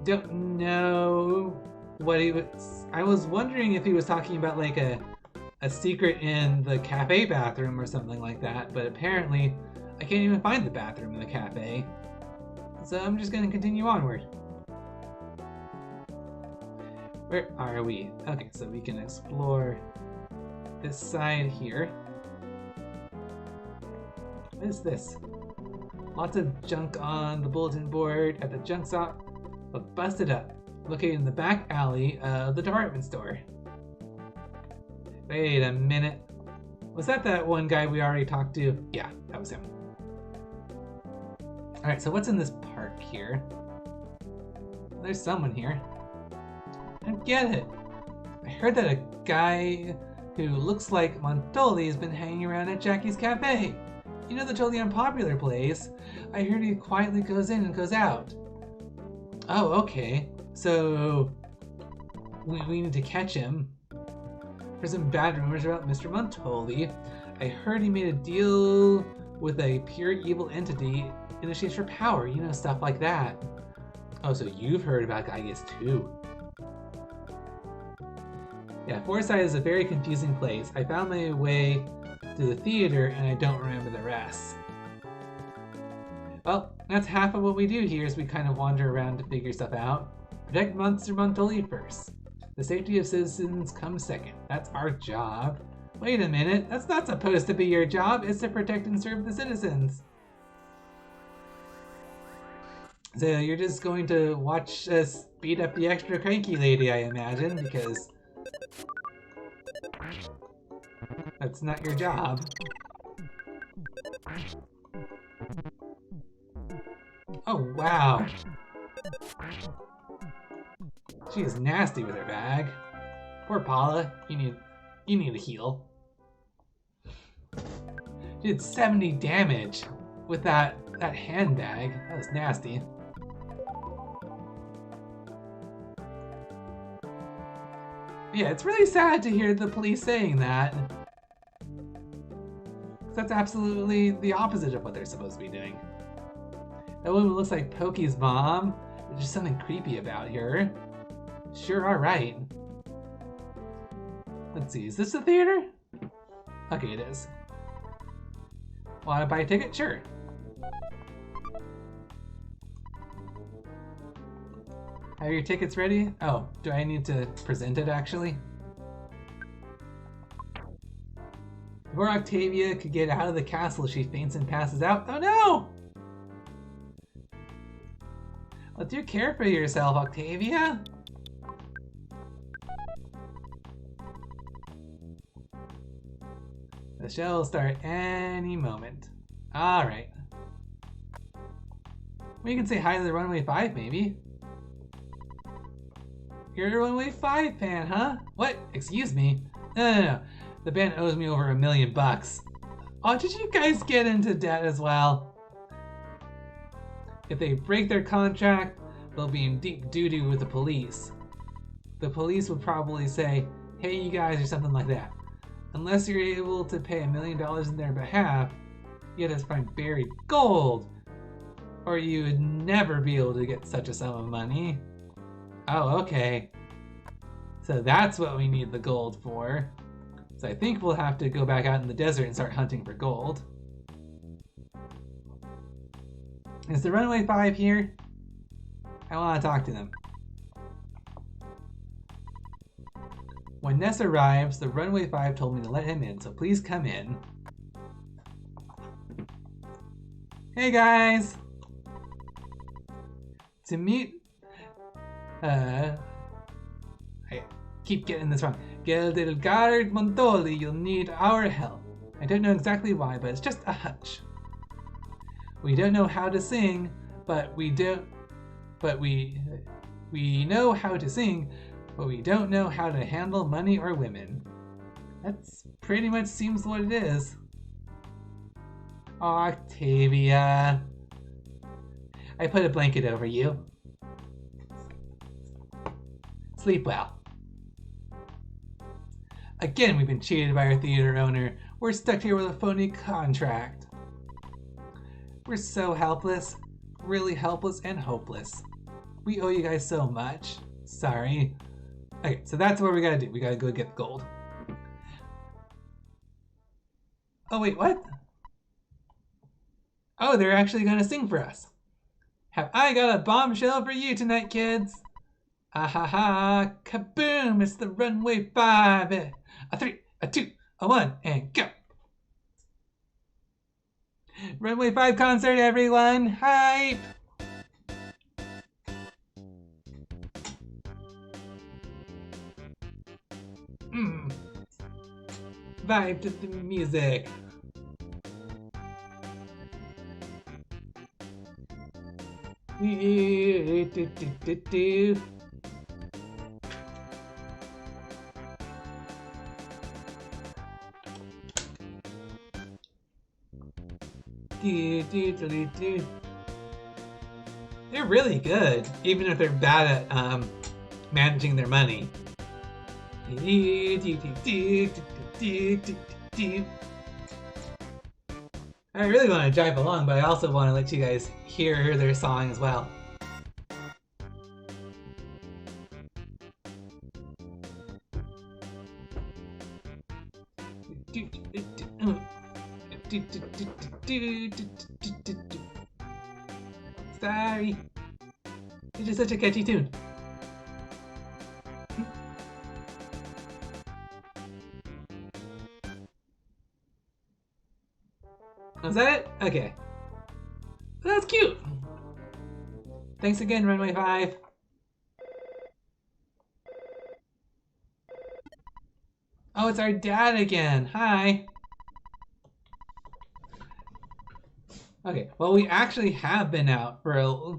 Speaker 1: don't know what he was. I was wondering if he was talking about like a secret in the cafe bathroom or something like that, but apparently I can't even find the bathroom in the cafe. So I'm just gonna continue onward. Where are we? Okay, so we can explore this side here. What is this? Lots of junk on the bulletin board at the junk shop, but busted up. Located in the back alley of the department store. Wait a minute. Was that one guy we already talked to? Yeah, that was him. Alright, so what's in this park here? There's someone here. I don't get it. I heard that a guy who looks like Montoli has been hanging around at Jackie's Cafe. You know the totally unpopular place. I heard he quietly goes in and goes out. Oh, okay. So we need to catch him. There's some bad rumors about Mr. Montoli. I heard he made a deal with a pure evil entity in exchange for power. You know, stuff like that. Oh, so you've heard about Gaius too. Yeah, Fourside is a very confusing place. I found my way to the theater and I don't remember the rest. Well, that's half of what we do here is we kind of wander around to figure stuff out. Protect Monster Montoli first. The safety of citizens comes second. That's our job. Wait a minute, that's not supposed to be your job. It's to protect and serve the citizens. So you're just going to watch us beat up the extra cranky lady, I imagine, because that's not your job. Oh, wow. She is nasty with her bag. Poor Paula, you need a heal. She did 70 damage with that handbag. That was nasty. Yeah, it's really sad to hear the police saying that. That's absolutely the opposite of what they're supposed to be doing. That woman looks like Pokey's mom. There's just something creepy about her. Sure are right. Let's see, is this the theater? Okay, it is. Want to buy a ticket? Sure. Have your tickets ready? Oh, do I need to present it actually? Before Octavia could get out of the castle, she faints and passes out. Oh no! Well, do care for yourself, Octavia. The show will start any moment. Alright. We can say hi to the Runway Five, maybe. You're a Runway 5 fan, huh? What? Excuse me. No. The band owes me over $1 million. Oh, did you guys get into debt as well? If they break their contract, they'll be in deep doo-doo with the police. The police would probably say, hey, you guys, or something like that. Unless you're able to pay $1 million in their behalf, you have to find buried gold, or you would never be able to get such a sum of money. Oh, okay. So that's what we need the gold for. So I think we'll have to go back out in the desert and start hunting for gold. Is the Runway 5 here? I want to talk to them. When Ness arrives, the Runway 5 told me to let him in, so please come in. Hey guys! To meet... I keep getting this wrong. Gel del Guard Montoli, you'll need our help. I don't know exactly why, but it's just a hunch. We don't know how to sing, but we know how to sing, but we don't know how to handle money or women. That's pretty much seems what it is. Octavia. I put a blanket over you. Sleep well. Again, we've been cheated by our theater owner. We're stuck here with a phony contract. We're so helpless. Really helpless and hopeless. We owe you guys so much. Sorry. Okay, so that's what we gotta do. We gotta go get the gold. Oh wait, what? Oh, they're actually gonna sing for us. Have I got a bombshell for you tonight, kids? Ah ha ha, kaboom, it's the Runway 5. A 3, a 2, a 1, and go. Runway 5 concert, everyone. Hype! Vibe to the music. They're really good, even if they're bad at managing their money. I really want to drive along, but I also want to let you guys hear their song as well. Sorry. It's just such a catchy tune. Was that it? Okay. Well, that's cute. Thanks again, Runway 5. Oh, it's our dad again. Hi. Okay, well, we actually have been out for a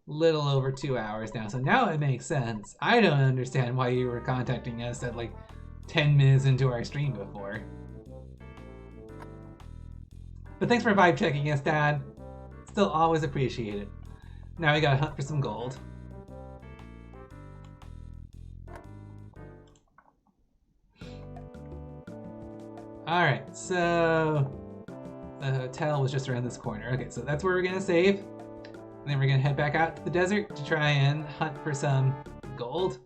Speaker 1: little over 2 hours now, so now it makes sense. I don't understand why you were contacting us at like 10 minutes into our stream before. But thanks for vibe checking us, Dad. Still always appreciate it. Now we gotta hunt for some gold. Alright, so the hotel was just around this corner. Okay, so that's where we're gonna save. And then we're gonna head back out to the desert to try and hunt for some gold.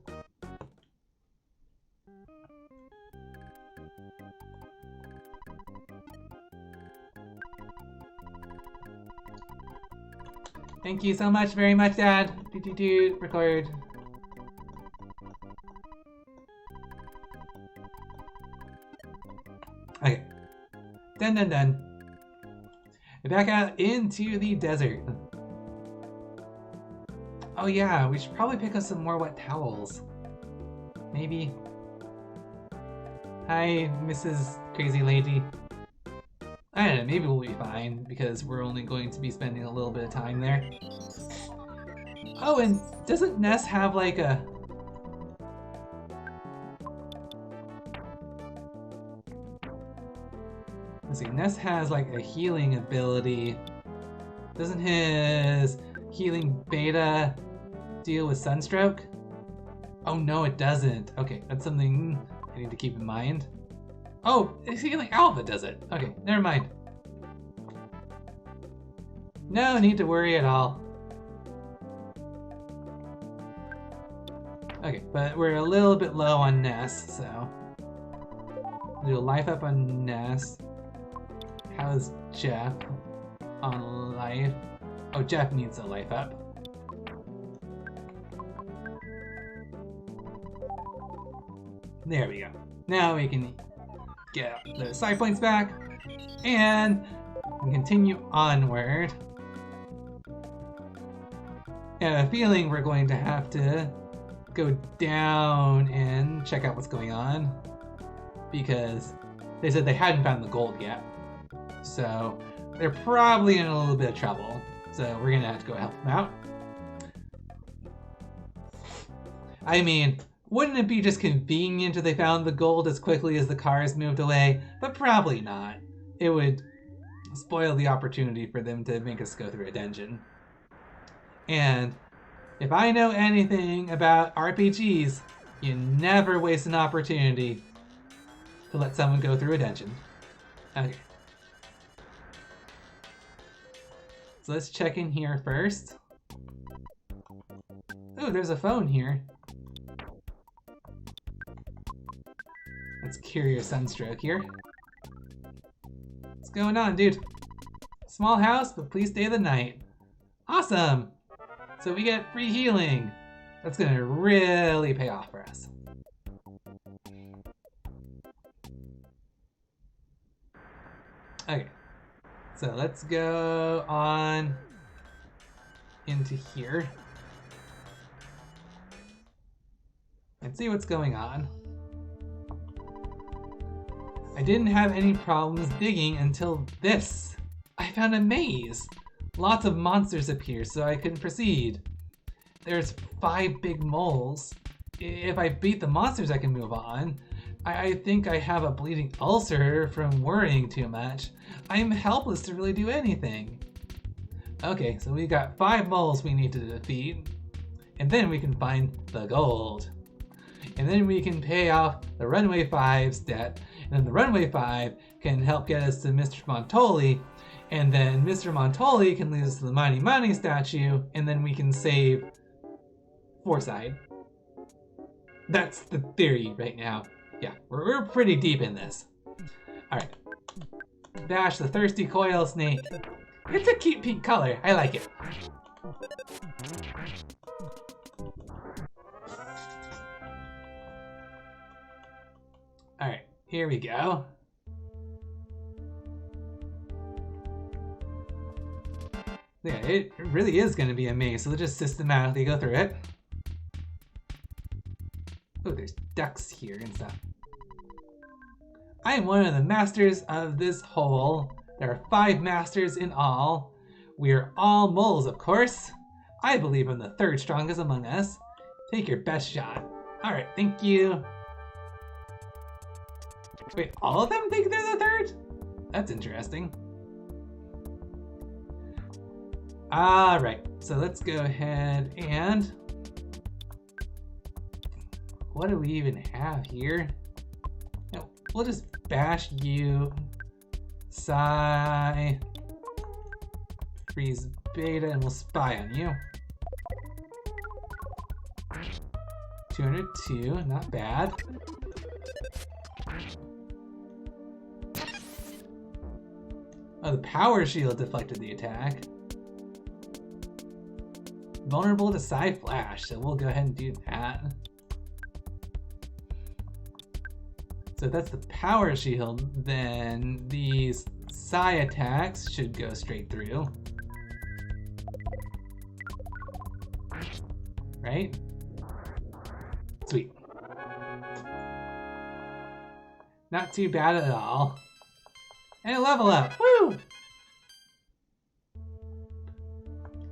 Speaker 1: Thank you so much, very much, Dad. Record. Okay. Done. Back out into the desert. Oh yeah, we should probably pick up some more wet towels. Maybe. Hi, Mrs. Crazy Lady. I don't know, maybe we'll be fine, because we're only going to be spending a little bit of time there. Oh, and doesn't Ness have like a... Let's see, Ness has like a healing ability. Doesn't his healing beta deal with sunstroke? Oh no, it doesn't. Okay, that's something I need to keep in mind. Oh, his healing alpha does it. Okay, never mind. No need to worry at all. Okay, but we're a little bit low on Ness, so do a life up on Ness. How's Jeff on life? Oh, Jeff needs a life up. There we go. Now we can get the side points back and continue onward. I have a feeling we're going to have to go down and check out what's going on because they said they hadn't found the gold yet. So they're probably in a little bit of trouble. So we're gonna have to go help them out. I mean, wouldn't it be just convenient if they found the gold as quickly as the cars moved away? But probably not. It would spoil the opportunity for them to make us go through a dungeon. And if I know anything about RPGs, you never waste an opportunity to let someone go through a dungeon. Okay. So let's check in here first. Ooh, there's a phone here. Let's cure your sunstroke here. What's going on, dude? Small house, but please stay the night. Awesome! So we get free healing. That's gonna really pay off for us. Okay, so let's go on into here and see what's going on. I didn't have any problems digging until this. I found a maze. Lots of monsters appear, so I couldn't proceed. There's 5 big moles. If I beat the monsters, I can move on. I think I have a bleeding ulcer from worrying too much. I'm helpless to really do anything. Okay, so we've got 5 moles we need to defeat. And then we can find the gold. And then we can pay off the Runway 5's debt. And then the Runway 5 can help get us to Mr. Montoli. And then Mr. Montoli can lead us to the Mighty Money statue. And then we can save Fourside. That's the theory right now. Yeah, we're pretty deep in this. Alright. Bash the thirsty coil snake. It's a cute pink color. I like it. Alright, here we go. Yeah, it really is going to be a maze, so let's just systematically go through it. Oh, there's ducks here and stuff. I am one of the masters of this hole. There are 5 masters in all. We are all moles, of course. I believe I'm the 3rd strongest among us. Take your best shot. Alright, thank you. Wait, all of them think they're the 3rd? That's interesting. Alright, so let's go ahead and... what do we even have here? No, we'll just bash you. Psi. Freeze beta, and we'll spy on you. 202, not bad. Oh, the power shield deflected the attack. Vulnerable to Psi Flash, so we'll go ahead and do that. So if that's the power shield, then these Psi attacks should go straight through. Right? Sweet. Not too bad at all. And a level up! Woo!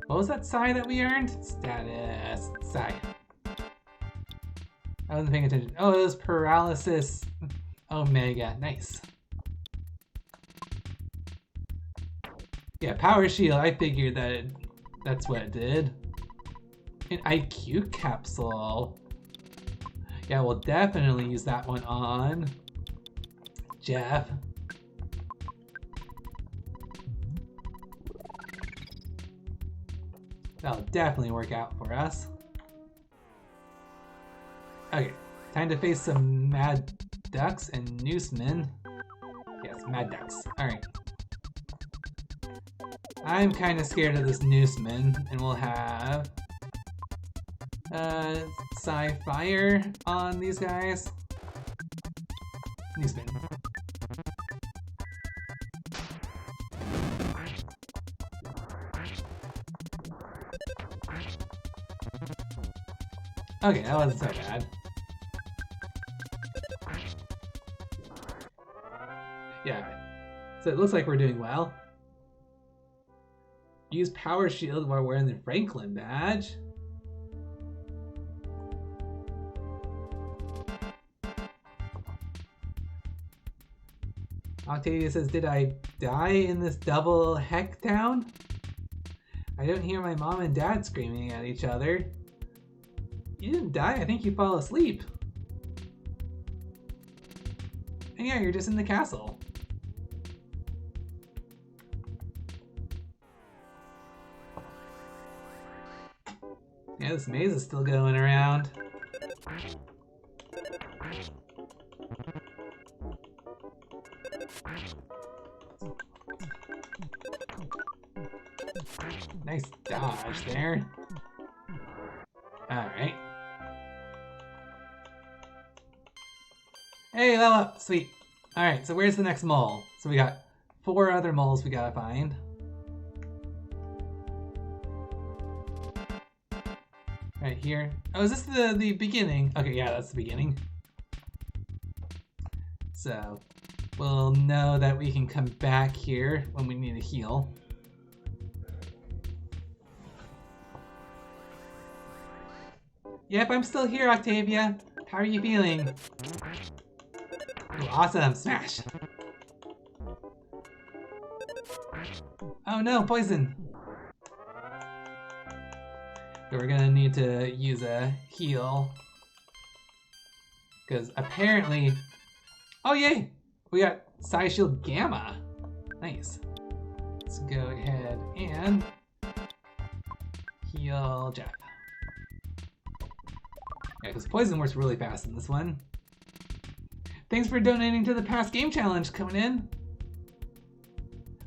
Speaker 1: What was that Psi that we earned? Status Psi. I wasn't paying attention. Oh, it was Paralysis Omega. Nice. Yeah, power shield. I figured that's what it did. An IQ capsule. Yeah, we'll definitely use that one on Jeff. That'll definitely work out for us. Okay, time to face some Mad Ducks and Noosemen. Yes, Mad Ducks. Alright. I'm kind of scared of this Nooseman, and we'll have Fire on these guys. Nooseman. Okay, that wasn't so bad. Yeah. So it looks like we're doing well. Use power shield while wearing the Franklin badge. Octavia says, did I die in this double heck town? I don't hear my mom and dad screaming at each other. You didn't die, I think you fell asleep. And yeah, you're just in the castle. Yeah, this maze is still going around. Nice dodge there. Alright. Hey, level up! Sweet. Alright, so where's the next mole? So we got 4 other moles we gotta find. Right here. Oh, is this the beginning? Okay, yeah, that's the beginning. So, we'll know that we can come back here when we need to heal. Yep, I'm still here, Octavia. How are you feeling? Ooh, awesome, smash! Oh no, poison! So we're gonna need to use a heal. Because apparently... Oh yay! We got Psi Shield Gamma! Nice. Let's go ahead and heal Jeff. Yeah, because poison works really fast in this one. Thanks for donating to the past game challenge coming in.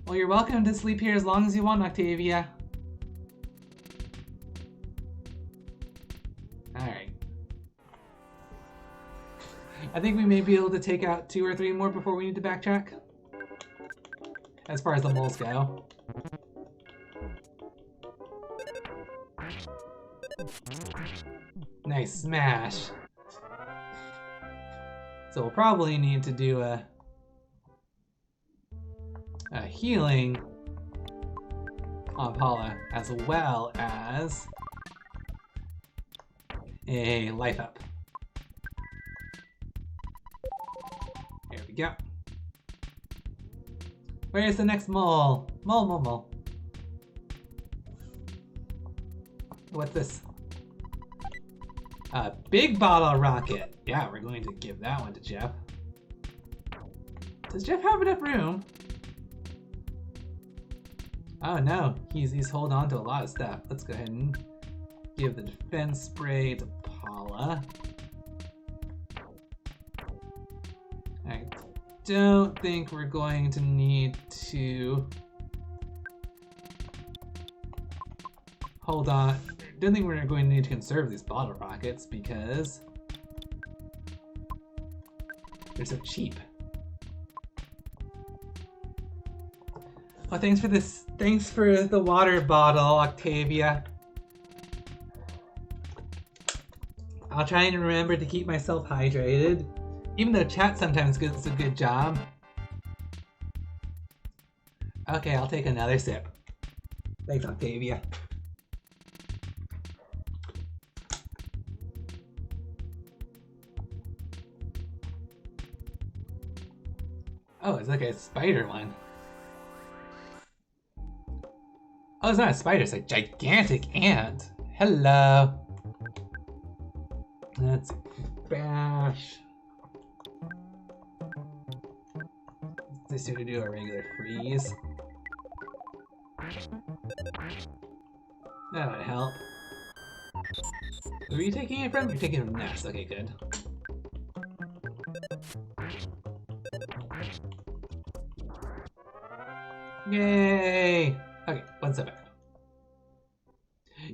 Speaker 1: Well, you're welcome to sleep here as long as you want, Octavia. Alright. I think we may be able to take out 2 or 3 more before we need to backtrack. As far as the moles go. Nice smash. So we'll probably need to do a healing on Paula as well as a life up. There we go. Where's the next mole? Mole. What's this? A big bottle rocket. Yeah, we're going to give that one to Jeff. Does Jeff have enough room? Oh no, he's holding on to a lot of stuff. Let's go ahead and give the defense spray to Paula. I don't think we're going to need to hold on. I don't think we're going to need to conserve these bottle rockets because they're so cheap. Oh, thanks for this. Thanks for the water bottle, Octavia. I'll try and remember to keep myself hydrated, even though chat sometimes does a good job. Okay, I'll take another sip. Thanks, Octavia. Oh, it's like a spider one. Oh, it's not a spider, it's a gigantic ant. Hello. Let's bash. This to do a regular freeze. That would help. Who are you taking it from? You're taking it from Ness. Okay, good. Yay! Okay, one step back.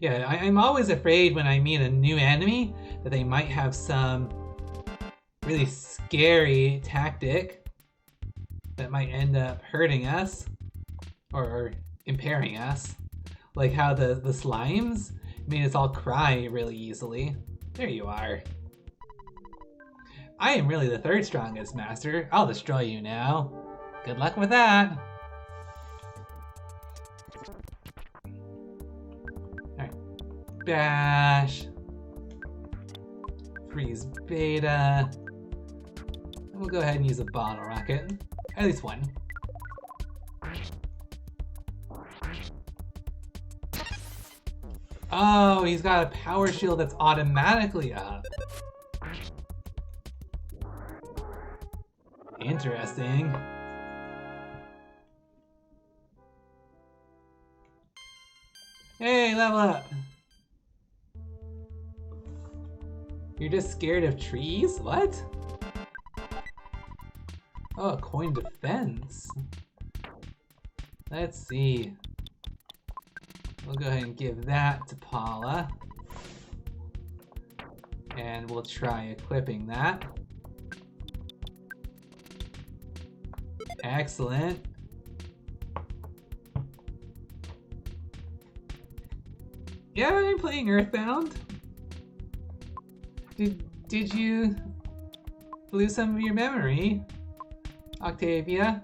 Speaker 1: Yeah, I'm always afraid when I meet a new enemy that they might have some really scary tactic that might end up hurting us or impairing us. Like how the slimes made us all cry really easily. There you are. I am really the third strongest, Master. I'll destroy you now. Good luck with that. Alright. Bash. Freeze beta. And we'll go ahead and use a bottle rocket. At least one. Oh, he's got a power shield that's automatically up. Interesting. Hey, level up! You're just scared of trees? What? Oh, coin defense. Let's see. We'll go ahead and give that to Paula. And we'll try equipping that. Excellent. Yeah, I'm playing Earthbound. Did you lose some of your memory, Octavia?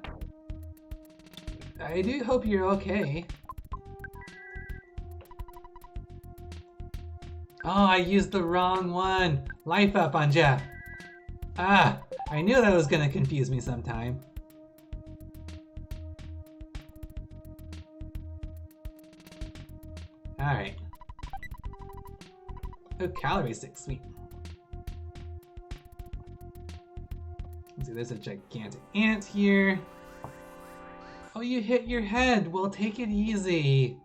Speaker 1: I do hope you're okay. Oh, I used the wrong one. Life up on Jeff. Ah, I knew that was gonna confuse me sometime. Alright. Oh, calorie stick, sweet. Let's see, there's a gigantic ant here. Oh, you hit your head. Well, take it easy.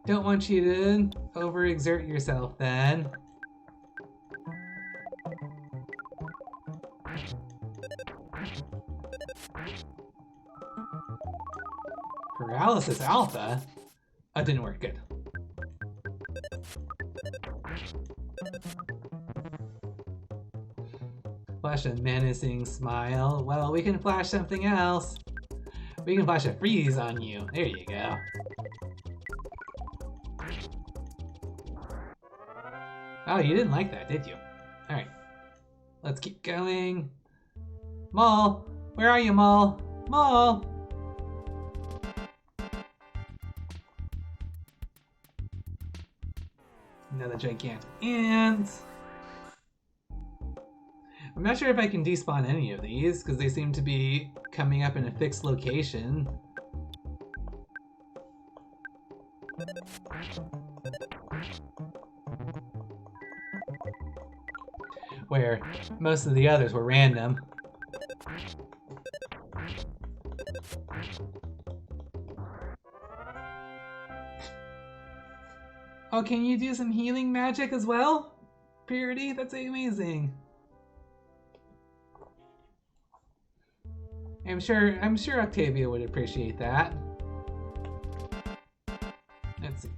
Speaker 1: Don't want you to overexert yourself then. Paralysis Alpha? Oh, didn't work. Good. Flash a menacing smile. Well, we can flash something else. We can flash a freeze on you. There you go. Oh, you didn't like that, did you? Alright. Let's keep going. Mole! Where are you, Mole? Mole! Another gigantic ant. I'm not sure if I can despawn any of these, because they seem to be coming up in a fixed location. Where most of the others were random. Oh, can you do some healing magic as well? Purity? That's amazing. I'm sure Octavia would appreciate that. Let's see.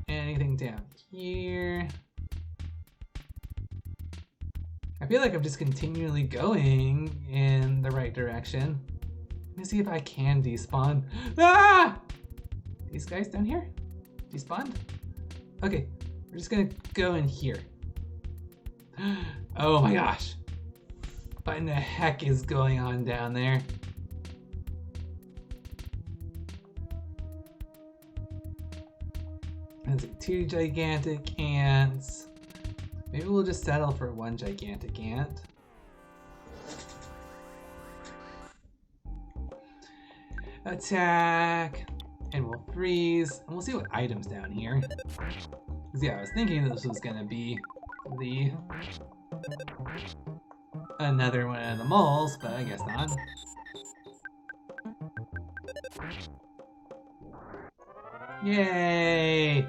Speaker 1: Anything down here? I feel like I'm just continually going in the right direction. Let me see if I can despawn. Ah! These guys down here? Despawned? Okay, we're just gonna go in here. Oh my gosh. What in the heck is going on down there? That's like 2 gigantic ants. Maybe we'll just settle for 1 gigantic ant. Attack! And we'll freeze. And we'll see what items down here. Because yeah, I was thinking this was gonna be another one of the moles, but I guess not. Yay!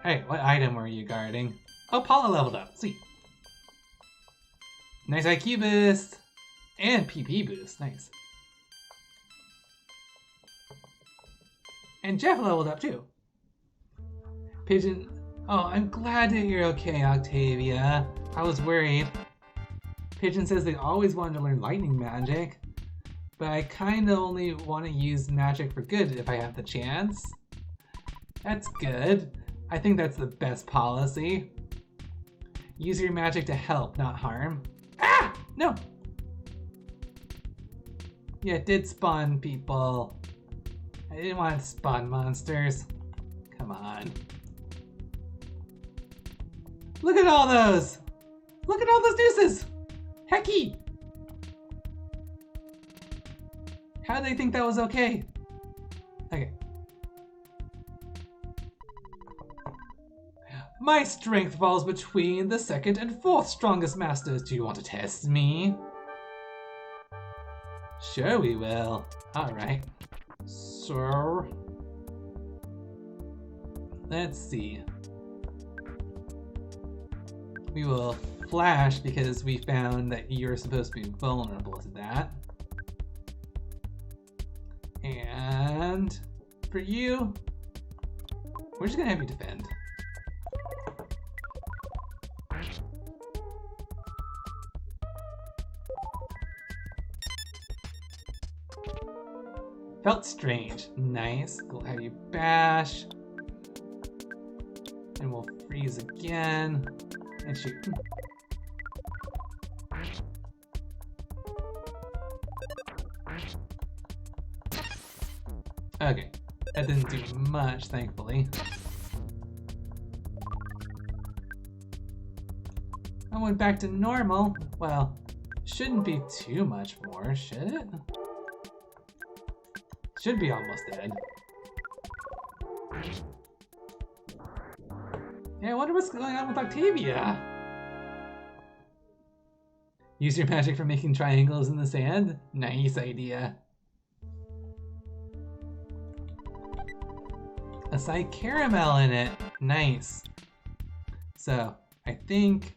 Speaker 1: Hey, what item were you guarding? Oh, Paula leveled up. Sweet. Nice IQ boost! And PP boost. Nice. And Jeff leveled up too. Pigeon. Oh, I'm glad that you're okay, Octavia. I was worried. Pigeon says they always wanted to learn lightning magic, but I kinda only want to use magic for good if I have the chance. That's good. I think that's the best policy. Use your magic to help, not harm. Ah! No! Yeah, it did spawn people. I didn't want to spawn monsters. Come on. Look at all those! Look at all those deuces! Hecky! How do they think that was okay? Okay. My strength falls between the second and fourth strongest masters. Do you want to test me? Sure we will. Alright. So... let's see. We will flash because we found that you're supposed to be vulnerable to that. And... for you... we're just gonna have you defend. Felt strange. Nice. We'll have you bash. And we'll freeze again. And shoot. Okay. That didn't do much, thankfully. I went back to normal. Well, shouldn't be too much more, should it? Should be almost dead. Yeah, I wonder what's going on with Octavia. Use your magic for making triangles in the sand? Nice idea. A side caramel in it. Nice. So, I think...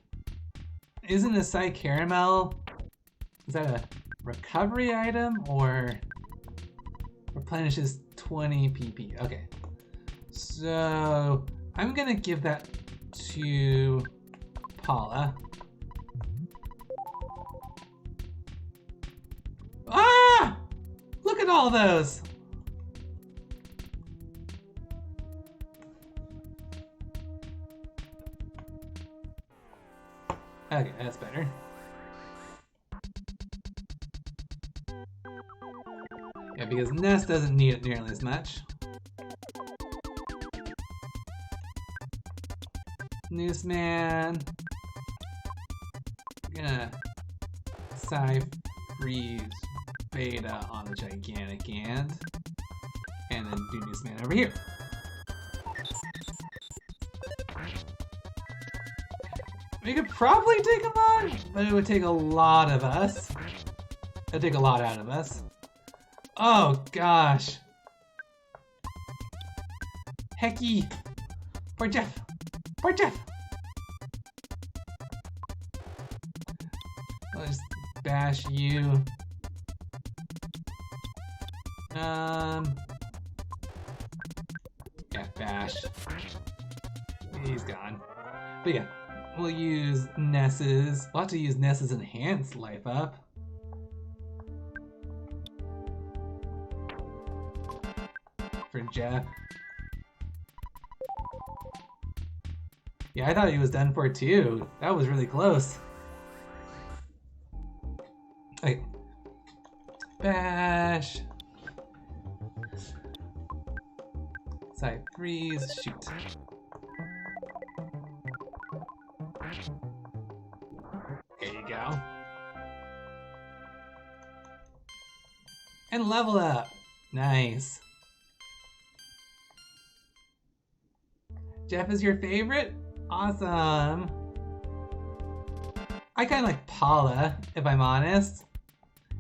Speaker 1: isn't a side caramel... is that a recovery item or... replenishes 20 PP. Okay. So I'm gonna give that to Paula. Ah! Look at all those! Okay, that's better. Yeah, because Ness doesn't need it nearly as much. Newsman. Gonna freeze beta on the gigantic and then do Newsman over here. We could probably take him on, but it would take a lot of us. It'd take a lot out of us. Oh gosh. Hecky. Poor Jeff. Poor Jeff. I'll just bash you. Yeah, bash. He's gone. But yeah, we'll use Ness's. We'll have to use Ness's enhanced life up. For Jeff. Yeah, I thought he was done for too. That was really close. Okay. Bash. Side freeze. Shoot. There you go. And level up. Nice. Jeff is your favorite? Awesome. I kind of like Paula, if I'm honest.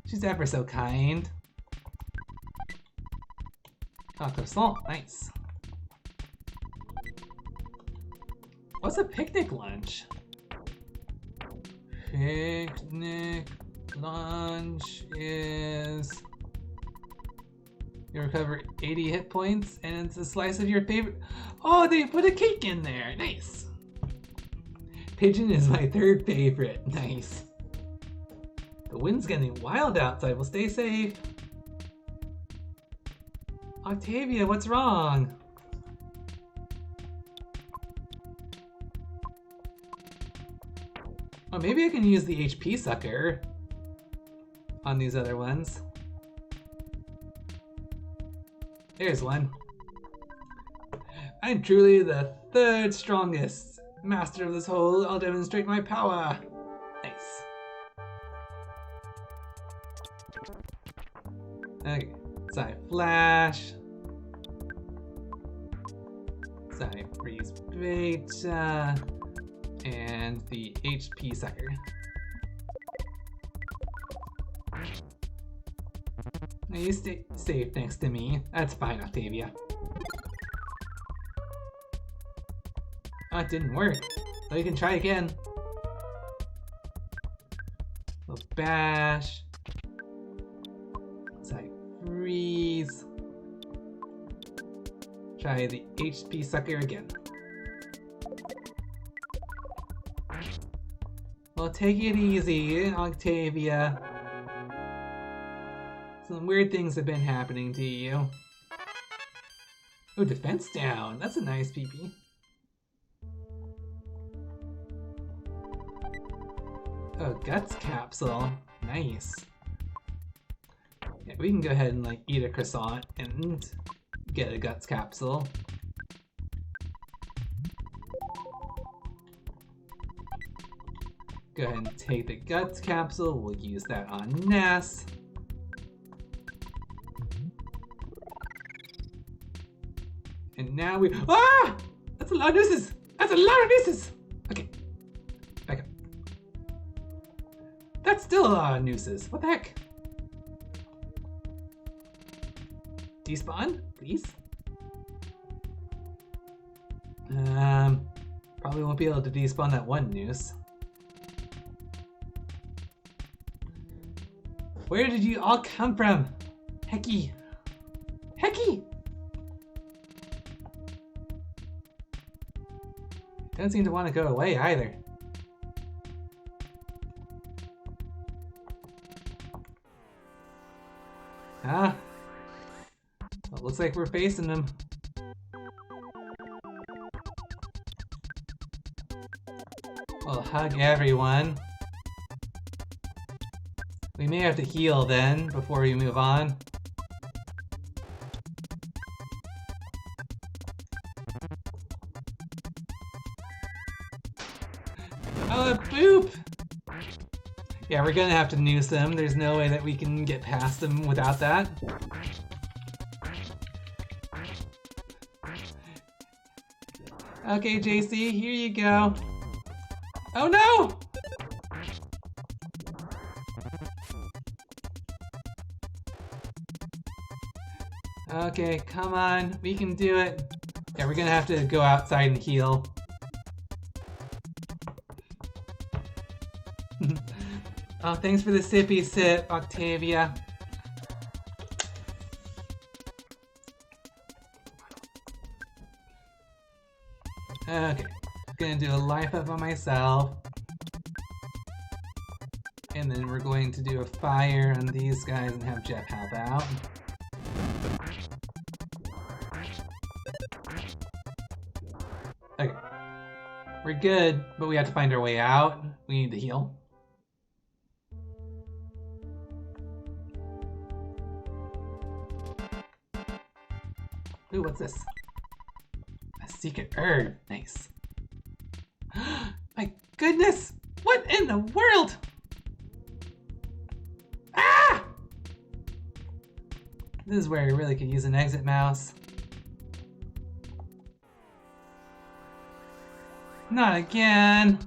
Speaker 1: She's ever so kind. Oh, croissant, nice. What's a picnic lunch? Picnic lunch is... You recover 80 hit points, and it's a slice of your favorite... Oh, they put a cake in there! Nice! Pigeon is my third favorite. Nice. The wind's getting wild outside. Well, stay safe. Octavia, what's wrong? Oh, maybe I can use the HP sucker on these other ones. There's one. I'm truly the third strongest master of this hole. I'll demonstrate my power. Nice. Okay. Side flash. Side freeze beta. And the HP sucker. Now you stay safe next to me. That's fine, Octavia. Oh, it didn't work. Well, you can try again. Little bash. Side freeze. Try the HP sucker again. Well, take it easy, Octavia. Some weird things have been happening to you. Oh, defense down. That's a nice PP. Oh, guts capsule. Nice. Yeah, we can go ahead and like eat a croissant and get a guts capsule. Go ahead and take the guts capsule. We'll use that on Ness. And now we... Ah! That's a lot of nooses! That's a lot of nooses! Okay. Back up. That's still a lot of nooses. What the heck? Despawn, please. Probably won't be able to despawn that one noose. Where did you all come from? Hecky. Hecky! Don't seem to want to go away either. Ah. Well, looks like we're facing them. Well, hug everyone. We may have to heal then, before we move on. Oh, boop! Yeah, we're gonna have to noose them. There's no way that we can get past them without that. Okay, JC, here you go. Oh no! Okay, come on, we can do it. Yeah, we're gonna have to go outside and heal. Oh, thanks for the sippy sip, Octavia. Okay, gonna do a life up on myself. And then we're going to do a fire on these guys and have Jeff help out. Okay. We're good, but we have to find our way out. We need to heal. Ooh, what's this? A secret herb. Nice. My goodness! What in the world? Ah! This is where I really could use an exit mouse. Not again!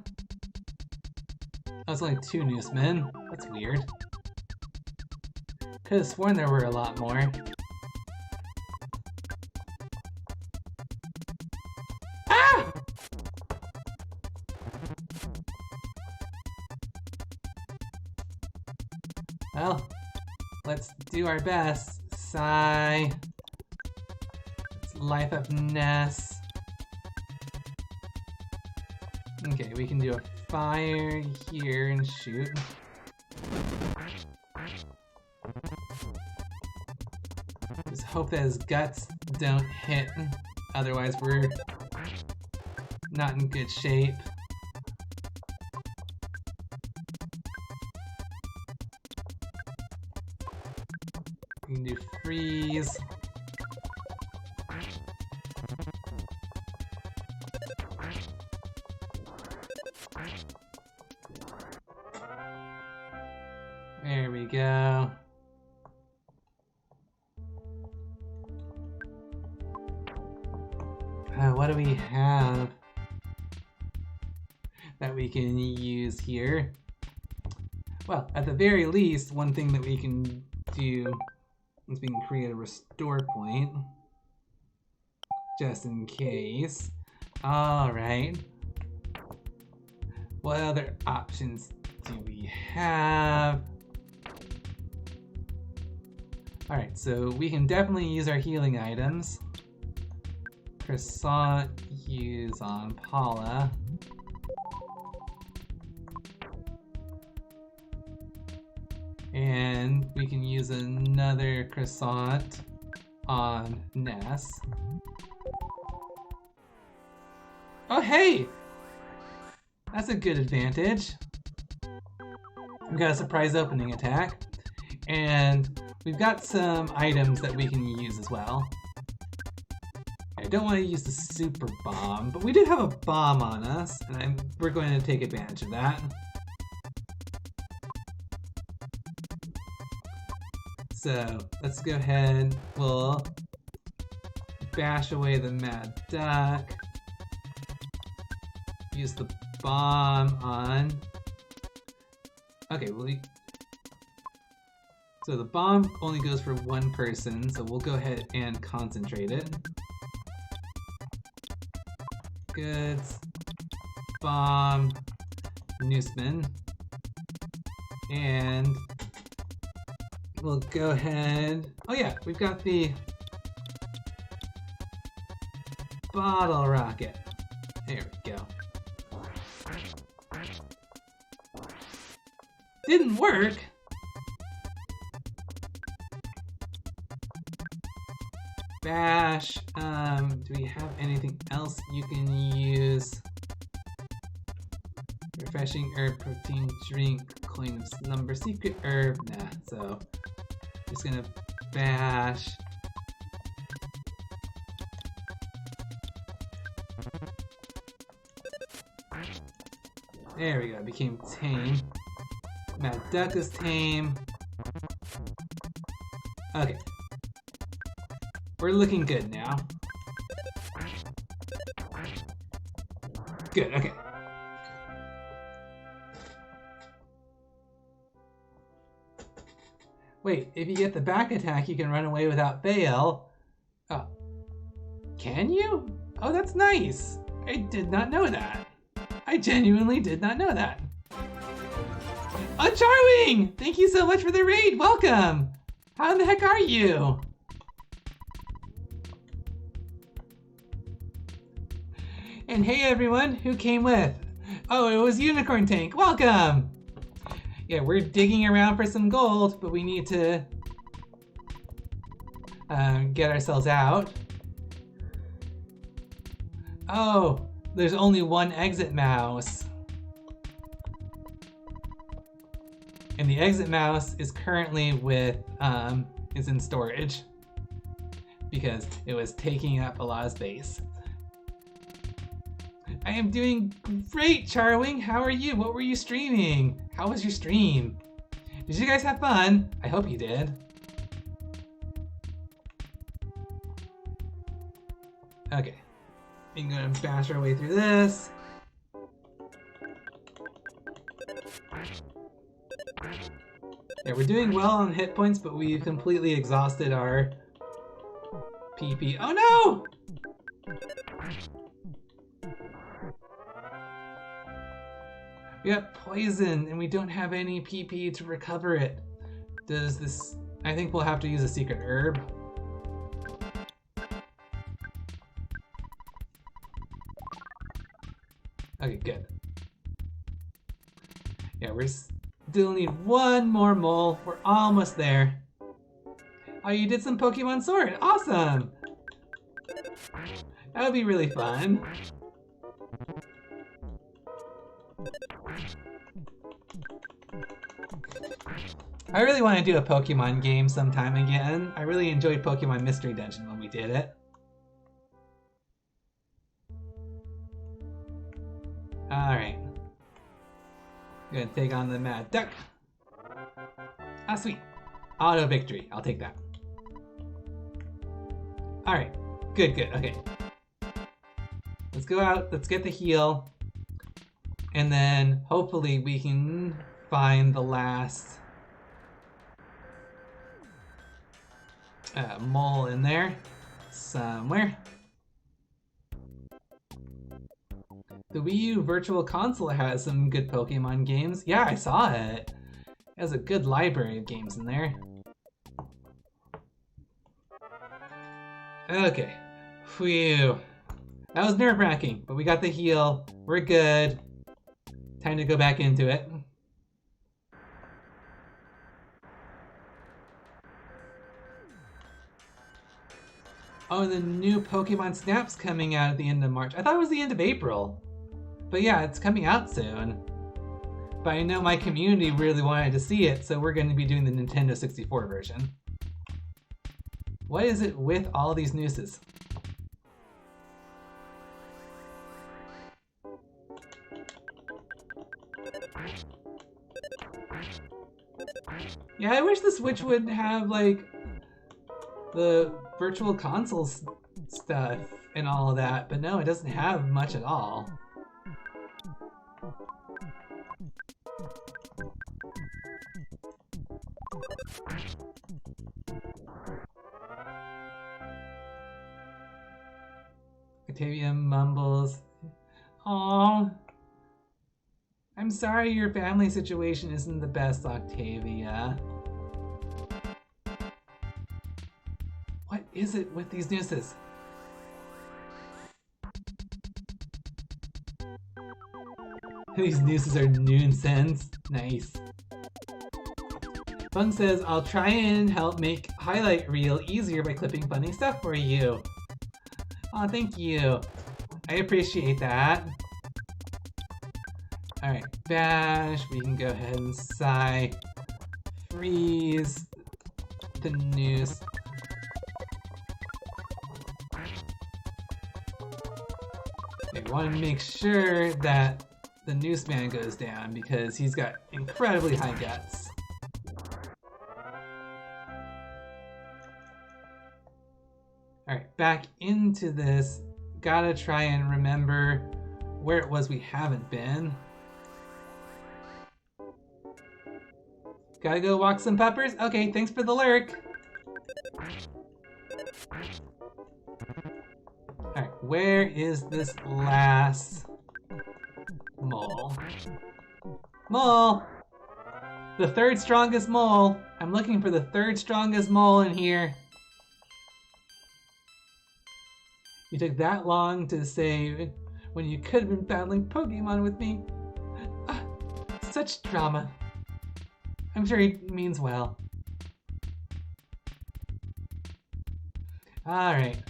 Speaker 1: Oh, it's only 2 newsmen. That's weird. Could've sworn there were a lot more. Ah! Well, let's do our best. Sigh. Let's life up Ness. Okay, we can do a fire here and shoot. Just hope that his guts don't hit, otherwise we're not in good shape. We can do freeze. There we go. What do we have that we can use here? Well, at the very least, one thing that we can do is we can create a restore point. Just in case. Alright. What other options do we have? Alright, so we can definitely use our healing items. Croissant use on Paula. And we can use another croissant on Ness. Oh hey! That's a good advantage. We've got a surprise opening attack. And we've got some items that we can use as well. I don't want to use the super bomb, but we did have a bomb on us, and we're going to take advantage of that. So let's go ahead, we'll bash away the Mad Duck, use the bomb on, okay, so the bomb only goes for 1 person, so we'll go ahead and concentrate it. Goods, bomb, Newsman, and we'll go ahead, oh yeah, we've got the bottle rocket. There we go. Didn't work! Bash, do we have anything else you can use? Refreshing herb, protein drink, coin of number, secret herb, nah, so just gonna bash. There we go, became tame. Mad Duck is tame. Okay. We're looking good now. Good, okay. Wait, if you get the back attack, you can run away without fail. Oh. Can you? Oh, that's nice. I did not know that. I genuinely did not know that. Oh, Charwing! Thank you so much for the raid. Welcome. How in the heck are you? And hey everyone, who came with? Oh, it was Unicorn Tank. Welcome! Yeah, we're digging around for some gold, but we need to get ourselves out. Oh, there's only 1 exit mouse. And the exit mouse is currently with, is in storage. Because it was taking up a lot of space. I am doing great, Charwing. How are you? What were you streaming? How was your stream? Did you guys have fun? I hope you did. Okay. I'm gonna bash our way through this. Yeah, we're doing well on hit points, but we've completely exhausted our PP. Oh no! We got poison, and we don't have any PP to recover it. Does this... I think we'll have to use a secret herb. Okay, good. Yeah, we still need one more mole. We're almost there. Oh, you did some Pokemon Sword. Awesome! That would be really fun. I really want to do a Pokemon game sometime again. I really enjoyed Pokemon Mystery Dungeon when we did it. Alright. Gonna take on the Mad Duck. Ah, sweet. Auto victory. I'll take that. Alright. Good, good. Okay. Let's go out. Let's get the heal. And then hopefully we can find the last mole in there somewhere. The Wii U Virtual Console has some good Pokemon games. Yeah, I saw it. It has a good library of games in there. Okay. Phew. That was nerve-wracking, but we got the heal. We're good. Time to go back into it. Oh, and the new Pokemon Snap's coming out at the end of March. I thought it was the end of April. But yeah, it's coming out soon. But I know my community really wanted to see it, so we're going to be doing the Nintendo 64 version. What is it with all these nooses? Yeah, I wish the Switch would have, like, the Virtual Console stuff and all of that, but no, it doesn't have much at all. Octavia mumbles, "Aww. I'm sorry your family situation isn't the best, Octavia." What is it with these nooses? These nooses are nuisance. Nice. Fung says, "I'll try and help make highlight reel easier by clipping funny stuff for you." Aw, thank you. I appreciate that. Alright, bash. We can go ahead and sigh. Freeze the noose. Okay, we want to make sure that the noose man goes down because he's got incredibly high guts. Alright, back into this. Gotta try and remember where it was we haven't been. Gotta go walk some peppers? Okay, thanks for the lurk. Alright, where is this last mole? Mole! The third strongest mole! I'm looking for the third strongest mole in here. You took that long to save when you could have been battling Pokemon with me. Ah, such drama. I'm sure he means well. Alright.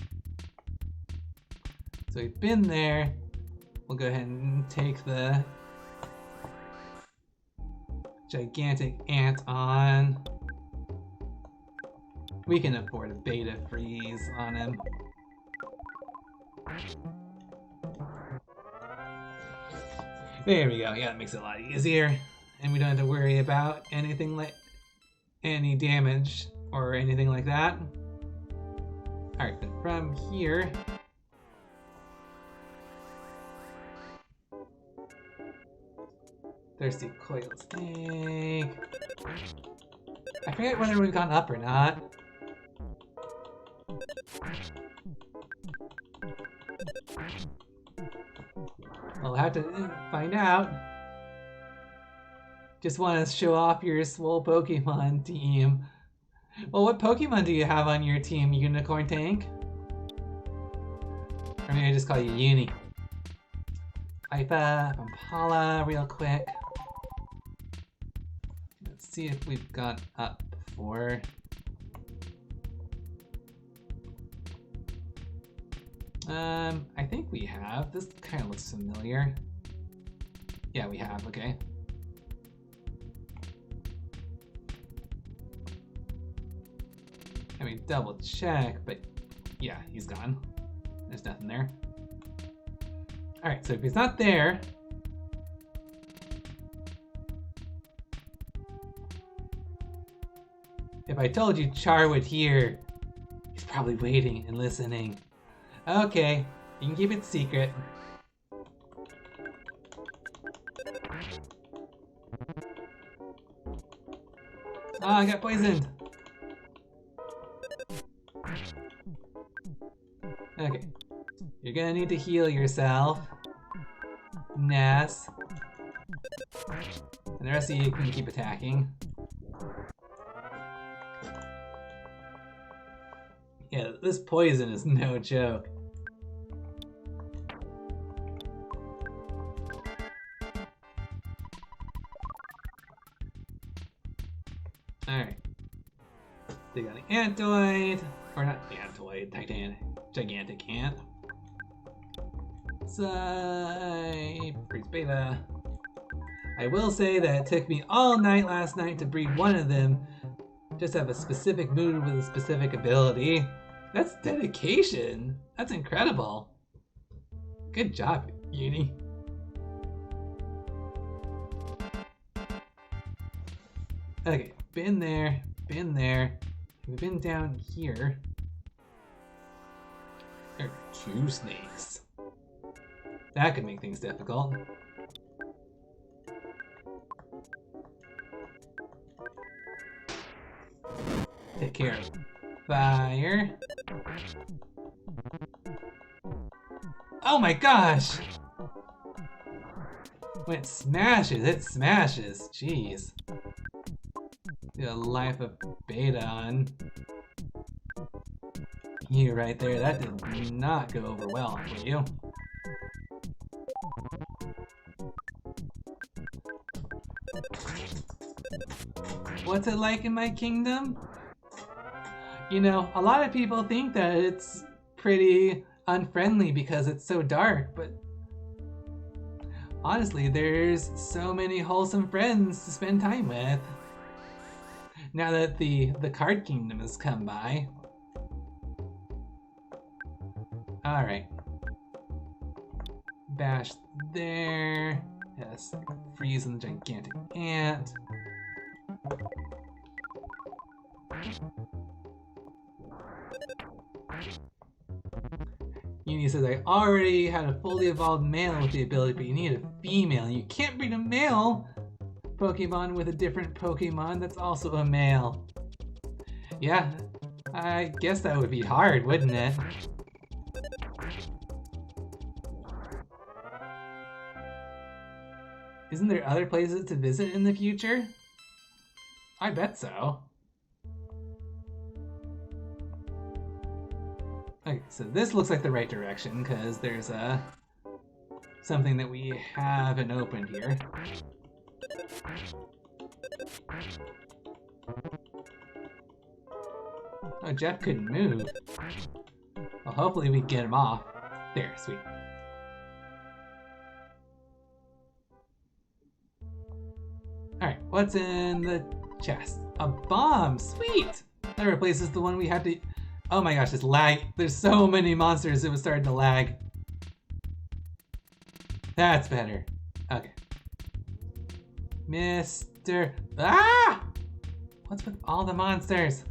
Speaker 1: So we've been there. We'll go ahead and take the gigantic ant on. We can afford a beta freeze on him. There we go. Yeah, that makes it a lot easier. And we don't have to worry about anything like any damage or anything like that. Alright, then from here, Thirsty coil snake. I forget whether we've gone up or not. We'll have to find out. Just want to show off your swole Pokemon team. Well, what Pokemon do you have on your team, Unicorn Tank? Or maybe I just call you Uni. Ipa from Paula real quick. Let's see if we've gone up before. I think we have. This kind of looks familiar. Yeah, we have, okay. I mean, double check, but yeah, he's gone. There's nothing there. Alright, so if he's not there, if I told you Charwood here, he's probably waiting and listening. Okay, you can keep it secret. Oh, I got poisoned. Okay, you're gonna need to heal yourself, Ness, and the rest of you can keep attacking. Yeah, this poison is no joke. Alright. They got an Antoid, or not the Antoid, gigantic ant. Freeze Beta. I will say that it took me all night last night to breed one of them. Just have a specific mood with a specific ability. That's dedication. That's incredible. Good job, Uni. Okay, been there, been there. We've been down here. There are 2 snakes. That could make things difficult. Take care of fire. Oh my gosh! When it smashes, it smashes. Jeez. Do a life of beta on you right there. That did not go over well for you. What's it like in my kingdom? You know, a lot of people think that it's pretty unfriendly because it's so dark, but honestly, there's so many wholesome friends to spend time with. Now that the card kingdom has come by. Alright. Bash there. Yes, freeze on the gigantic ant. Uni says, I already had a fully evolved male with the ability, but you need a female. You can't breed a male Pokemon with a different Pokemon that's also a male. Yeah, I guess that would be hard, wouldn't it? Isn't there other places to visit in the future? I bet so. Okay, so this looks like the right direction because there's something that we haven't opened here. Oh, Jeff couldn't move. Well, hopefully we can get him off. There, sweet. Alright, what's in the chest? A bomb! Sweet! That replaces the one we had to... Oh my gosh, it's lag. There's so many monsters, it was starting to lag. That's better. Okay. Mr. Ah! What's with all the monsters?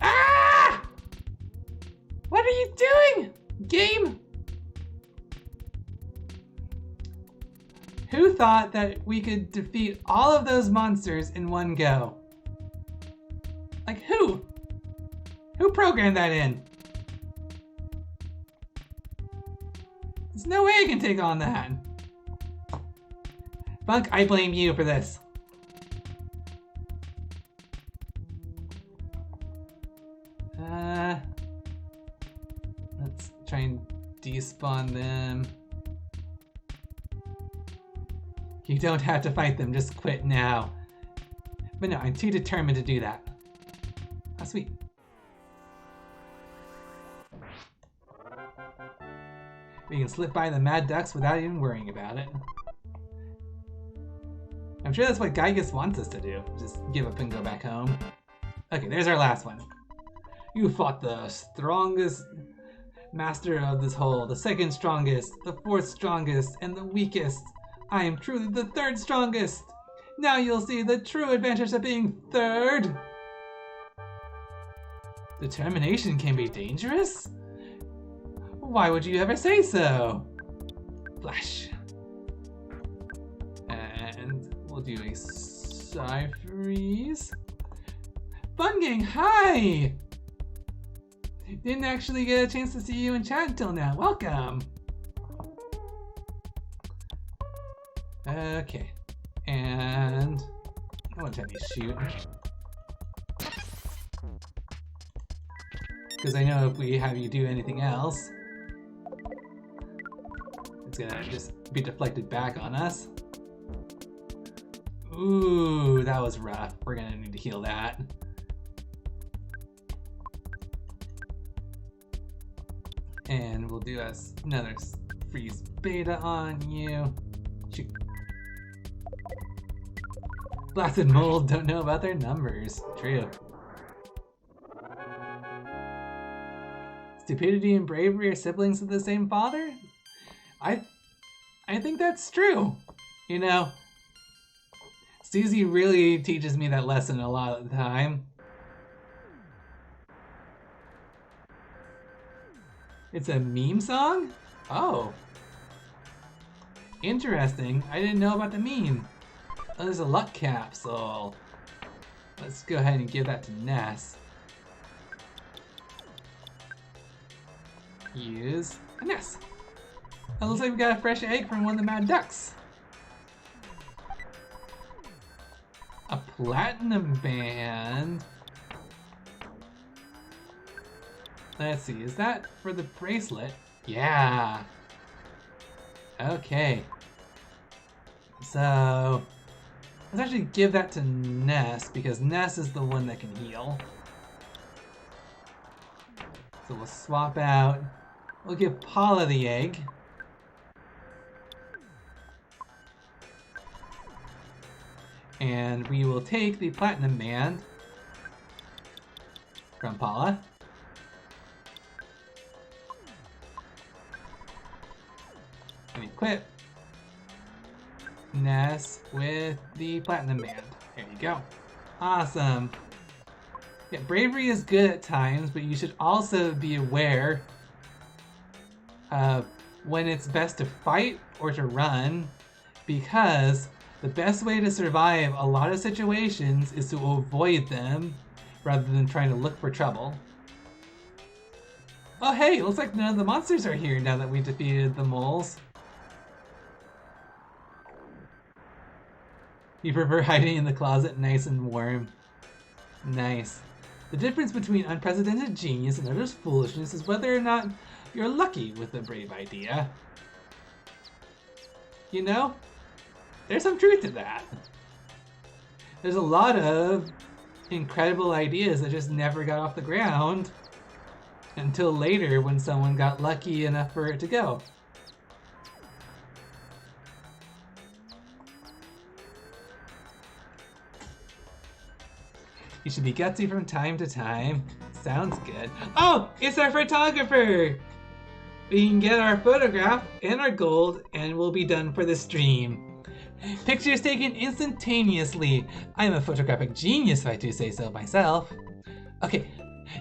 Speaker 1: Ah! What are you doing, game? Who thought that we could defeat all of those monsters in one go? Like who? Who programmed that in? There's no way I can take on that. Funk, I blame you for this. Let's try and despawn them. You don't have to fight them, just quit now. But no, I'm too determined to do that. Ah, sweet. We can slip by the Mad Ducks without even worrying about it. I'm sure that's what Gygus wants us to do. Just give up and go back home. Okay, there's our last one. You fought the strongest master of this hole, the second strongest, the fourth strongest, and the weakest. I am truly the third strongest. Now you'll see the true advantage of being third. Determination can be dangerous? Why would you ever say so? Flash. And we'll do a Psy Freeze. Fun Gang, hi! Didn't actually get a chance to see you in chat until now. Welcome! Okay. And I want to have you shoot. Because I know if we have you do anything else, it's gonna just be deflected back on us. Ooh, that was rough. We're gonna need to heal that. And we'll do another freeze beta on you. Shoot. Blasted moles don't know about their numbers. True. Stupidity and bravery are siblings of the same father? I think that's true. You know, Susie really teaches me that lesson a lot of the time. It's a meme song? Oh. Interesting. I didn't know about the meme. Oh, there's a luck capsule. Let's go ahead and give that to Ness. Use a Ness. It looks like we got a fresh egg from one of the Mad Ducks. A platinum band. Let's see, is that for the bracelet? Yeah. Okay. So let's actually give that to Ness because Ness is the one that can heal. So we'll swap out. We'll give Paula the egg. And we will take the platinum band from Paula. And equip Ness with the platinum band. There you go. Awesome. Yeah, bravery is good at times, but you should also be aware of when it's best to fight or to run, because the best way to survive a lot of situations is to avoid them rather than trying to look for trouble. Oh hey, looks like none of the monsters are here now that we defeated the moles. You prefer hiding in the closet nice and warm. Nice. The difference between unprecedented genius and utter foolishness is whether or not you're lucky with a brave idea. You know, there's some truth to that. There's a lot of incredible ideas that just never got off the ground until later when someone got lucky enough for it to go. You should be gutsy from time to time. Sounds good. Oh, it's our photographer! We can get our photograph and our gold and we'll be done for the stream. Pictures taken instantaneously. I'm a photographic genius if I do say so myself. Okay,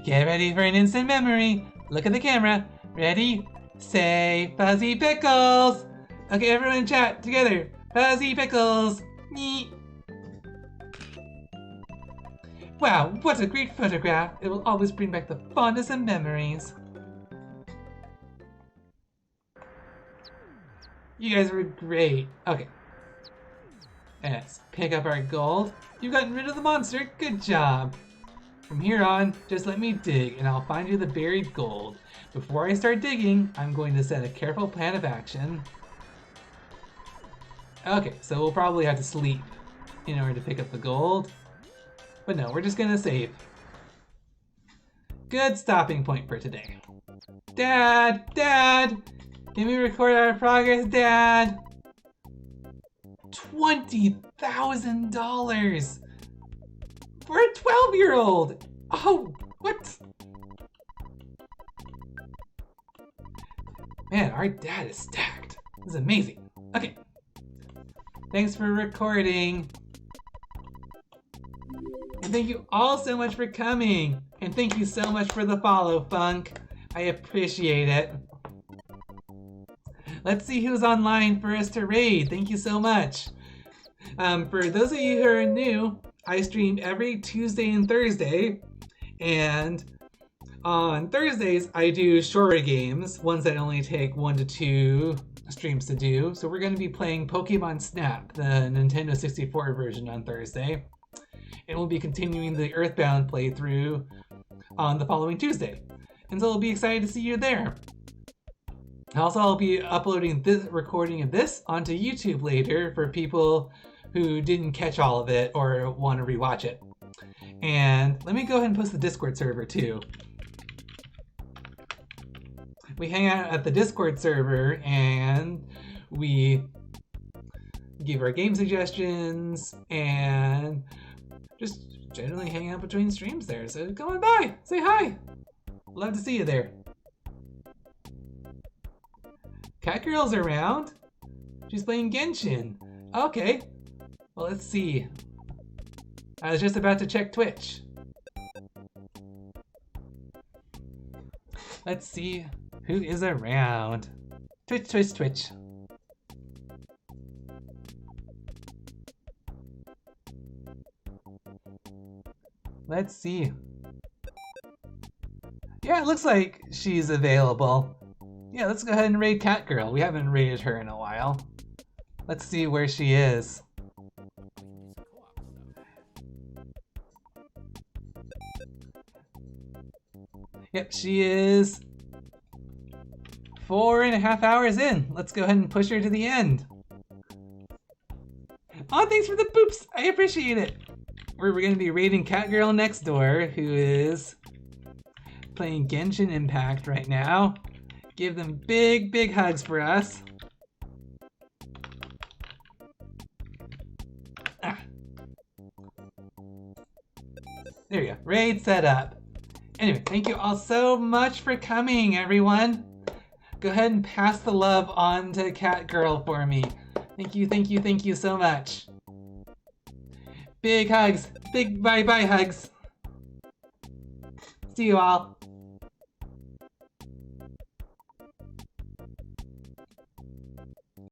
Speaker 1: get ready for an instant memory. Look at the camera. Ready? Say Fuzzy Pickles! Okay, everyone chat together. Fuzzy pickles! Neat! Wow, what a great photograph! It will always bring back the fondest of memories. You guys were great. Okay. Let's pick up our gold. You've gotten rid of the monster. Good job. From here on, just let me dig and I'll find you the buried gold. Before I start digging, I'm going to set a careful plan of action. Okay, so we'll probably have to sleep in order to pick up the gold. But no, we're just gonna save. Good stopping point for today. Dad! Dad! Can we record our progress, Dad? $20,000! For a 12-year-old! Oh, what? Man, our dad is stacked. This is amazing. Okay. Thanks for recording. And thank you all so much for coming. And thank you so much for the follow, Funk. I appreciate it. Let's see who's online for us to raid. Thank you so much. For those of you who are new, I stream every Tuesday and Thursday. And on Thursdays, I do shorter games, ones that only take 1 to 2 streams to do. So we're going to be playing Pokemon Snap, the Nintendo 64 version, on Thursday. And we'll be continuing the Earthbound playthrough on the following Tuesday. And so I'll be excited to see you there. Also, I'll be uploading this recording of this onto YouTube later for people who didn't catch all of it or want to rewatch it. And let me go ahead and post the Discord server too. We hang out at the Discord server and we give our game suggestions and just generally hang out between streams there. So come on by, say hi. Love to see you there. Cat Girl's around. She's playing Genshin. Okay. Well, let's see. I was just about to check Twitch. Let's see who is around. Twitch, Twitch, Twitch. Let's see. Yeah, it looks like she's available. Yeah, let's go ahead and raid Cat Girl. We haven't raided her in a while. Let's see where she is. Yep, she is 4.5 hours in. Let's go ahead and push her to the end. Oh, thanks for the boops. I appreciate it. We're going to be raiding Cat Girl next door, who is playing Genshin Impact right now. Give them big, big hugs for us. Ah. There we go. Raid set up. Anyway, thank you all so much for coming, everyone. Go ahead and pass the love on to Cat Girl for me. Thank you, thank you, thank you so much. Big hugs. Big bye-bye hugs. See you all.